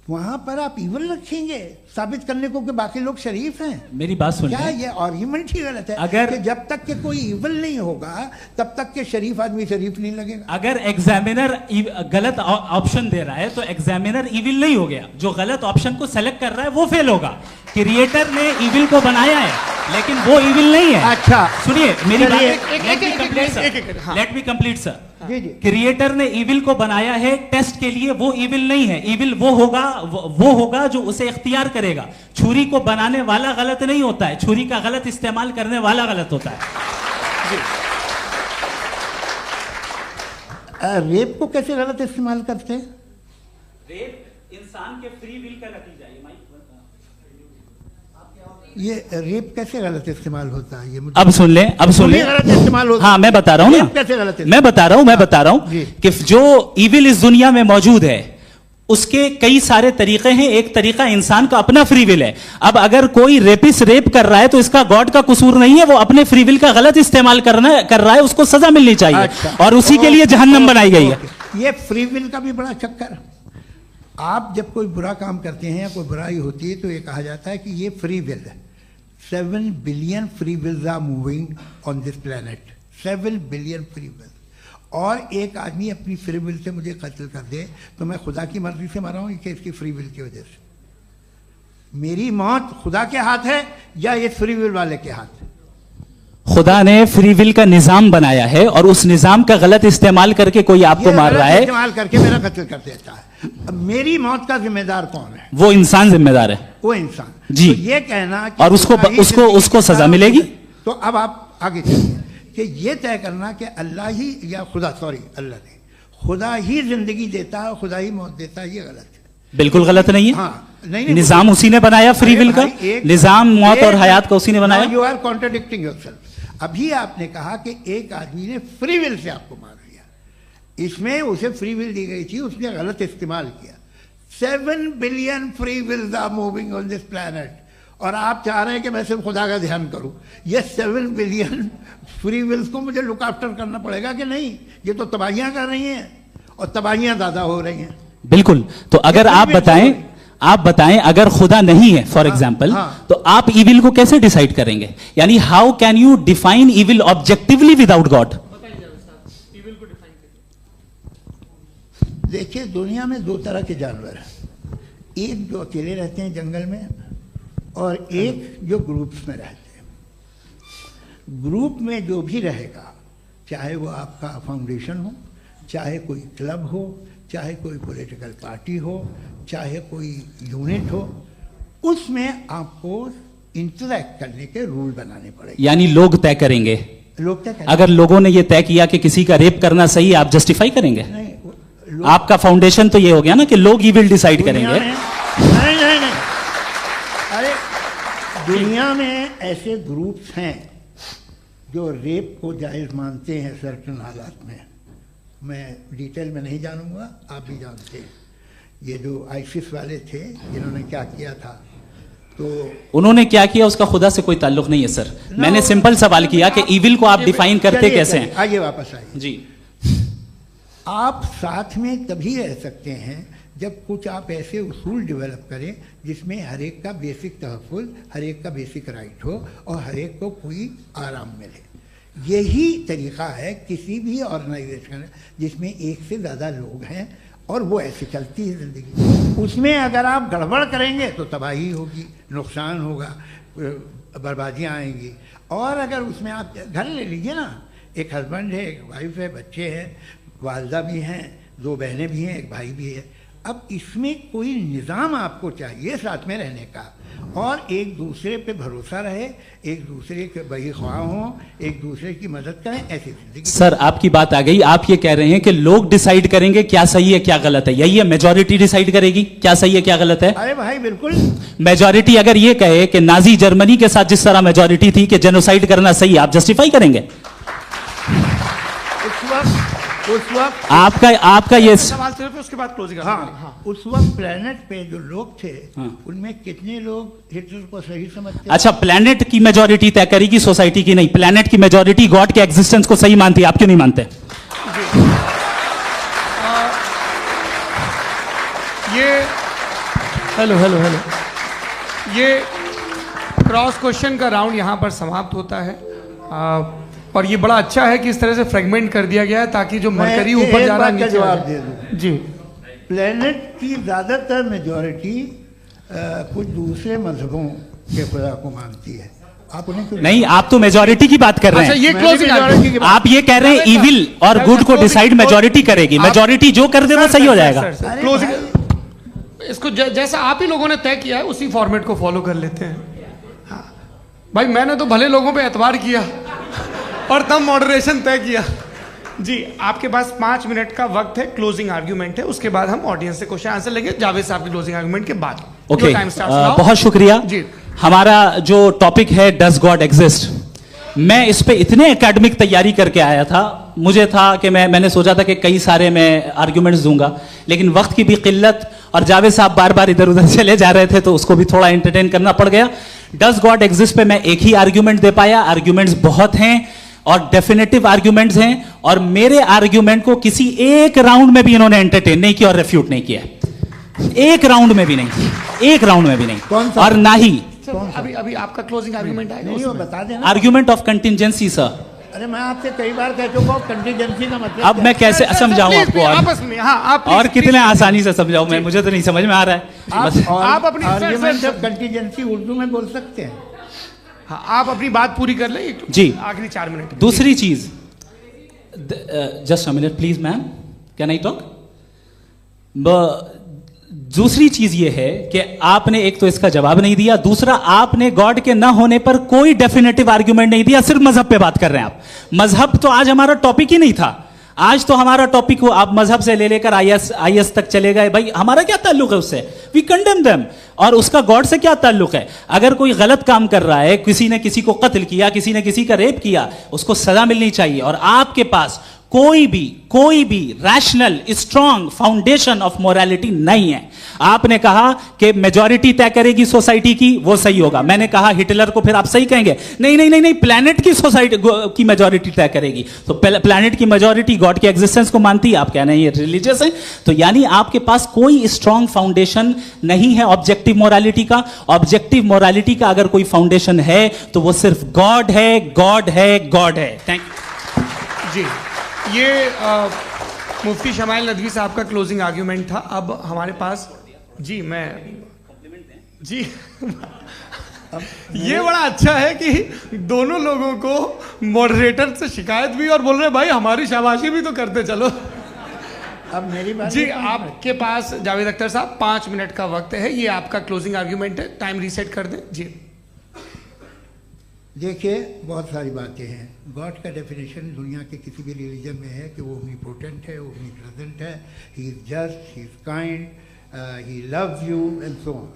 वहां पर आप इविल रखेंगे साबित करने को कि बाकी लोग शरीफ हैं। मेरी बात सुन क्या लें। ये आर्ग्यूमेंट ही गलत है? अगर कि जब तक के कोई इविल नहीं होगा तब तक के शरीफ आदमी शरीफ नहीं लगेगा। अगर एग्जामिनर गलत ऑप्शन दे रहा है तो एग्जामिनर इविल नहीं हो गया, जो गलत ऑप्शन को सेलेक्ट कर रहा है वो फेल होगा। क्रिएटर ने इविल को बनाया है लेकिन वो इविल नहीं है। अच्छा सुनिए मेरी बात, एक- लेट मी कंप्लीट सर। जी जी। क्रिएटर ने इविल को बनाया है टेस्ट के लिए, वो इविल नहीं है। इविल वो होगा जो उसे इख्तियार करेगा। छुरी को बनाने वाला गलत नहीं होता है, छुरी का गलत इस्तेमाल करने वाला गलत होता है। रेप को कैसे गलत इस्तेमाल करते हैं? रेप इंसान के फ्री विल का नतीजा है। ये रेप कैसे गलत इस्तेमाल होता है? ये मुझे अब सुन लें, अब सुन लें। गलत इस्तेमाल होता है। हाँ मैं बता रहा हूँ रेप ना, कैसे गलत मैं बता रहा हूँ जी। कि जो इविल इस दुनिया में मौजूद है उसके कई सारे तरीके हैं। एक तरीका इंसान का अपना फ्री विल है। अब अगर कोई रेपिस्ट रेप कर रहा है तो इसका गॉड का कसूर नहीं है, वो अपने फ्री विल का गलत इस्तेमाल कर रहा है, उसको सजा मिलनी चाहिए। अच्छा। और उसी के लिए जहन्नम बनाई गई है। ये फ्री विल का भी बड़ा चक्कर। आप जब कोई बुरा काम करते हैं या कोई बुराई होती है तो ये कहा जाता है कि ये फ्री विल है। 7 billion free wills are moving on this planet. 7 billion free will. और एक आदमी अपनी फ्री विल से मुझे कत्ल कर दे तो मैं खुदा की मर्जी से मरा हूं कि इसकी फ्री विल की वजह से? मेरी मौत खुदा के हाथ है या ये फ्री विल वाले के हाथ है? खुदा ने फ्री विल का निजाम बनाया है और उस निजाम का गलत इस्तेमाल करके कोई आपको मार रहा है, इस्तेमाल करके मेरा कत्ल कर देता है। अब मेरी मौत का जिम्मेदार कौन है? वो इंसान जिम्मेदार है। वो इंसान। जी। तो ये कहना कि और उसको सजा मिलेगी। तो अब आप आगे चलिए कि ये तय करना कि अल्लाह ही या खुदा, सॉरी अल्लाह ने, खुदा ही जिंदगी देता है, खुदा ही मौत देता है, ये गलत है। बिल्कुल गलत नहीं है। हाँ, नहीं, निजाम उसी ने बनाया फ्री विल का। निजाम मौत और हयात का उसी ने बनाया। You are contradicting yourself. अभी आपने कहा कि एक आदमी ने फ्री विल से आपको मार दिया, इसमें उसे फ्री विल दी गई थी, उसने गलत इस्तेमाल किया। 7 billion free wills are moving on this planet और आप चाह रहे हैं कि मैं सिर्फ खुदा का ध्यान करूं। ये 7 बिलियन फ्री विल्स को मुझे लुक आफ्टर करना पड़ेगा कि नहीं? ये तो तबाहियां कर रही हैं और तबाहियां ज़्यादा हो रही हैं। बिल्कुल। तो अगर आप बताएं अगर खुदा नहीं है फॉर एग्जाम्पल, तो आप इविल को कैसे डिसाइड करेंगे? यानी how can you define evil objectively without God? देखिए, दुनिया में 2 तरह के जानवर हैं, एक जो अकेले रहते हैं जंगल में और एक जो ग्रुप्स में रहते हैं। ग्रुप में जो भी रहेगा, चाहे वो आपका फाउंडेशन हो, चाहे कोई क्लब हो, चाहे कोई पॉलिटिकल पार्टी हो, चाहे कोई यूनिट हो, उसमें आपको इंटरैक्ट करने के रूल बनाने पड़ेंगे। यानी लोग तय करेंगे। लोग तय करेंगे। अगर लोगों ने ये तय किया कि किसी का रेप करना सही है, आप जस्टिफाई करेंगे? नहीं, आपका फाउंडेशन तो ये हो गया ना कि लोग ही विल डिसाइड करेंगे। नहीं, अरे दुनिया में ऐसे ग्रुप्स हैं जो रेप को जायज़ मानते हैं सर्टेन हालात में। मैं डिटेल में नहीं जानूंगा, आप भी जानते हैं। ये जो आईसिस वाले थे, इन्होंने क्या किया था, तो उन्होंने क्या किया उसका खुदा से कोई ताल्लुक नहीं है सर। मैंने सिंपल सवाल किया कि इविल को आप डिफाइन करते कैसे हैं? आइए वापस आइए जी। आप साथ में तभी रह सकते हैं जब कुछ आप ऐसे उसूल डेवलप करें जिसमें हर एक का बेसिक तहफ़्फ़ुज़, हर एक का बेसिक राइट हो और हर एक को कोई आराम मिले। यही तरीक़ा है किसी भी ऑर्गेनाइजेशन जिसमें एक से ज़्यादा लोग हैं और वो ऐसे चलती है ज़िंदगी। उसमें अगर आप गड़बड़ करेंगे तो तबाही होगी, नुकसान होगा, बर्बादियाँ आएंगी। और अगर उसमें आप घर ले लीजिए ना, एक हस्बैंड है, एक वाइफ है, बच्चे हैं, वालदा भी हैं, 2 बहनें भी हैं, एक भाई भी है। अब इसमें कोई निज़ाम आपको चाहिए साथ में रहने का, और एक दूसरे पे भरोसा रहे, एक दूसरे के बहीख्वाह हों, एक दूसरे की मदद करें, ऐसी जिंदगी। सर आपकी बात आ गई। आप ये कह रहे हैं कि लोग डिसाइड करेंगे क्या सही है क्या गलत है, यही है? मेजॉरिटी डिसाइड करेगी क्या सही है क्या गलत है? अरे भाई बिल्कुल। मेजॉरिटी अगर ये कहे कि नाजी जर्मनी के साथ जिस तरह मेजॉरिटी थी कि जेनोसाइड करना सही, आप जस्टिफाई करेंगे? उस वक्त आपका ये सवाल सिर्फ उसके बाद क्लोजिंग। हाँ, उस वक्त प्लेनेट पे जो लोग थे, उनमें कितने लोग हिटलर को सही समझते? अच्छा, प्लेनेट की मेजॉरिटी तय करेगी, सोसाइटी की नहीं। प्लेनेट की मेजॉरिटी गॉड के एग्जिस्टेंस को सही मानती है, आप क्यों नहीं मानते? ये हेलो ये क्रॉस क्वेश्चन का राउंड यहाँ पर समाप्त होता है। और ये बड़ा अच्छा है कि इस तरह से फ्रेगमेंट कर दिया गया है ताकि जो मरकरी ऊपर जा रहा है नीचे जवाब दे दूं। जी। प्लेनेट की ज़्यादातर मेजॉरिटी कुछ दूसरे मजहबों के खुदा को मानती है। आप उन्हें क्यों नहीं? आप तो मेजॉरिटी की बात कर रहे हैं। अच्छा, ये क्लोजिंग आप ये कह रहे हैं इविल और गुड को डिसाइड मेजॉरिटी करेगी, मेजॉरिटी जो कर दे वो सही हो जाएगा। क्लोजिंग इसको जैसा आप ही लोगों ने तय किया है उसी फॉर्मेट को फॉलो कर लेते हैं। हाँ भाई, मैंने तो भले लोगों पे एतबार किया और तब मॉडरेशन तय किया। जी, आपके पास 5 मिनट का वक्त है, क्लोजिंग आर्ग्यूमेंट है, उसके बाद हम ऑडियंस से क्वेश्चन आंसर लेंगे जावेद साहब की क्लोजिंग आर्ग्यूमेंट के बाद। ओके, बहुत शुक्रिया जी। हमारा जो टॉपिक है डज गॉड एग्जिस्ट, मैं इस पे इतने एकेडमिक तैयारी करके आया था। मुझे था कि मैंने सोचा था कि कई सारे मैं आर्ग्यूमेंट्स दूंगा, लेकिन वक्त की भी किल्लत और जावेद साहब बार बार इधर उधर चले जा रहे थे तो उसको भी थोड़ा एंटरटेन करना पड़ गया। डज गॉड एग्जिस्ट पे मैं एक ही आर्ग्यूमेंट दे पाया। आर्ग्यूमेंट्स बहुत हैं और डेफिनेटिव आर्ग्यूमेंट्स हैं, और मेरे आर्ग्यूमेंट को किसी एक राउंड में भी इन्होंने एंटरटेन नहीं किया और रेफ्यूट नहीं किया। एक राउंड में भी नहीं, एक राउंड में भी नहीं। और ना ही अभी आपका क्लोजिंग आर्ग्यूमेंट आएगा, नहीं, वो बता देना। Argument of contingency sir. अरे मैं आपसे कई बार कह चुका हूं कंटीजेंसी का मतलब अब मैं कैसे समझाऊं आपको? आपस में हाँ, आप और कितने आसानी से समझाऊं मैं? मुझे तो नहीं समझ में आ रहा है। आप अपनी आर्ग्यूमेंट ऑफ कंटीजेंसी उर्दू में बोल सकते हैं। हाँ, आप अपनी बात पूरी कर लें जी, आखिरी 4 मिनट। दूसरी चीज, just a minute please ma'am, can I talk? दूसरी चीज ये है कि आपने एक तो इसका जवाब नहीं दिया, दूसरा आपने गॉड के ना होने पर कोई डेफिनेटिव आर्ग्यूमेंट नहीं दिया, सिर्फ मजहब पे बात कर रहे हैं आप। मजहब तो आज हमारा टॉपिक ही नहीं था। आज तो हमारा टॉपिक हो, आप मजहब से ले लेकर आईएस तक चले गए। भाई हमारा क्या ताल्लुक है उससे? We condemn them. और उसका गॉड से क्या ताल्लुक है? अगर कोई गलत काम कर रहा है, किसी ने किसी को कत्ल किया, किसी ने किसी का रेप किया, उसको सजा मिलनी चाहिए। और आपके पास कोई भी rational strong foundation of morality नहीं है। आपने कहा कि मेजॉरिटी तय करेगी सोसाइटी की, वो सही होगा। मैंने कहा हिटलर को फिर आप सही कहेंगे, नहीं, प्लैनेट की सोसाइटी की मेजॉरिटी तय करेगी। तो प्लैनेट की मेजॉरिटी गॉड के एग्जिस्टेंस को मानती है, आप कह रहे हैं ये रिलीजियस है। तो यानी आपके पास कोई स्ट्रॉन्ग फाउंडेशन नहीं है ऑब्जेक्टिव मोरालिटी का। ऑब्जेक्टिव मोरालिटी का अगर कोई फाउंडेशन है तो वो सिर्फ गॉड है, गॉड है, गॉड है। थैंक यू जी। ये मुफ्ती शमाइल नदवी साहब का क्लोजिंग आर्ग्यूमेंट था। अब हमारे पास जी ये बड़ा अच्छा है कि दोनों लोगों को मॉडरेटर से शिकायत भी और बोल रहे भाई हमारी शाबाशी भी तो करते चलो। अब मेरी बात जी, आपके पास जावेद अख्तर साहब 5 मिनट का वक्त है। ये आपका क्लोजिंग आर्ग्यूमेंट है, टाइम रीसेट कर दें जी। देखिए, बहुत सारी बातें हैं। गॉड का डेफिनेशन दुनिया के किसी भी रिलीजन में है कि वो ओमनीपोटेंट है, ओमनीप्रेजेंट है, he is just, he is kind, he loves you and so on.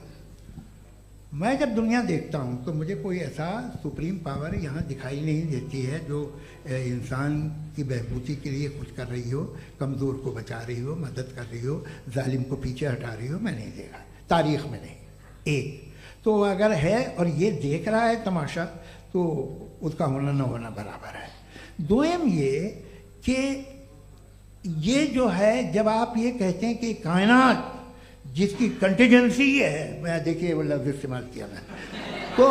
मैं जब दुनिया देखता हूँ तो मुझे कोई ऐसा सुप्रीम पावर यहाँ दिखाई नहीं देती है जो इंसान की बहबूदी के लिए कुछ कर रही हो, कमज़ोर को बचा रही हो, मदद कर रही हो, जालिम को पीछे हटा रही हो। मैं नहीं देखा, तारीख़ में नहीं। एक तो अगर है और ये देख रहा है तमाशा, तो उसका होना न होना बराबर है। दोयम ये कि ये जो है, जब आप ये कहते हैं कि कायनात जिसकी कंटिजेंसी है, मैं देखिए वो लफ्ज़ इस्तेमाल किया मैं, तो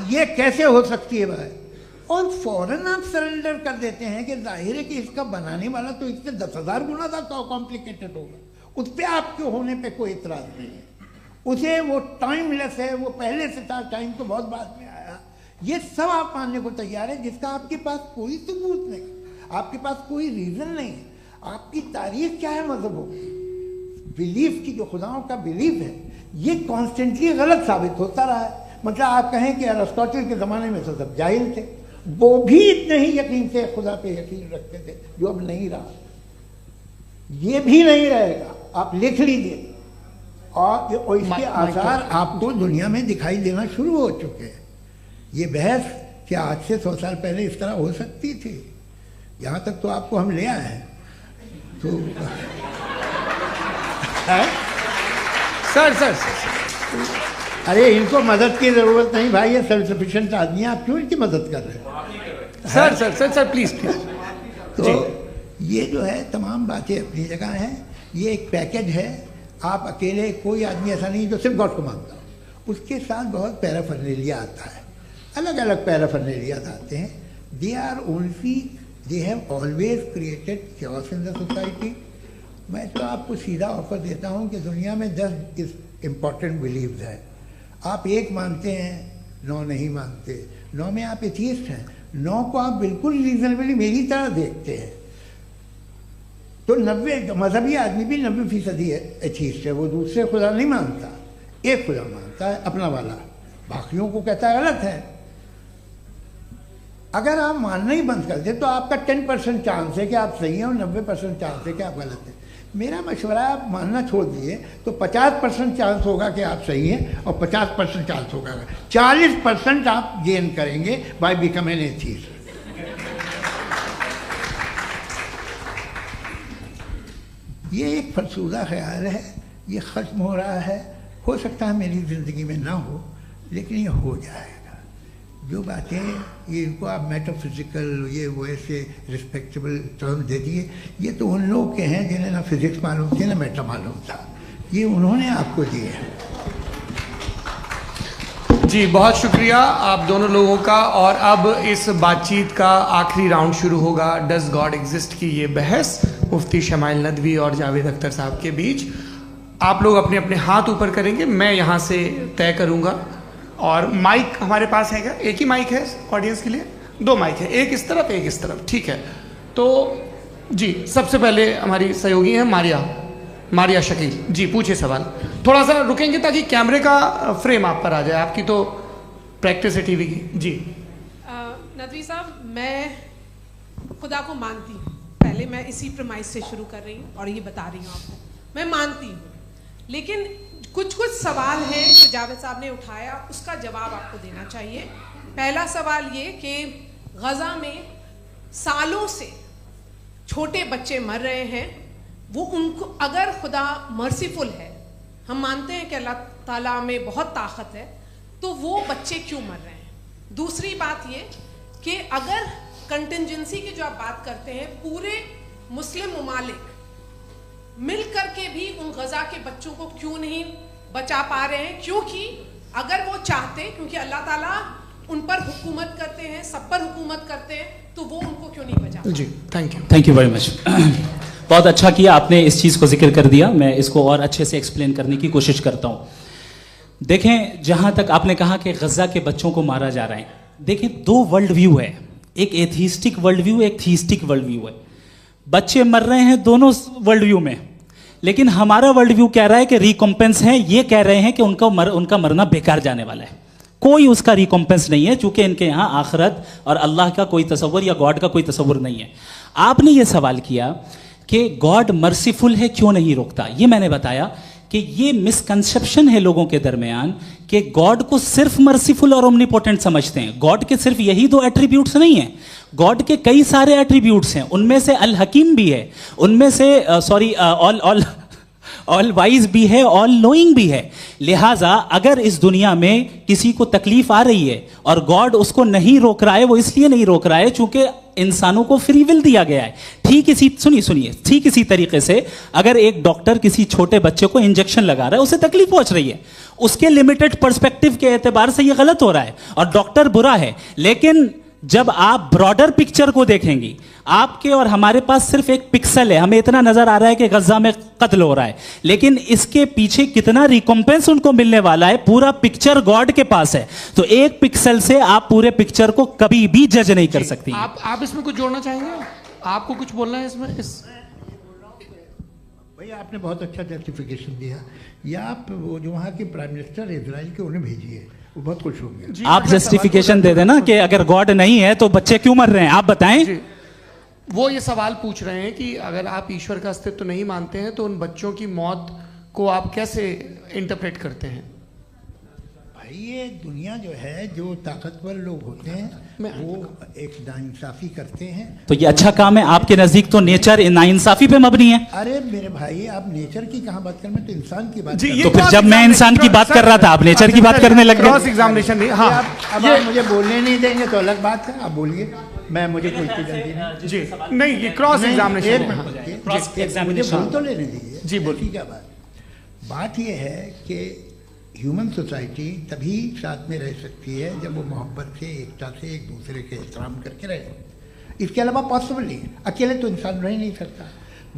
ये कैसे हो सकती है भाई? और फौरन आप सरेंडर कर देते हैं कि जाहिर है कि इसका बनाने वाला तो इससे 10,000 गुना ज़्यादा कॉम्प्लिकेटेड होगा। उस पर आपके होने पे कोई इतराज़ नहीं है। उसे वो टाइमलेस है, वो पहले से था, टाइम तो बहुत बाद में आया। ये सब आप मानने को तैयार है जिसका आपके पास कोई सबूत नहीं, आपके पास कोई रीज़न नहीं है। आपकी तारीख क्या है मजहब होगी, बिलीफ की, जो खुदाओं का बिलीफ है, ये कॉन्स्टेंटली गलत साबित होता रहा है। मतलब आप कहें कि अरिस्टोटल के ज़माने में तो सब जाहिल थे, वो भी इतने ही यकीन से खुदा पे यकीन रखते थे, जो अब नहीं रहा। ये भी नहीं रहेगा, आप लिख लीजिए। और इसके आसार आपको दुनिया में दिखाई देना शुरू हो चुके हैं। ये बहस क्या आज से 100 साल पहले इस तरह हो सकती थी? यहाँ तक तो आपको हम ले आए हैं। तो सर अरे इनको मदद की जरूरत नहीं भाई, ये सेल्फ सफिशिएंट आदमी है, आप क्यों इनकी मदद कर रहे हैं? Sir please. तो ये जो है तमाम बातें अपनी जगह हैं। ये एक पैकेज है। आप अकेले, कोई आदमी ऐसा नहीं जो सिर्फ गॉड को मानता हो, उसके साथ बहुत पैराफर्नेलिया आता है, अलग अलग पैराफर्नेलिया आते हैं। They have always created chaos in the society. मैं तो आपको सीधा ऑफर देता हूँ कि दुनिया में 10 इम्पॉर्टेंट बिलीव्स हैं। आप एक मानते हैं, 9 नहीं मानते, 9 में आप एथियस्ट हैं, 9 को आप बिल्कुल रीजनेबली मेरी तरह देखते हैं। तो 90 मजहबी आदमी भी 90% एथियस्ट है, वो दूसरे खुदा नहीं मानता, एक खुदा मानता है अपना वाला, बाकियों को कहता है गलत है। अगर आप मानना ही बंद कर दे तो आपका 10% चांस है कि आप सही हैं और 90% चांस है कि आप गलत हैं। मेरा मशवरा है, आप मानना छोड़ दिए तो 50% चांस होगा कि आप सही हैं और 50% चांस होगा, 40% आप गेन करेंगे बाय बिकमिंग एन एथियस्ट। ये एक फरसूदा ख्याल है, ये ख़त्म हो रहा है। हो सकता है मेरी ज़िंदगी में ना हो, लेकिन ये हो जाएगा। जो बातें ये इनको आप मेटाफिजिकल, ये वो ऐसे रिस्पेक्टेबल टर्म दे दिए, ये तो उन लोग के हैं जिन्हें ना फिजिक्स मालूम थी ना मेटा मालूम था, ये उन्होंने आपको दिए हैं। जी बहुत शुक्रिया आप दोनों लोगों का। और अब इस बातचीत का आखिरी राउंड शुरू होगा, डज गॉड एग्जिस्ट की ये बहस मुफ्ती शमाइल नदवी और जावेद अख्तर साहब के बीच। आप लोग अपने अपने हाथ ऊपर करेंगे, मैं यहाँ से तय करूँगा। और माइक हमारे पास है क्या? एक ही माइक है ऑडियंस के लिए? 2 माइक है, एक इस तरफ एक इस तरफ, ठीक है। तो जी सबसे पहले हमारी सहयोगी हैं मारिया शकील जी, पूछिए सवाल। थोड़ा सा रुकेंगे ताकि कैमरे का फ्रेम आप पर आ जाए, आपकी तो प्रैक्टिस है टीवी की। जी नदवी साहब, मैं खुदा को मानती हूँ, पहले मैं इसी प्रमाइस से शुरू कर रही हूँ और ये बता रही हूँ आपको, मैं मानती हूँ। लेकिन कुछ सवाल हैं जो जावेद साहब ने उठाया, उसका जवाब आपको देना चाहिए। पहला सवाल ये कि गज़ा में सालों से छोटे बच्चे मर रहे हैं, वो उनको, अगर खुदा मर्सीफुल है, हम मानते हैं कि अल्लाह ताला में बहुत ताकत है, तो वो बच्चे क्यों मर रहे हैं? दूसरी बात ये कि अगर कंटिजेंसी की जो आप बात करते हैं, पूरे मुस्लिम ममालिक मिल करके भी उन गजा के बच्चों को क्यों नहीं बचा पा रहे हैं? क्योंकि अगर वो चाहते, क्योंकि अल्लाह ताला उन पर हुकूमत करते हैं, सब पर हुकूमत करते हैं, तो वो उनको क्यों नहीं बचा? जी, थैंक यू वेरी मच। बहुत अच्छा किया आपने इस चीज़ को जिक्र कर दिया, मैं इसको और अच्छे से एक्सप्लेन करने की कोशिश करता हूँ। देखें, जहाँ तक आपने कहा कि गजा के बच्चों को मारा जा रहा है, देखें दो वर्ल्ड व्यू है, एक एथीस्टिक वर्ल्ड व्यू, एक थीस्टिक वर्ल्ड व्यू है। बच्चे मर रहे हैं दोनों वर्ल्ड व्यू में, लेकिन हमारा वर्ल्ड व्यू कह रहा है कि रिकॉम्पेंस है, ये कह रहे हैं कि उनका मरना बेकार जाने वाला है, कोई उसका रिकॉम्पेंस नहीं है, चूंकि इनके यहाँ आखिरत और अल्लाह का कोई तसव्वुर या गॉड का कोई तसव्वुर नहीं है। आपने ये सवाल किया कि गॉड मर्सीफुल है, क्यों नहीं रोकता? ये मैंने बताया कि ये मिसकंसेप्शन है लोगों के दरमियान कि गॉड को सिर्फ मर्सीफुल और ओमनीपोटेंट समझते हैं। गॉड के सिर्फ यही दो एट्रीब्यूट्स नहीं हैं, गॉड के कई सारे एट्रीब्यूट्स हैं, उनमें से अल हकीम भी है, उनमें से ऑल वाइज भी है, ऑल नोइंग भी है। लिहाजा अगर इस दुनिया में किसी को तकलीफ आ रही है और गॉड उसको नहीं रोक रहा है, वो इसलिए नहीं रोक रहा है चूंकि इंसानों को फ्री विल दिया गया है। ठीक इसी तरीके से अगर एक डॉक्टर किसी छोटे बच्चे को इंजेक्शन लगा रहा है, उसे तकलीफ पहुंच रही है, उसके लिमिटेड पर्सपेक्टिव के एतबार से यह गलत हो रहा है और डॉक्टर बुरा है। लेकिन जब आप ब्रॉडर पिक्चर को देखेंगी, आपके और हमारे पास सिर्फ एक पिक्सल है, हमें इतना नजर आ रहा है कि गजा में कत्ल हो रहा है, लेकिन इसके पीछे कितना रिकॉम्पेंस उनको मिलने वाला है, पूरा पिक्चर गॉड के पास है। तो एक पिक्सल से आप पूरे पिक्चर को कभी भी जज नहीं कर सकती। आप इसमें कुछ जोड़ना चाहेंगे? आपको कुछ बोलना है इसमें? भैया आपने बहुत अच्छा जस्टिफिकेशन दिया, या आप वो जो वहाँ के प्राइम मिनिस्टर इजराइल के उन्हें भेजिए, वो बहुत खुश होंगे। आप जस्टिफिकेशन दे देना कि अगर गॉड नहीं है तो बच्चे क्यों मर रहे हैं, आप बताएं। वो ये सवाल पूछ रहे हैं कि अगर आप ईश्वर का अस्तित्व नहीं मानते हैं तो उन बच्चों की मौत को आप कैसे इंटरप्रेट करते हैं? भाई ये दुनिया जो है, जो ताकतवर लोग होते हैं वो एक नाइंसाफी करते हैं। तो ये अच्छा काम है आपके नजदीक, तो नेचर नाइंसाफी पे मबनी है। अरे मेरे भाई, आप नेचर की कहाँ बात कर, मैं तो इंसान की बात। तो फिर जब मैं इंसान की बात कर रहा था, आप नेचर की बात करने लग गए। क्रॉस एग्जामिनेशन नहीं। हाँ, अब आप मुझे बोलने नहीं देंगे तो अलग बात है, आप बोलिए, मुझे कोई जल्दी नहीं। जी नहीं, ये क्रॉस एग्जामिनेशन मुझे बोल तो लेने दीजिए। जी बोलिए। क्या बात ये है कि ह्यूमन सोसाइटी तभी साथ में रह सकती है जब वो मोहब्बत से, एकता से, एक दूसरे के एहतराम करके रहे। इसके अलावा पॉसिबल नहीं है, अकेले तो इंसान रह नहीं सकता।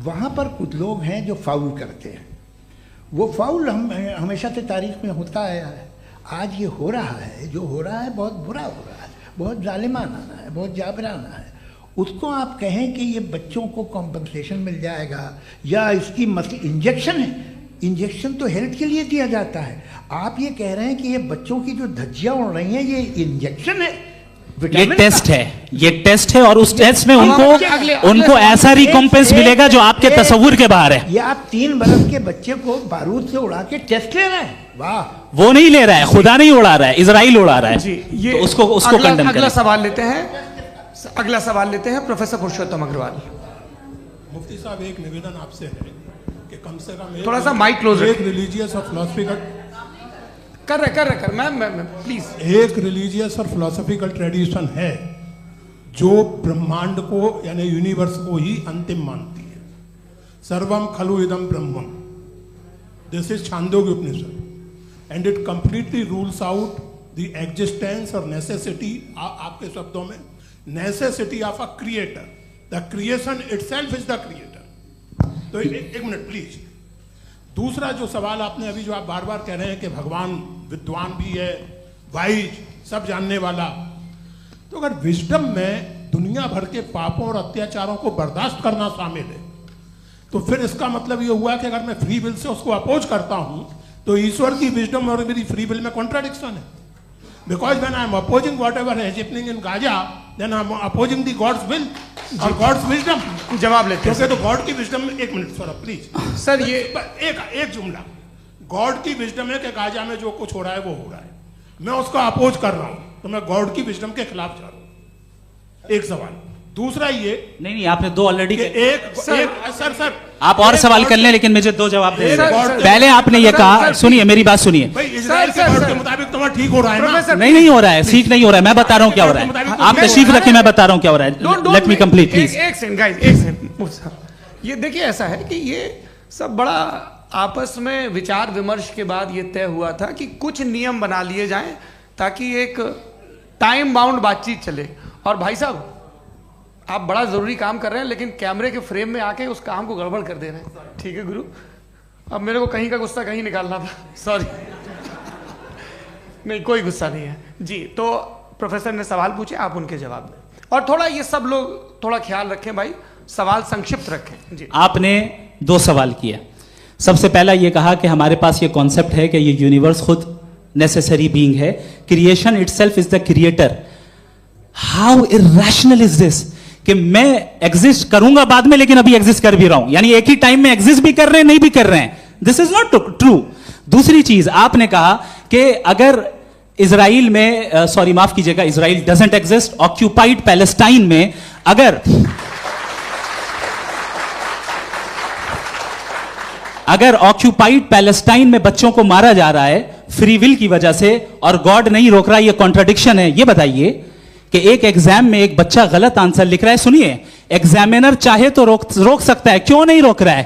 वहाँ पर कुछ लोग हैं जो फाउल करते हैं, वो फाउल हमेशा से तारीख में होता आया है। आज ये हो रहा है, जो हो रहा है बहुत बुरा हो रहा है, बहुत जालिमाना है, बहुत जाबराना है। उसको आप कहें कि ये बच्चों को कॉम्पनसेशन मिल जाएगा या इसकी इंजेक्शन है, इंजेक्शन तो हेल्थ के लिए दिया जाता है। आप ये कह रहे हैं कि ये बच्चों की जो धज्जियां उड़ रही हैं ये इंजेक्शन है, ये टेस्ट है, ये टेस्ट है, और उस टेस्ट में उनको ऐसा रिकॉम्पेंस मिलेगा जो आपके तसव्वुर के बाहर है। ये आप 3 बरस के बच्चे को बारूद से उड़ा के टेस्ट ले रहे हैं। वाह, वो नहीं ले रहा है, खुदा नहीं उड़ा रहा है, इजराइल उड़ा रहा है। जी, ये तो उसको कंडेम करें। अगला सवाल लेते हैं प्रोफेसर पुरुषोत्तम अग्रवाल। मुफ्ती साहब, एक निवेदन आपसे है कि कम से कम थोड़ा सा माइक क्लोज, एक रिलीजियस और फिलोसफिकल कर मैं प्लीज। एक रिलीजियस और फिलोसफिकल ट्रेडिशन है जो ब्रह्मांड को यानी यूनिवर्स को ही अंतिम मानती है। सर्वम खलु इदम ब्रह्मम, this is Chandogya Upanishad, and it completely rules out the existence और नेसेसिटी, आपके शब्दों में necessity of a creator. The creation itself is the creator. तो एक मिनट प्लीज। दूसरा जो सवाल आपने अभी, जो आप बार बार कह रहे हैं कि भगवान विद्वान भी है, वाइज, सब जानने वाला, तो अगर विजडम में दुनिया भर के पापों और अत्याचारों को बर्दाश्त करना शामिल है, तो फिर इसका मतलब ये हुआ कि अगर मैं फ्री विल से उसको अपोज करता हूं तो ईश्वर की विजडम और मेरी फ्री विल में कॉन्ट्राडिक्शन है। Because when I am opposing whatever is happening in Gaza, then I am opposing the God's will और गॉड्स विजडम। जवाब लेते हैं तो गॉड की विजडम में, एक मिनट सर प्लीज सर, ये एक जुमला, गॉड की विजडम है कि गाजा में जो कुछ हो रहा है वो हो रहा है, मैं उसको अपोज कर रहा हूं, तो मैं गॉड की विजडम के खिलाफ जा रहा हूं। एक सवाल। दूसरा ये नहीं आपने 2 ऑलरेडी। सर आप और सवाल कर लें, लेकिन मुझे 2 जवाब दे। पहले आपने ये सर, कहा, सुनिए मेरी बात सुनिए। भाई इजराइल के गॉड के मुताबिक तुम्हारा ठीक हो रहा है ना? नहीं हो रहा है, ठीक नहीं हो रहा है। मैं बता रहा हूँ क्या हो रहा है। आप तशरीफ रखिए, मैं बता रहा हूँ क्या हो रहा है। Let me complete please. एक सेकंड गाइस, एक सेकंड। ये देखिए, ऐसा है कि ये सब बड़ा आपस में विचार विमर्श के बाद ये तय हुआ था कि कुछ नियम बना लिए जाएं ताकि एक टाइम बाउंड बातचीत चले। और भाई साहब, आप बड़ा जरूरी काम कर रहे हैं, लेकिन कैमरे के फ्रेम में आके उस काम को गड़बड़ कर दे रहे हैं। ठीक है गुरु, अब मेरे को कहीं का गुस्सा कहीं निकालना था, सॉरी। नहीं, कोई गुस्सा नहीं है जी। तो प्रोफेसर ने सवाल पूछे, आप उनके जवाब दें, और थोड़ा ये सब लोग थोड़ा ख्याल रखें भाई, सवाल संक्षिप्त रखें जी। आपने 2 सवाल किया। सबसे पहला ये कहा कि हमारे पास ये कॉन्सेप्ट है कि ये यूनिवर्स खुद नेसेसरी बीइंग है, creation itself is the creator. How irrational is this कि मैं एग्जिस्ट करूंगा बाद में, लेकिन अभी एग्जिस्ट कर भी रहा हूं, यानी एक ही टाइम में एग्जिस्ट भी कर रहे हैं, नहीं भी कर रहे हैं। This is not true. दूसरी चीज आपने कहा कि अगर इजराइल में, सॉरी माफ कीजिएगा, Israel doesn't exist, occupied Palestine में अगर ऑक्यूपाइड पैलेस्टाइन में बच्चों को मारा जा रहा है फ्री विल की वजह से और गॉड नहीं रोक रहा, ये कॉन्ट्रडिक्शन है। ये बताइए कि एक एग्जाम में एक बच्चा गलत आंसर लिख रहा है, सुनिए, एग्जामिनर चाहे तो रोक सकता है, क्यों नहीं रोक रहा है?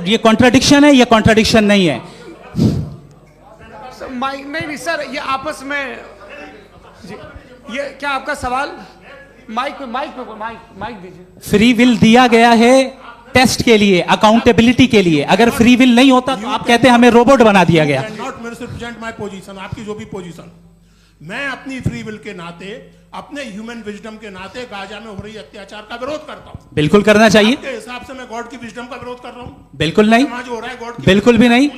ये कॉन्ट्रडिक्शन है, ये कॉन्ट्रडिक्शन नहीं है। माइक नहीं सर, ये आपस में जी, ये क्या आपका सवाल? माइक दीजिए। फ्री विल दिया गया है टेस्ट के लिए, अकाउंटेबिलिटी के लिए। अगर फ्री विल नहीं होता तो आप कहते हैं हमें रोबोट बना दिया गया। नॉट मिसरिप्रेजेंट माय पोजीशन, आपकी जो भी पोजीशन, मैं अपनी फ्री विल के नाते, अपने ह्यूमन विजडम के नाते गाजा में हो रही अत्याचार का विरोध करता हूं। बिल्कुल करना चाहिए। आपके हिसाब से मैं गॉड की विजडम का विरोध कर रहा हूं? बिल्कुल नहीं, जो हो रहा है गॉड की, बिल्कुल भी नहीं,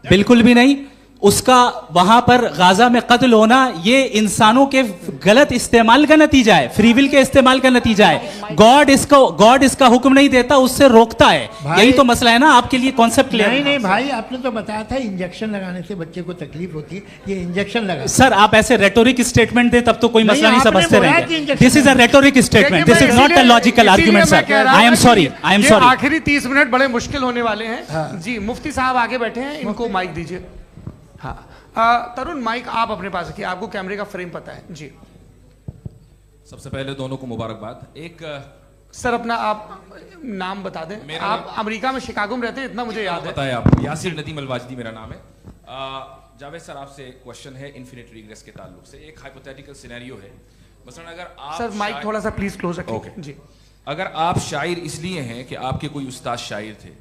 बिल्कुल भी नहीं। उसका वहां पर गाजा में कत्ल होना ये इंसानों के गलत इस्तेमाल का नतीजा है, फ्री विल के इस्तेमाल का नतीजा है। गॉड इसका हुक्म नहीं देता, उससे रोकता है। यही तो मसला है ना, आपके लिए कॉन्सेप्ट क्लियर है? नहीं भाई, आपने तो बताया था इंजेक्शन लगाने से बच्चे को तकलीफ होती है, ये इंजेक्शन लगा। सर आप ऐसे रेटोरिक स्टेटमेंट दे तब तो कोई मसला नहीं समझते रहेंगे। This is a rhetoric statement, this is not a logical argument sir. I am sorry. आखिरी 30 मिनट बड़े मुश्किल होने वाले हैं जी। मुफ्ती साहब आगे बैठे हैं, इनको माइक दीजिए। हाँ तरुण, माइक आप अपने पास रखिए, आपको कैमरे का फ्रेम पता है जी। सबसे पहले दोनों को मुबारकबाद। एक सर अपना आप नाम बता दें। आप अमेरिका में शिकागो में रहते हैं, इतना मुझे याद है। बताया आपको, यासिर नदीम अलवाजदी मेरा नाम है। जावेद सर, आपसे एक क्वेश्चन है इन्फिनिट रिग्रेस के ताल्लुक से। एक हाइपोथेटिकल सिनेरियो है, मसलन अगर आप सर माइक थोड़ा सा प्लीज क्लोज रखिए जी। अगर आप शायर इसलिए हैं कि आपके कोई उस्ताद शायर थे,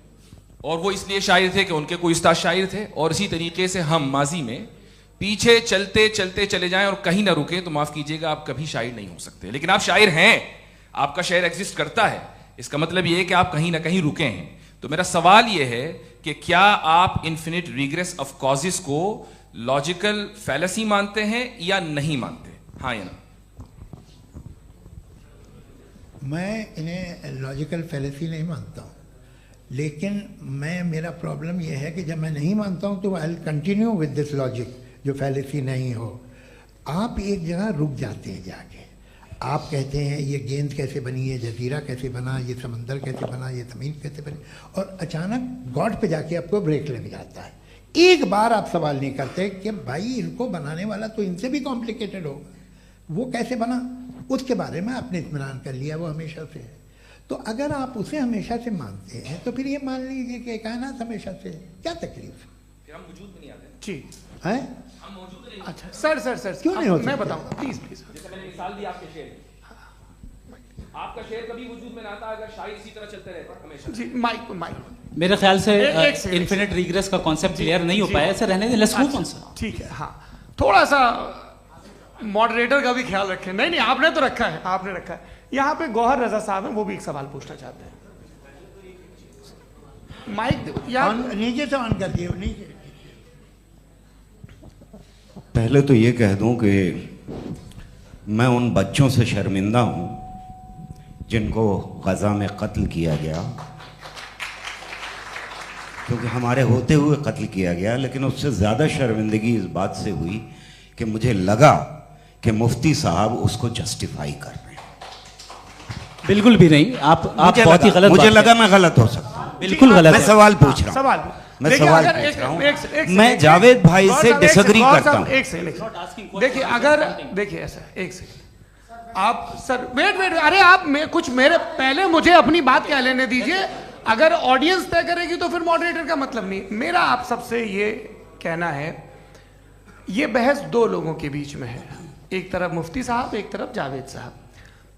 और वो इसलिए शायर थे कि उनके कोई उस्ताद शायर थे, और इसी तरीके से हम माजी में पीछे चलते चलते चले जाएं और कहीं ना रुके, तो माफ कीजिएगा आप कभी शायर नहीं हो सकते। लेकिन आप शायर हैं, आपका शायर एग्जिस्ट करता है, इसका मतलब ये है कि आप कहीं ना कहीं रुके हैं। तो मेरा सवाल ये है कि क्या आप इन्फिनिट रिग्रेस ऑफ कॉजेस को लॉजिकल फैलेसी मानते हैं या नहीं मानते? हाँ या ना? मैं इन्हें लॉजिकल फैलेसी नहीं मानता हूँ, लेकिन मेरा प्रॉब्लम यह है कि जब मैं नहीं मानता हूँ तो I will continue with this logic जो फैलेसी नहीं हो। आप एक जगह रुक जाते हैं जाके, आप कहते हैं ये गेंद कैसे बनी, ये जजीरा कैसे बना, ये समंदर कैसे बना, ये ज़मीन कैसे बनी, और अचानक गॉड पे जाके आपको ब्रेक लग जाता है। एक बार आप सवाल नहीं करते कि भाई इनको बनाने वाला तो इनसे भी कॉम्प्लिकेटेड होगा, वो कैसे बना, उसके बारे में आपने इत्मीनान कर लिया, वो हमेशा से है। तो अगर आप उसे हमेशा से मानते हैं तो फिर ये मान लीजिए कि कायनात हमेशा से, क्या तकलीफ? फिर हम वजूद में नहीं आते जी है? हम मौजूद नहीं। अच्छा सर क्यों नहीं होता? मैं बताऊंगा प्लीज। जैसे मैंने मिसाल दी आपके शेर, आपका शेर कभी वजूद में ना आता अगर शायर इसी तरह चलते रहते हमेशा जी। माइक मेरे ख्याल से एक इन्फिनिट रिग्रेस का कॉन्सेप्ट क्लियर नहीं हो पाया, ऐसे रहने दें, लेट्स मूव ऑन सर। ठीक है। हाँ थोड़ा सा मॉडरेटर का भी ख्याल रखें। नहीं आपने तो रखा है, आपने रखा है। यहाँ पे गौहर रजा साहब हैं, वो भी एक सवाल पूछना चाहते हैं। माइक नीचे से ऑन कर दिए नीचे। पहले तो ये कह दूं कि मैं उन बच्चों से शर्मिंदा हूं जिनको गजा में कत्ल किया गया, क्योंकि हमारे होते हुए कत्ल किया गया। लेकिन उससे ज़्यादा शर्मिंदगी इस बात से हुई कि मुझे लगा कि मुफ्ती साहब उसको जस्टिफाई कर रहे हैं। बिल्कुल भी नहीं, आप बहुत ही गलत मुझे लगा मैं गलत हो सकता हूँ। बिल्कुल गलत मैं है। सवाल पूछ रहा हूँ, सवाल मैं देखिए, सवाल अगर पूछ रहा हूँ। एक सेकंड, मैं जावेद भाई से डिसएग्री करता हूँ। एक सेकंड देखिए, अगर देखिए ऐसा, एक सेकंड आप सर, वेट वेट, अरे आप कुछ मेरे पहले मुझे अपनी बात कह लेने दीजिए। अगर ऑडियंस तय करेगी तो फिर मॉडरेटर का मतलब नहीं। मेरा आप सबसे ये कहना है, ये बहस दो लोगों के बीच में है, एक तरफ मुफ्ती साहब, एक तरफ जावेद साहब।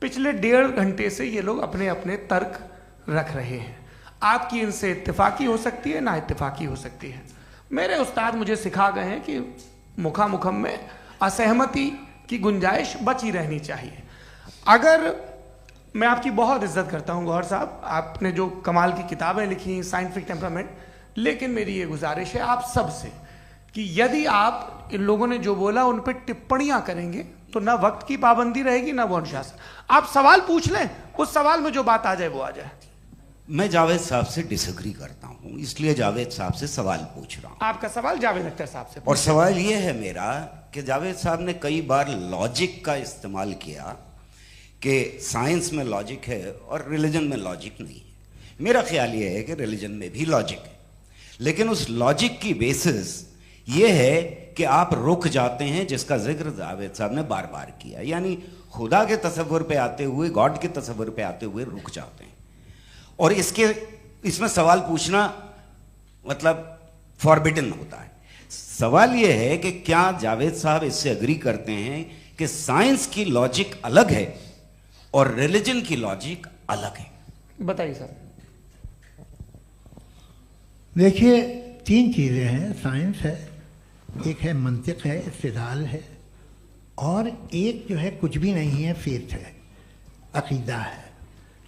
पिछले 1.5 घंटे से ये लोग अपने अपने तर्क रख रहे हैं। आपकी इनसे इत्तेफाकी हो सकती है, ना इत्तेफाकी हो सकती है। मेरे उस्ताद मुझे सिखा गए हैं कि मुखामुखम में असहमति की गुंजाइश बची रहनी चाहिए। अगर मैं आपकी बहुत इज्जत करता हूं गौहर साहब, आपने जो कमाल की किताबें लिखी, साइंटिफिक टेम्परामेंट, लेकिन मेरी ये गुजारिश है आप सबसे कि यदि आप इन लोगों ने जो बोला उन पर टिप्पणियां करेंगे तो ना वक्त की पाबंदी रहेगी, ना वो अनुशासन। आप सवाल पूछ लें, उस सवाल में जो बात आ जाए वो आ जाए। मैं जावेद साहब से डिसएग्री करता हूं, इसलिए जावेद साहब से सवाल पूछ रहा हूं। आपका सवाल जावेद अख्तर साहब से, और सवाल यह है मेरा कि जावेद साहब ने कई बार लॉजिक का इस्तेमाल किया कि साइंस में लॉजिक है और रिलीजन में लॉजिक नहीं है। मेरा ख्याल यह है कि रिलीजन में भी लॉजिक है, लेकिन उस लॉजिक की बेसिस ये है कि आप रुक जाते हैं, जिसका जिक्र जावेद साहब ने बार बार किया, यानी खुदा के तसव्वुर पे आते हुए, गॉड के तसव्वुर पे आते हुए रुक जाते हैं। और इसमें सवाल पूछना मतलब फॉरबिडन होता है। सवाल यह है कि क्या जावेद साहब इससे एग्री करते हैं कि साइंस की लॉजिक अलग है और रिलीजन की लॉजिक अलग है? बताइए सर। देखिए, 3 चीज़ें हैं, साइंस है, एक है मंतिक है, इस्तिदलाल है, और एक जो है कुछ भी नहीं है, फेथ है, अकीदा है।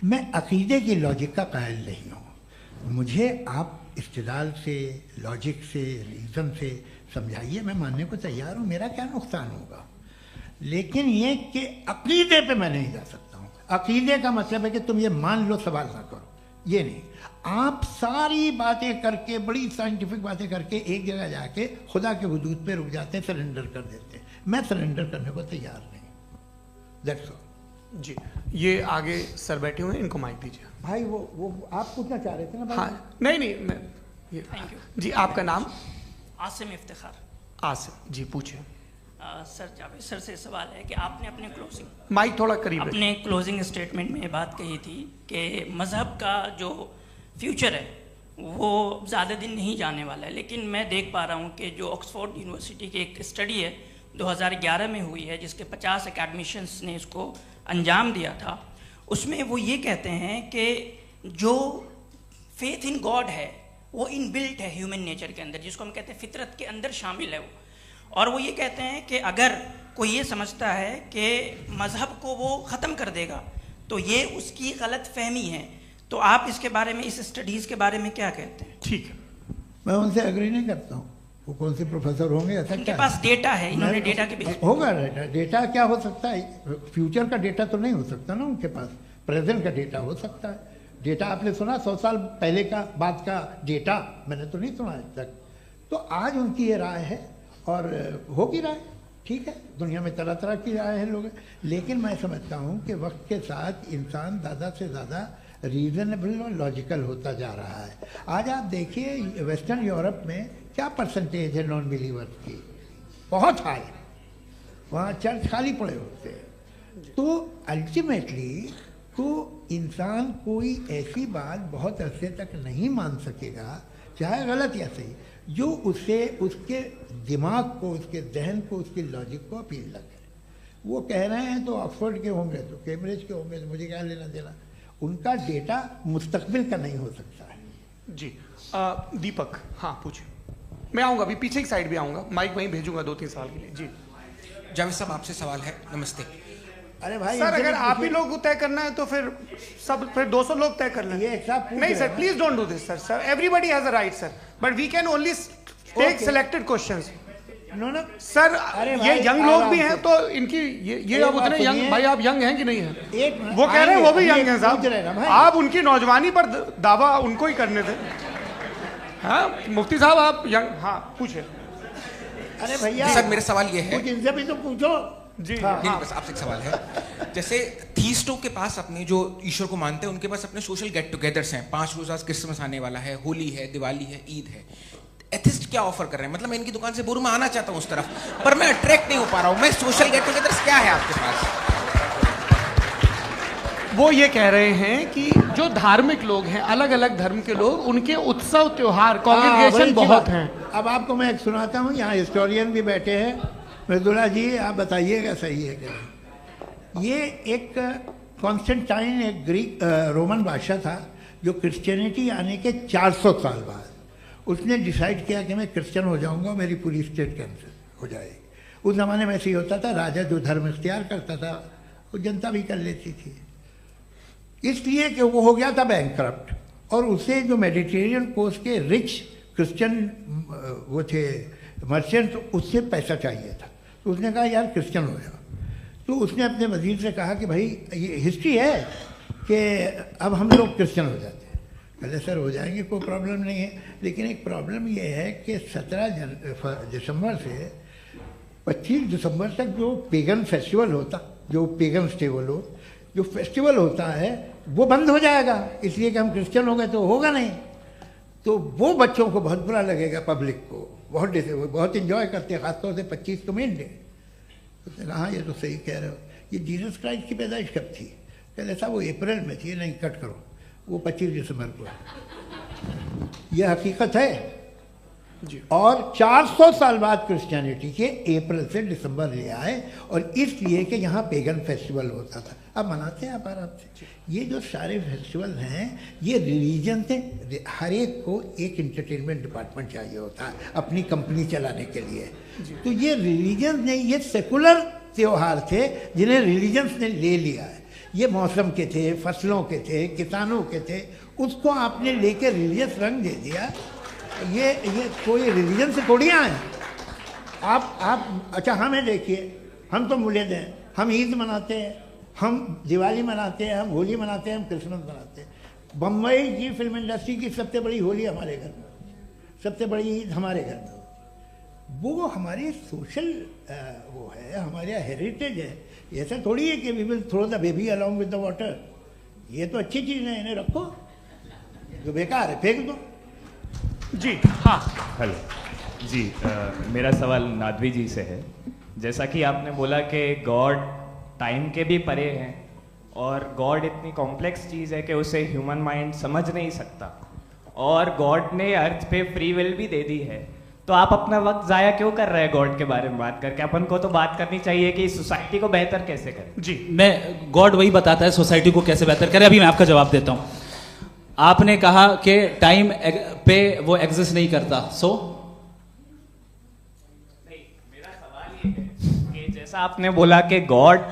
मैं अकीदे की लॉजिक का कायल नहीं हूँ। मुझे आप इस्तिदलाल से, लॉजिक से, रीज़न से समझाइए, मैं मानने को तैयार हूँ, मेरा क्या नुकसान होगा। लेकिन ये कि अकीदे पे मैं नहीं जा सकता हूँ। अकीदे का मतलब है कि तुम ये मान लो, सवाल ना करो, ये नहीं। आप सारी बातें करके, बड़ी साइंटिफिक बातें करके एक जगह जाके खुदा के हुदूद पे रुक जाते हैं, सरेंडर कर देते हैं। मैं सरेंडर करने को तैयार नहीं। That's all. जी, ये आगे सर बैठे हुए हैं, इनको माइक दीजिए। भाई वो आप पूछना चाह रहे थे ना भाई? हाँ, नहीं मैं ये, थैंक यू जी। आपका नाम? आसिम इफ्तिखार। आसिम जी, पूछिए। सर, जावेद सर से सवाल है कि आपने अपने माइक थोड़ा करीब अपने क्लोजिंग स्टेटमेंट में ये बात कही थी कि मज़हब का जो फ्यूचर है वो ज़्यादा दिन नहीं जाने वाला है, लेकिन मैं देख पा रहा हूँ कि जो ऑक्सफोर्ड यूनिवर्सिटी की एक स्टडी है 2011 में हुई है, जिसके 50 एकेडमिशियंस ने इसको अंजाम दिया था, उसमें वो ये कहते हैं कि जो फेथ इन गॉड है वो इनबिल्ट है ह्यूमन नेचर के अंदर, जिसको हम कहते हैं फितरत के अंदर शामिल है वो। और वो ये कहते हैं कि अगर कोई ये समझता है कि मज़हब को वो ख़त्म कर देगा तो ये उसकी गलत फहमी है। तो आप इसके बारे में, इस स्टडीज़ के बारे में क्या कहते हैं? ठीक है, मैं उनसे एग्री नहीं करता हूँ। वो कौन से प्रोफेसर होंगे? ऐसा उनके क्या पास डेटा है, इन्होंने डेटा के बेस होगा। डेटा क्या हो सकता है? फ्यूचर का डेटा तो नहीं हो सकता ना उनके पास, प्रेजेंट का डेटा हो सकता है। डेटा आपने सुना 100 साल पहले का बाद का डेटा? मैंने तो नहीं सुना आज तक। तो आज उनकी ये राय है और होगी राय, ठीक है। दुनिया में तरह तरह की राय है लोग, लेकिन मैं समझता हूँ कि वक्त के साथ इंसान ज़्यादा से ज़्यादा रीजनेबल और लॉजिकल होता जा रहा है। आज आप देखिए वेस्टर्न यूरोप में क्या परसेंटेज है नॉन बिलीवर्स की, बहुत हाई। वहाँ चर्च खाली पड़े होते हैं। तो अल्टीमेटली तो इंसान कोई ऐसी बात बहुत अरसे तक नहीं मान सकेगा, चाहे गलत या सही, जो उसे, उसके दिमाग को, उसके जहन को, उसकी लॉजिक को अपील न करे। वो कह रहे हैं तो ऑक्सफोर्ड के होंगे तो कैम्ब्रिज के होंगे, तो मुझे क्या लेना देना। उनका डेटा मुस्तकबिल का नहीं हो सकता है। जी। दीपक, हाँ पूछिए। मैं आऊँगा, अभी पीछे की साइड भी आऊँगा, माइक वहीं भेजूंगा 2-3 साल के लिए। जी जावेद साहब, आपसे सवाल है। नमस्ते। अरे भाई सर, अगर आप ही लोग तय करना है तो फिर 200 लोग तय कर लें। नहीं sir, please don't do this sir. Everybody has a right sir, but we can only take selected questions. Sir, ये यंग लोग भी हैं तो इनकी ये आप उतने यंग, भाई आप यंग हैं कि नहीं हैं? वो कह रहे हैं वो भी यंग हैं साहब, आप उनकी नौजवानी पर दावा उनको ही करने थे। हाँ मुफ्ती साहब, आप यंग, हाँ पूछे। अरे भैया सर, मेरा सवाल ये है, कुछ इनसे भी तो पूछो। जी नहीं, बस आपसे एक सवाल है। जैसे थीस्टों के पास अपने जो ईश्वर को मानते हैं उनके पास अपने सोशल गेट टुगेदर्स हैं, 5 रोज़ा क्रिसमस आने वाला है, होली है, दिवाली है, ईद है। एथिस्ट क्या ऑफर कर रहे हैं? मतलब मैं इनकी दुकान से बोलूं मैं आना चाहता हूं उस तरफ, पर मैं अट्रैक्ट नहीं हो पा रहा हूं। मैं सोशल गेट टुगेदर्स क्या है आपके पास? वो ये कह रहे हैं कि जो धार्मिक लोग हैं, अलग अलग धर्म के लोग, उनके उत्सव त्योहार कॉन्ग्रेगेशन बहुत हैं। अब आपको मैं एक सुनाता हूँ, यहाँ हिस्टोरियन भी बैठे हैं। मृदुला जी आप बताइएगा सही है क्या? ये एक कॉन्स्टेंटाइन, एक ग्रीक रोमन बादशाह था जो क्रिश्चियनिटी आने के 400 साल बाद उसने डिसाइड किया कि मैं क्रिश्चियन हो जाऊंगा, मेरी पूरी स्टेट कैंसिल हो जाएगी। उस ज़माने में ऐसे ही होता था, राजा जो धर्म इख्तियार करता था वो जनता भी कर लेती थी, इसलिए कि वो हो गया था बैंकक्रप्ट। और उसे जो मेडिटेरियन कोस्ट के रिच क्रिश्चियन वो थे मर्चेंट, उससे पैसा चाहिए था। तो उसने कहा यार क्रिश्चियन हो जाओ। तो उसने अपने वजीर से कहा कि भाई ये हिस्ट्री है कि अब हम लोग क्रिश्चियन हो जाते हैं। कहले सर हो जाएंगे, कोई प्रॉब्लम नहीं है, लेकिन एक प्रॉब्लम ये है कि 17 दिसंबर से 25 दिसंबर तक जो पेगन फेस्टिवल होता, जो पेगन स्टेबल जो फेस्टिवल होता है वो बंद हो जाएगा, इसलिए कि हम क्रिश्चियन हो गए तो होगा नहीं। तो वो बच्चों को बहुत बुरा लगेगा, पब्लिक को बहुत इंजॉय करते हैं, खासतौर से 25 को मेन डे। उसने कहा हाँ ये तो सही कह रहे हो, ये जीसस क्राइस्ट की पैदाइश कब थी? कहते साहब वो अप्रैल में थी। नहीं कट करो, वो 25 दिसंबर को है। ये हकीकत है जी। और 400 साल बाद क्रिश्चियनिटी के अप्रैल से दिसंबर ले आए, और इसलिए कि यहाँ पेगन फेस्टिवल होता था। अब मनाते हैं आप आराम से। ये जो सारे फेस्टिवल हैं ये रिलीजन से, हर एक को एक इंटरटेनमेंट डिपार्टमेंट चाहिए होता है अपनी कंपनी चलाने के लिए। तो ये रिलीजन ने, ये सेकुलर त्योहार थे जिन्हें रिलीजन्स ने ले लिया है। ये मौसम के थे, फसलों के थे, किसानों के थे, उसको आपने लेके रिलीजियस रंग दे दिया। ये कोई रिलीजन से थोड़ी आए आप। अच्छा हमें देखिए, हम तो मुल्द हैं, हम ईद मनाते हैं, हम दिवाली मनाते हैं, हम होली मनाते हैं, हम क्रिसमस मनाते हैं। बम्बई की फिल्म इंडस्ट्री की सबसे बड़ी होली हमारे घर में, सबसे बड़ी ईद हमारे घर में। वो हमारी सोशल वो है, हमारा हेरिटेज है। ऐसा थोड़ी है कि we will throw the baby along with the water. ये तो अच्छी चीज़ है, इन्हें रखो, जो बेकार है फेंक दो। जी हाँ हेलो जी, मेरा सवाल नादवी जी से है। जैसा कि आपने बोला कि गॉड टाइम के भी परे हैं और गॉड इतनी कॉम्प्लेक्स चीज़ है कि उसे ह्यूमन माइंड समझ नहीं सकता, और गॉड ने अर्थ पे फ्री विल भी दे दी है, तो आप अपना वक्त ज़ाया क्यों कर रहे हैं गॉड के बारे में बात करके? अपन को तो बात करनी चाहिए कि सोसाइटी को बेहतर कैसे करें। जी, मैं गॉड वही बताता है सोसाइटी को कैसे बेहतर करें। अभी मैं आपका जवाब देता हूँ। आपने कहा कि टाइम पे वो एग्जिस्ट नहीं करता, सो मेरा सवाल ये है कि जैसा आपने बोला कि गॉड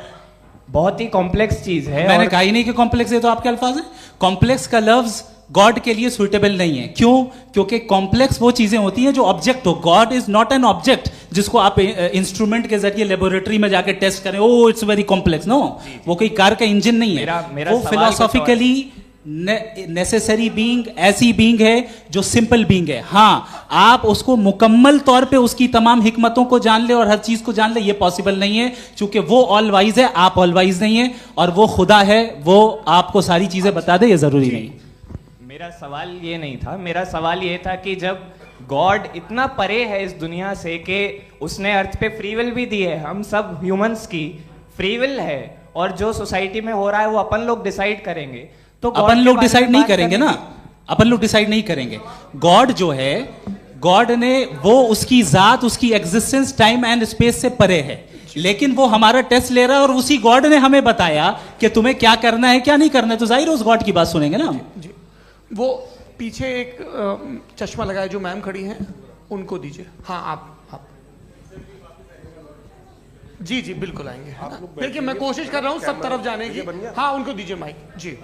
बहुत ही कॉम्प्लेक्स चीज है। मैंने कहा ही नहीं कि कॉम्प्लेक्स है, तो आपके अल्फाज हैं। कॉम्प्लेक्स का लफ्ज गॉड के लिए सुइटेबल नहीं है। क्यों? क्योंकि कॉम्प्लेक्स वो चीजें होती हैं जो ऑब्जेक्ट हो। God is not an object जिसको आप इंस्ट्रूमेंट के जरिए लेबोरेटरी में जाके टेस्ट करें, oh it's very complex. No, वो कोई कार का इंजन नहीं है। वो फिलोसॉफिकली नेसेसरी बीइंग ऐसी बीइंग है जो सिंपल बीइंग है। हाँ, आप उसको मुकम्मल तौर पे उसकी तमाम हिकमतों को जान ले और हर चीज को जान ले, ये पॉसिबल नहीं है, क्योंकि वो ऑल वाइज है, आप ऑल वाइज नहीं है, और वो खुदा है, वो आपको सारी चीजें बता दे, ये जरूरी नहीं। मेरा सवाल ये नहीं था, मेरा सवाल ये था कि जब गॉड इतना परे है इस दुनिया से कि उसने अर्थ पे फ्री विल भी दी है, हम सब ह्यूमंस की फ्री विल है, और जो सोसाइटी में हो रहा है वो अपन लोग डिसाइड करेंगे, तो अपन लोग डिसाइड नहीं करेंगे ना, अपन लोग डिसाइड नहीं करेंगे। गॉड जो है, गॉड ने वो उसकी जात, उसकी एग्जिस्टेंस टाइम एंड स्पेस से परे है, लेकिन वो हमारा टेस्ट ले रहा है और उसी गॉड ने हमें बताया कि तुम्हें क्या करना है क्या नहीं करना है, तो जाहिर उस गॉड की बात सुनेंगे ना। जी, वो पीछे एक चश्मा लगाए जो मैम खड़ी हैं, उनको दीजिए। हाँ आप जी जी बिल्कुल आएंगे। देखिए मैं कोशिश कर रहा हूँ सब तरफ जाने की। हाँ उनको दीजिए माइक। जी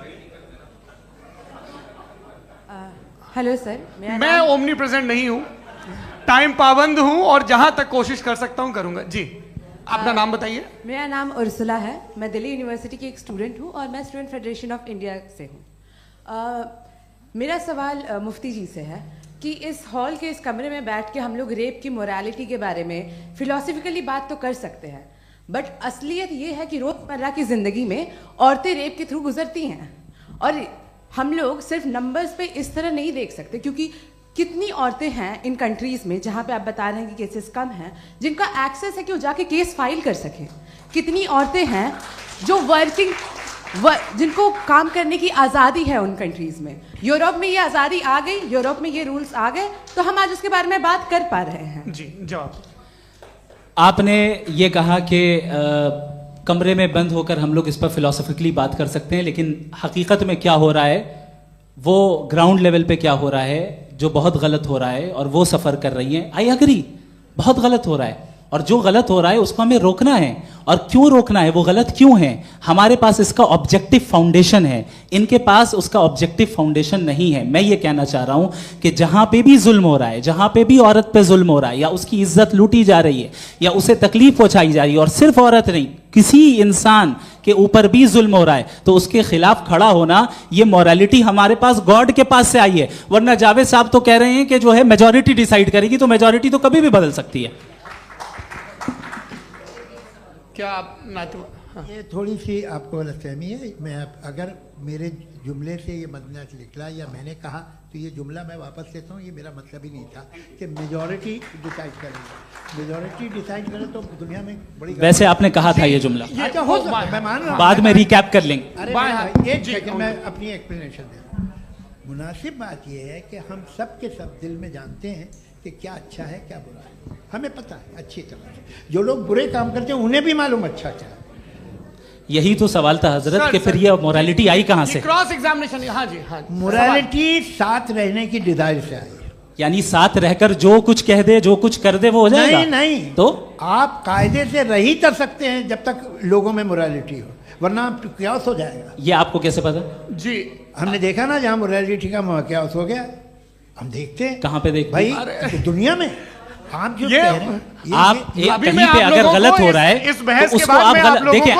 हेलो सर, मैं ओमनी प्रेजेंट नहीं हूँ, टाइम पाबंद हूँ, और जहां तक कोशिश कर सकता हूँ करूंगा। जी अपना नाम बताइए। मेरा नाम उर्सुला है, मैं दिल्ली यूनिवर्सिटी की एक स्टूडेंट हूँ और मैं स्टूडेंट फेडरेशन ऑफ इंडिया से हूँ। मेरा सवाल मुफ्ती जी से है कि इस हॉल के इस कमरे में बैठ के हम लोग रेप की मोरालिटी के बारे में फिलोसफिकली बात तो कर सकते हैं, बट असलियत ये है कि रोजमर्रा की जिंदगी में औरतें रेप के थ्रू गुजरती हैं, और हम लोग सिर्फ नंबर्स पे इस तरह नहीं देख सकते, क्योंकि कितनी औरतें हैं इन कंट्रीज में जहां पे आप बता रहे हैं कि केसेस कम हैं, जिनका एक्सेस है कि वो जाके केस फाइल कर सकें। कितनी औरतें हैं जो जिनको काम करने की आज़ादी है उन कंट्रीज में। यूरोप में ये आज़ादी आ गई, यूरोप में ये रूल्स आ गए, तो हम आज उसके बारे में बात कर पा रहे हैं। जी, जवाब। आपने ये कहा कि कमरे में बंद होकर हम लोग इस पर फिलोसफिकली बात कर सकते हैं, लेकिन हकीकत में क्या हो रहा है, वो ग्राउंड लेवल पे क्या हो रहा है, जो बहुत गलत हो रहा है, और वो सफ़र कर रही हैं। आई एग्री, बहुत गलत हो रहा है, और जो गलत हो रहा है उसको हमें रोकना है। और क्यों रोकना है, वो गलत क्यों है? हमारे पास इसका ऑब्जेक्टिव फाउंडेशन है, इनके पास उसका ऑब्जेक्टिव फाउंडेशन नहीं है। मैं ये कहना चाह रहा हूं कि जहां पे भी जुल्म हो रहा है, जहां पे भी औरत पे जुल्म हो रहा है, या उसकी इज्जत लूटी जा रही है, या उसे तकलीफ पहुंचाई जा रही है, और सिर्फ औरत नहीं, किसी इंसान के ऊपर भी जुल्म हो रहा है, तो उसके खिलाफ खड़ा होना, ये मॉरलिटी हमारे पास गॉड के पास से आई है। वरना जावेद साहब तो कह रहे हैं कि जो है मेजॉरिटी डिसाइड करेगी, तो मेजॉरिटी तो कभी भी बदल सकती है। क्या आप हाँ। ये थोड़ी सी आपको गलतफहमी है। मैं अगर मेरे जुमले से ये मदना निकला या मैंने कहा, तो ये जुमला मैं वापस लेता हूँ, ये मेरा मतलब ही नहीं था कि मेजॉरिटी डिसाइड करेंगे। मेजॉरिटी डिसाइड करे तो दुनिया में बड़ी, वैसे आपने कहा था ये जुमला। अच्छा, हो सकता है, मैं मान रहा हूँ, बाद में रिकैप कर लेंगे। अरे एक सेकंड, मैं अपनी एक्सप्लेनेशन दे रहा हूँ। मुनासिब बात यह है कि हम सब के सब दिल में जानते हैं कि क्या अच्छा है क्या बुरा है, हमें पता है अच्छी तरह से। जो लोग बुरे काम करते हैं उन्हें भी मालूम अच्छा क्या है। यही तो सवाल था हजरत कि फिर ये मोरालिटी आई कहां से? Cross examination. हाँ जी, हाँ। मोरालिटी साथ रहने की डिजायर से आई, यानी साथ रहकर जो कुछ कह दे, जो कुछ कर दे, वो हो जाएगा? नहीं नहीं, तो आप कायदे से रह ही कर सकते हैं जब तक लोगों में मोरालिटी हो, वरना क्यास हो जाएगा। ये आपको कैसे पता? जी, हमने देखा ना, जहाँ मोरालिटी का क्यास हो गया, हम देखते हैं। कहाँ पे देखते भाई? तो दुनिया में आप जो कह रहे हैं, आप कहीं पे अगर गलत हो रहा है तो उसको आप गलत देखिए।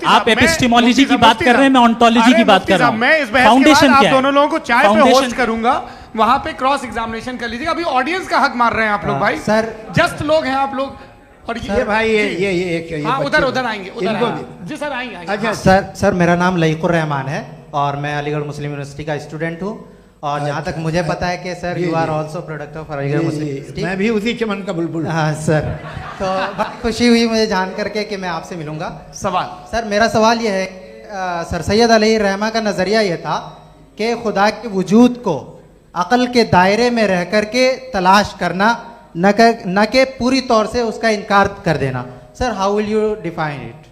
आप एपिस्टेमोलॉजी की बात कर रहे हैं, मैं ऑन्टोलॉजी की बात कर रहा हूं। मैं इस बहस के बाद आप दोनों लोगों को चाय पे होस्ट करूंगा, वहां पे क्रॉस एग्जामिनेशन कर लीजिएगा। अभी ऑडियंस का हक मार रहे हैं आप लोग भाई, सर जस्ट लोग हैं आप लोग। और ये भाई ये हाँ, उधर आएंगे, जी सर आएंगे। अच्छा सर, मेरा नाम लईकुर रहमान है और मैं अलीगढ़ मुस्लिम यूनिवर्सिटी का स्टूडेंट हूँ। और जहाँ तक मुझे पता है कि sir you are also product of Aligarh Muslim University. मैं भी उसी चमन का बुलबुल। हाँ सर, तो बहुत खुशी हुई मुझे जान करके कि मैं आपसे मिलूंगा। सवाल सर, मेरा सवाल यह है, सर सैयद अलैहि रहमा का नज़रिया यह था कि खुदा के वजूद को अक़ल के दायरे में रह कर के तलाश करना, न कि पूरी तौर से उसका इनकार कर देना। Sir, how will you define it?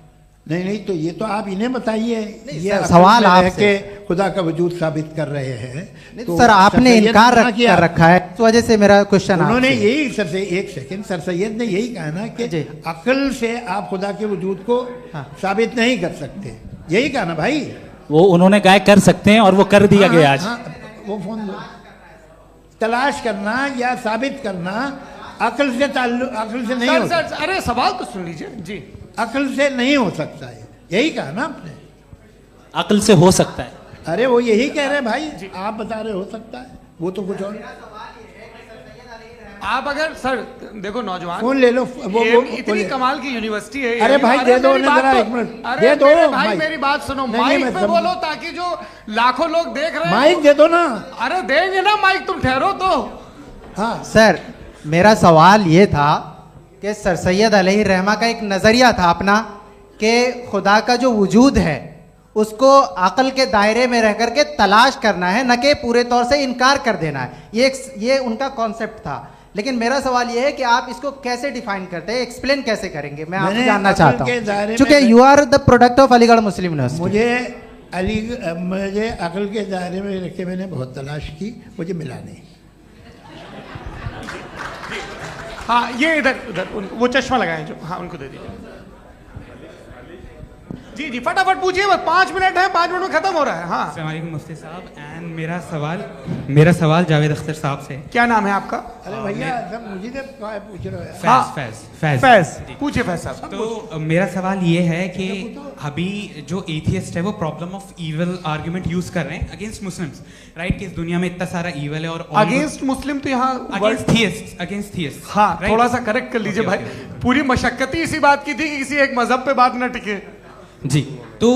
नहीं, तो ये तो आप इन्हें बताइए। ये सवाल आपसे खुदा का वजूद साबित कर रहे हैं तो सर आपने इनकार कर रखा है, इस वजह से मेरा क्वेश्चन। उन्होंने यही सर से एक सेकंड, सर सैयद ने यही कहा ना कि अक्ल से आप खुदा के वजूद को साबित नहीं कर सकते, यही कहा ना भाई। वो उन्होंने कहा कर सकते हैं और वो कर दिया गया आज। वो फोन तलाश करना या साबित करना अक्ल से नहीं हो सकता। अरे सवाल तो सुन लीजिए जी। अक्ल से नहीं हो सकता है, यही कहा ना आपने। अक्ल से हो सकता है, अरे वो यही कह रहे हैं भाई, आप बता रहे हो सकता है, वो तो कुछ और। आप अगर सर देखो नौजवान फोन ले लो, वो इतनी कमाल की यूनिवर्सिटी है। अरे भाई दे दो ना जरा, एक मिनट दे दो भाई, मेरी बात सुनो, माइक पे बोलो ताकि जो लाखों लोग देख रहे हैं। माइक दे दो ना। अरे देंगे ना माइक, तुम ठहरो तो। हाँ सर, मेरा सवाल ये था कि सर सैयद अलैहि रहमा का एक नज़रिया था अपना कि खुदा का जो वजूद है उसको अक़ल के दायरे में रह करके तलाश करना है, न कि पूरे तौर से इनकार कर देना है। ये उनका कॉन्सेप्ट था। लेकिन मेरा सवाल ये है कि आप इसको कैसे डिफाइन करते हैं, एक्सप्लेन कैसे करेंगे? मैं आपसे जानना चाहता हूँ, क्योंकि you are the product of Aligarh Muslim University. मुझे अक़ल के दायरे में रख के मैंने बहुत तलाश की, मुझे मिला नहीं। हाँ, ये इधर वो चश्मा लगाए जो, हाँ उनको दे दीजिए। जी जी फटाफट पूछिए, बस 5 मिनट है, 5 मिनट में खत्म हो रहा है। हाँ अस्सलाम वालेकुम मुफ्ती साहब। एंड मेरा सवाल जावेद अख्तर साहब से। क्या नाम है आपका? अरे भैया सब मुझे तो पूछ रहे हो। फैज पूछिए फैज साहब। तो मेरा सवाल ये है कि अभी जो एथियस्ट है वो problem of evil argument use कर रहे हैं अगेंस्ट मुस्लिम्स, राइट? कि इस दुनिया में इतना सारा इविल है और अगेंस्ट मुस्लिम तो यहाँ अगेंस्ट थियस्ट। हाँ थोड़ा सा करेक्ट कर लीजिए भाई, पूरी मशक्कत ही इसी बात की थी कि किसी एक मजहब पे बात न टिके। जी, तो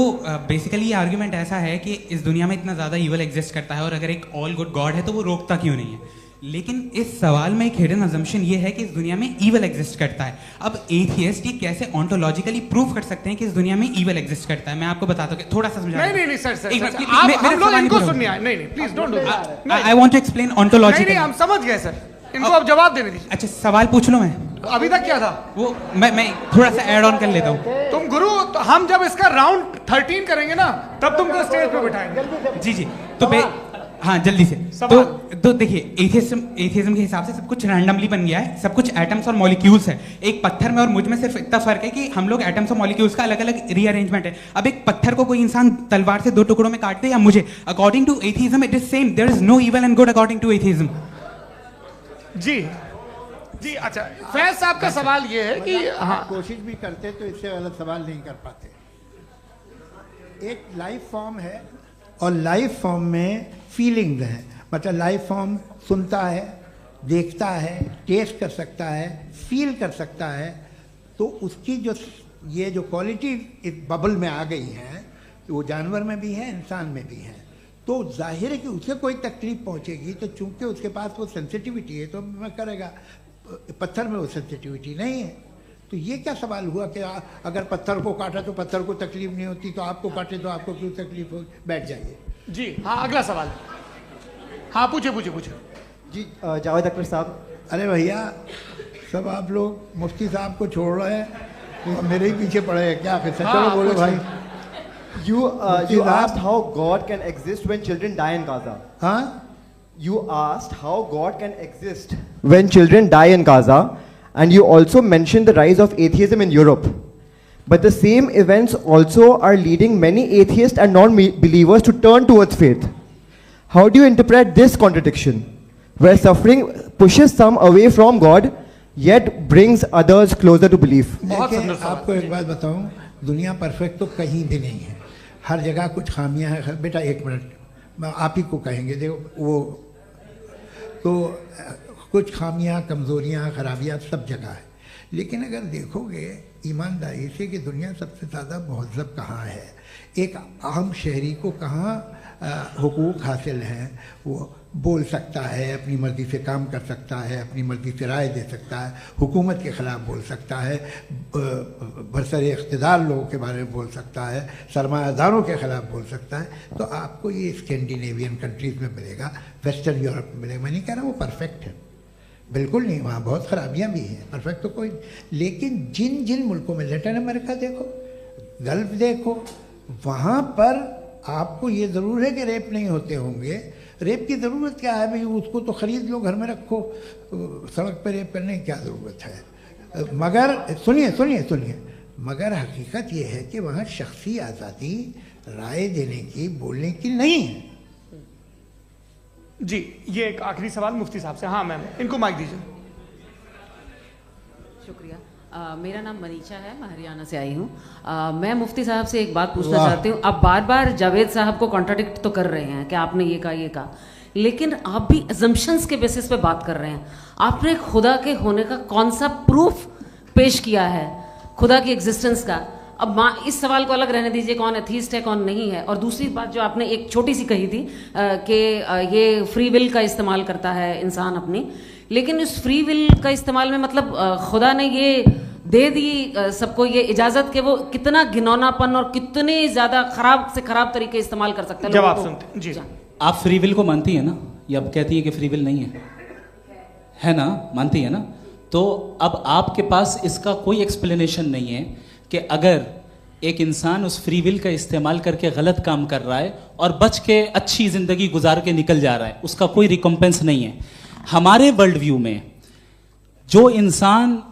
बेसिकली ये आर्ग्यूमेंट ऐसा है कि इस दुनिया में इतना ज्यादा ईवल एग्जिस्ट करता है और अगर एक ऑल गुड गॉड है तो वो रोकता क्यों नहीं है? लेकिन इस सवाल में एक हिडन अजम्पशन ये है कि इस दुनिया में ईवल एग्जिस्ट करता है। अब एथियस्ट ये कैसे ऑन्टोलॉजिकली प्रूव कर सकते हैं कि इस दुनिया में ईवल एग्जिस्ट करता है? मैं आपको बताता हूँ, थोड़ा सा समझा। नहीं सर हम लोग इनको सुनने आए। नहीं please don't do that. I want to explain ontologically. नहीं हम समझ गए सर, इनको अब जवाब देने दीजिए। अच्छा सवाल पूछ लो। मैं अभी तक क्या था वो मैं थोड़ा सा ऐड ऑन कर लेता हूँ। तुम गुरु, तो हम जब इसका राउंड 13 करेंगे ना तब तुमको स्टेज पे बिठाएंगे। जी तो हाँ जल्दी से। तो देखिए एथियज्म के हिसाब से सब कुछ रैंडमली बन गया है, सब कुछ एटम्स और मॉलिक्यूल्स है। एक पत्थर में और मुझ में सिर्फ इतना फर्क है कि हम लोग एटम्स और मॉलिक्यूल्स का अलग अलग रीअरेंजमेंट है। अब एक पत्थर को कोई इंसान तलवार से 2 टुकड़ों में काट दे या मुझे, according to atheism it is same. There is no evil and good according to atheism. जी अच्छा, फैज साहब का सवाल ये है कि हाँ कोशिश भी करते तो इससे गलत सवाल नहीं कर पाते। एक लाइफ फॉर्म है और लाइफ फॉर्म में फीलिंग्स हैं, मतलब लाइफ फॉर्म सुनता है, देखता है, टेस्ट कर सकता है, फील कर सकता है। तो उसकी जो ये जो क्वालिटी इस बबल में आ गई हैं वो जानवर में भी है, इंसान में भी है। तो जाहिर है कि उसे कोई तकलीफ पहुंचेगी तो चूंकि उसके पास वो सेंसिटिविटी है तो मैं करेगा। पत्थर में वो सेंसिटिविटी नहीं है। तो ये क्या सवाल हुआ कि अगर पत्थर को काटा तो पत्थर को तकलीफ नहीं होती, तो आपको काटे तो आपको क्यों तकलीफ हो? बैठ जाइए। जी हाँ अगला सवाल। हाँ पूछे जी जावेद अख्तर साहब। अरे भैया सब आप लोग मुफ्ती साहब को छोड़ रहे हैं और मेरे ही पीछे पड़े हैं क्या? फिर चलो बोलो भाई। You asked how God can exist when children die in Gaza. Huh? You asked how God can exist when children die in Gaza, and you also mentioned the rise of atheism in Europe. But the same events also are leading many atheists and non-believers to turn towards faith. How do you interpret this contradiction, where suffering pushes some away from God, yet brings others closer to belief? आपको एक बात बताऊं, दुनिया perfect तो कहीं भी नहीं है, हर जगह कुछ खामियां हैं। बेटा एक मिनट आप ही को कहेंगे, देखो वो तो कुछ खामियां, कमज़ोरियां, खराबियां सब जगह है। लेकिन अगर देखोगे ईमानदारी से कि दुनिया सबसे ज़्यादा महज़ब कहाँ है, एक आम शहरी को कहाँ हुकूक हासिल हैं, वो बोल सकता है, अपनी मर्ज़ी से काम कर सकता है, अपनी मर्ज़ी से राय दे सकता है, हुकूमत के ख़िलाफ़ बोल सकता है, बरसरे इक़्तिदार लोगों के बारे में बोल सकता है, सरमायादारों के ख़िलाफ़ बोल सकता है। तो आपको ये स्कैंडिनेवियन कंट्रीज़ में मिलेगा, वेस्टर्न यूरोप में मिलेगा। मैं नहीं कह रहा वो परफेक्ट है, बिल्कुल नहीं, वहाँ बहुत ख़राबियाँ भी हैं, परफेक्ट तो कोई। लेकिन जिन जिन मुल्कों में, लैटिन अमेरिका देखो, गल्फ देखो, वहाँ पर आपको ये ज़रूर है कि रेप नहीं होते होंगे। रेप की ज़रूरत क्या है भाई? उसको तो ख़रीद लो, घर में रखो, सड़क पर रेप करने की क्या ज़रूरत है? मगर सुनिए, मगर हकीकत ये है कि वहाँ शख्सी आज़ादी राय देने की, बोलने की नहीं है। जी ये एक आखिरी सवाल मुफ्ती साहब से। हाँ मैम, इनको माइक दीजिए। शुक्रिया। मेरा नाम मनीषा है, मैं हरियाणा से आई हूँ। मैं मुफ्ती साहब से एक बात पूछना चाहती हूँ। आप बार बार जावेद साहब को कॉन्ट्राडिक्ट तो कर रहे हैं कि आपने ये कहा, लेकिन आप भी अजम्पशंस के बेसिस पे बात कर रहे हैं। आपने खुदा के होने का कौन सा प्रूफ पेश किया है, खुदा की एग्जिस्टेंस का? अब इस सवाल को अलग रहने दीजिए, कौन एथीस्ट है कौन नहीं है। और दूसरी बात जो आपने एक छोटी सी कही थी कि ये फ्री विल का इस्तेमाल करता है इंसान अपनी, लेकिन इस फ्री विल का इस्तेमाल में मतलब खुदा ने ये दे दी सबको ये इजाजत कि वो कितना घिनौनापन और कितने ज्यादा खराब से खराब तरीके इस्तेमाल कर सकते हैं। जवाब सुनते जी। आप फ्री विल को मानती है ना, या अब कहती है कि फ्री विल नहीं है ना? मानती है ना? तो अब आपके पास इसका कोई एक्सप्लेनेशन नहीं है कि अगर एक इंसान उस फ्री विल का इस्तेमाल करके गलत काम कर रहा है और बच के अच्छी जिंदगी गुजार के निकल जा रहा है, उसका कोई रिकम्पेंस नहीं है। हमारे वर्ल्ड व्यू में जो इंसान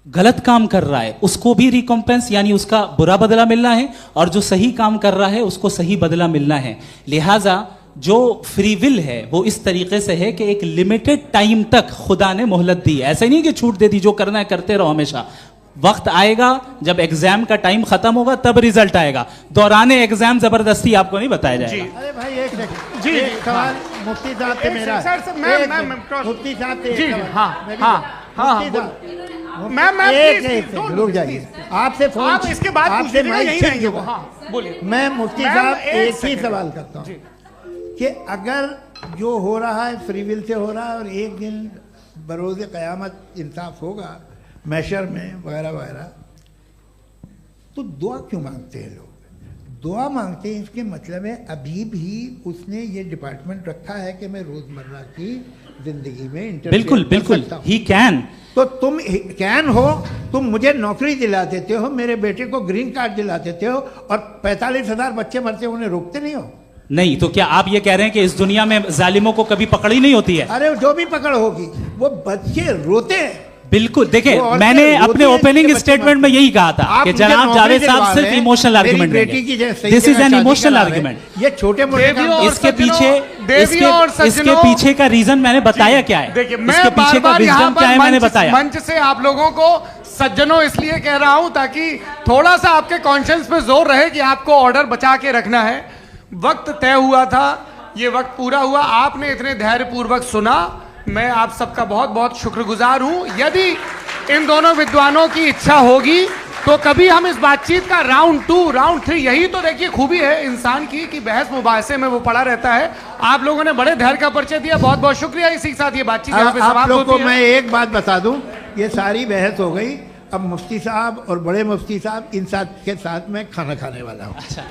गलत काम कर रहा है उसको भी रिकॉम्पेंस यानी उसका बुरा बदला मिलना है, और जो सही काम कर रहा है उसको सही बदला मिलना है। लिहाजा जो फ्री विल है वो इस तरीके से है कि एक लिमिटेड टाइम तक खुदा ने मोहलत दी है। ऐसे नहीं कि छूट दे दी, जो करना है करते रहो हमेशा। वक्त आएगा जब एग्जाम का टाइम खत्म होगा तब रिजल्ट आएगा, दौराने एग्जाम जबरदस्ती आपको नहीं बताया जाएगा। अरे भाई एक सेकंड, जी एक सवाल मुफ्ती साहब से मेरा, मुफ्ती साहब से एक सवाल, रुक जाइए, आपसे फोन, आप इसके बाद आपसे यहीं रहेंगे वो। हाँ बोलिए। मैं मुफ्ती साहब एक ही सवाल करता हूँ कि अगर जो हो रहा है फ्री विल से हो रहा है और एक दिन बरोज़ क़यामत इंसाफ होगा मैशर में वगैरह वगैरह, तो दुआ क्यों मांगते हैं लोग? दुआ मांगते हैं इसके मतलब है अभी भी उसने ये डिपार्टमेंट रखा है कि मैं रोजमर्रा की जिंदगी में बिल्कुल बिल्कुल ही कैन। तो तुम कैन हो, तुम मुझे नौकरी दिला देते हो, मेरे बेटे को ग्रीन कार्ड दिला देते हो, और 45,000 बच्चे मरते हो उन्हें रोकते नहीं हो। नहीं तो क्या आप ये कह रहे हैं कि इस दुनिया में जालिमों को कभी पकड़ ही नहीं होती है? अरे जो भी पकड़ होगी वो बच्चे रोते हैं। बिल्कुल, देखें मैंने अपने ओपनिंग स्टेटमेंट में यही कहा था कि जनाब जावेद साहब सिर्फ इमोशनल आर्गुमेंट देंगे। This is an emotional argument. ये छोटे मोटे इसके पीछे का रीजन मैंने बताया क्या है, इसके पीछे का विजडम क्या है मैंने बताया। मंच से आप लोगों को सज्जनों इसलिए कह रहा हूं ताकि थोड़ा सा आपके कॉन्शियंस पे जोर रहे कि आपको ऑर्डर बचा के रखना है। वक्त तय हुआ था, ये वक्त पूरा हुआ, आपने इतने धैर्यपूर्वक सुना, मैं आप सबका बहुत बहुत शुक्रगुजार हूं। यदि इन दोनों विद्वानों की इच्छा होगी तो कभी हम इस बातचीत का राउंड 2, राउंड 3, यही तो देखिए खूबी है इंसान की कि बहस मुबाहसे में वो पड़ा रहता है। आप लोगों ने बड़े धैर्य का परिचय दिया, बहुत बहुत शुक्रिया। इसी के साथ ये बातचीत यहाँ पे समाप्त होती है। आप लोग को मैं एक बात बता दूं, ये सारी बहस हो गई, अब मुफ्ती साहब और बड़े मुफ्ती साहब इन साथ के साथ मैं खाना खाने वाला हूँ। अच्छा।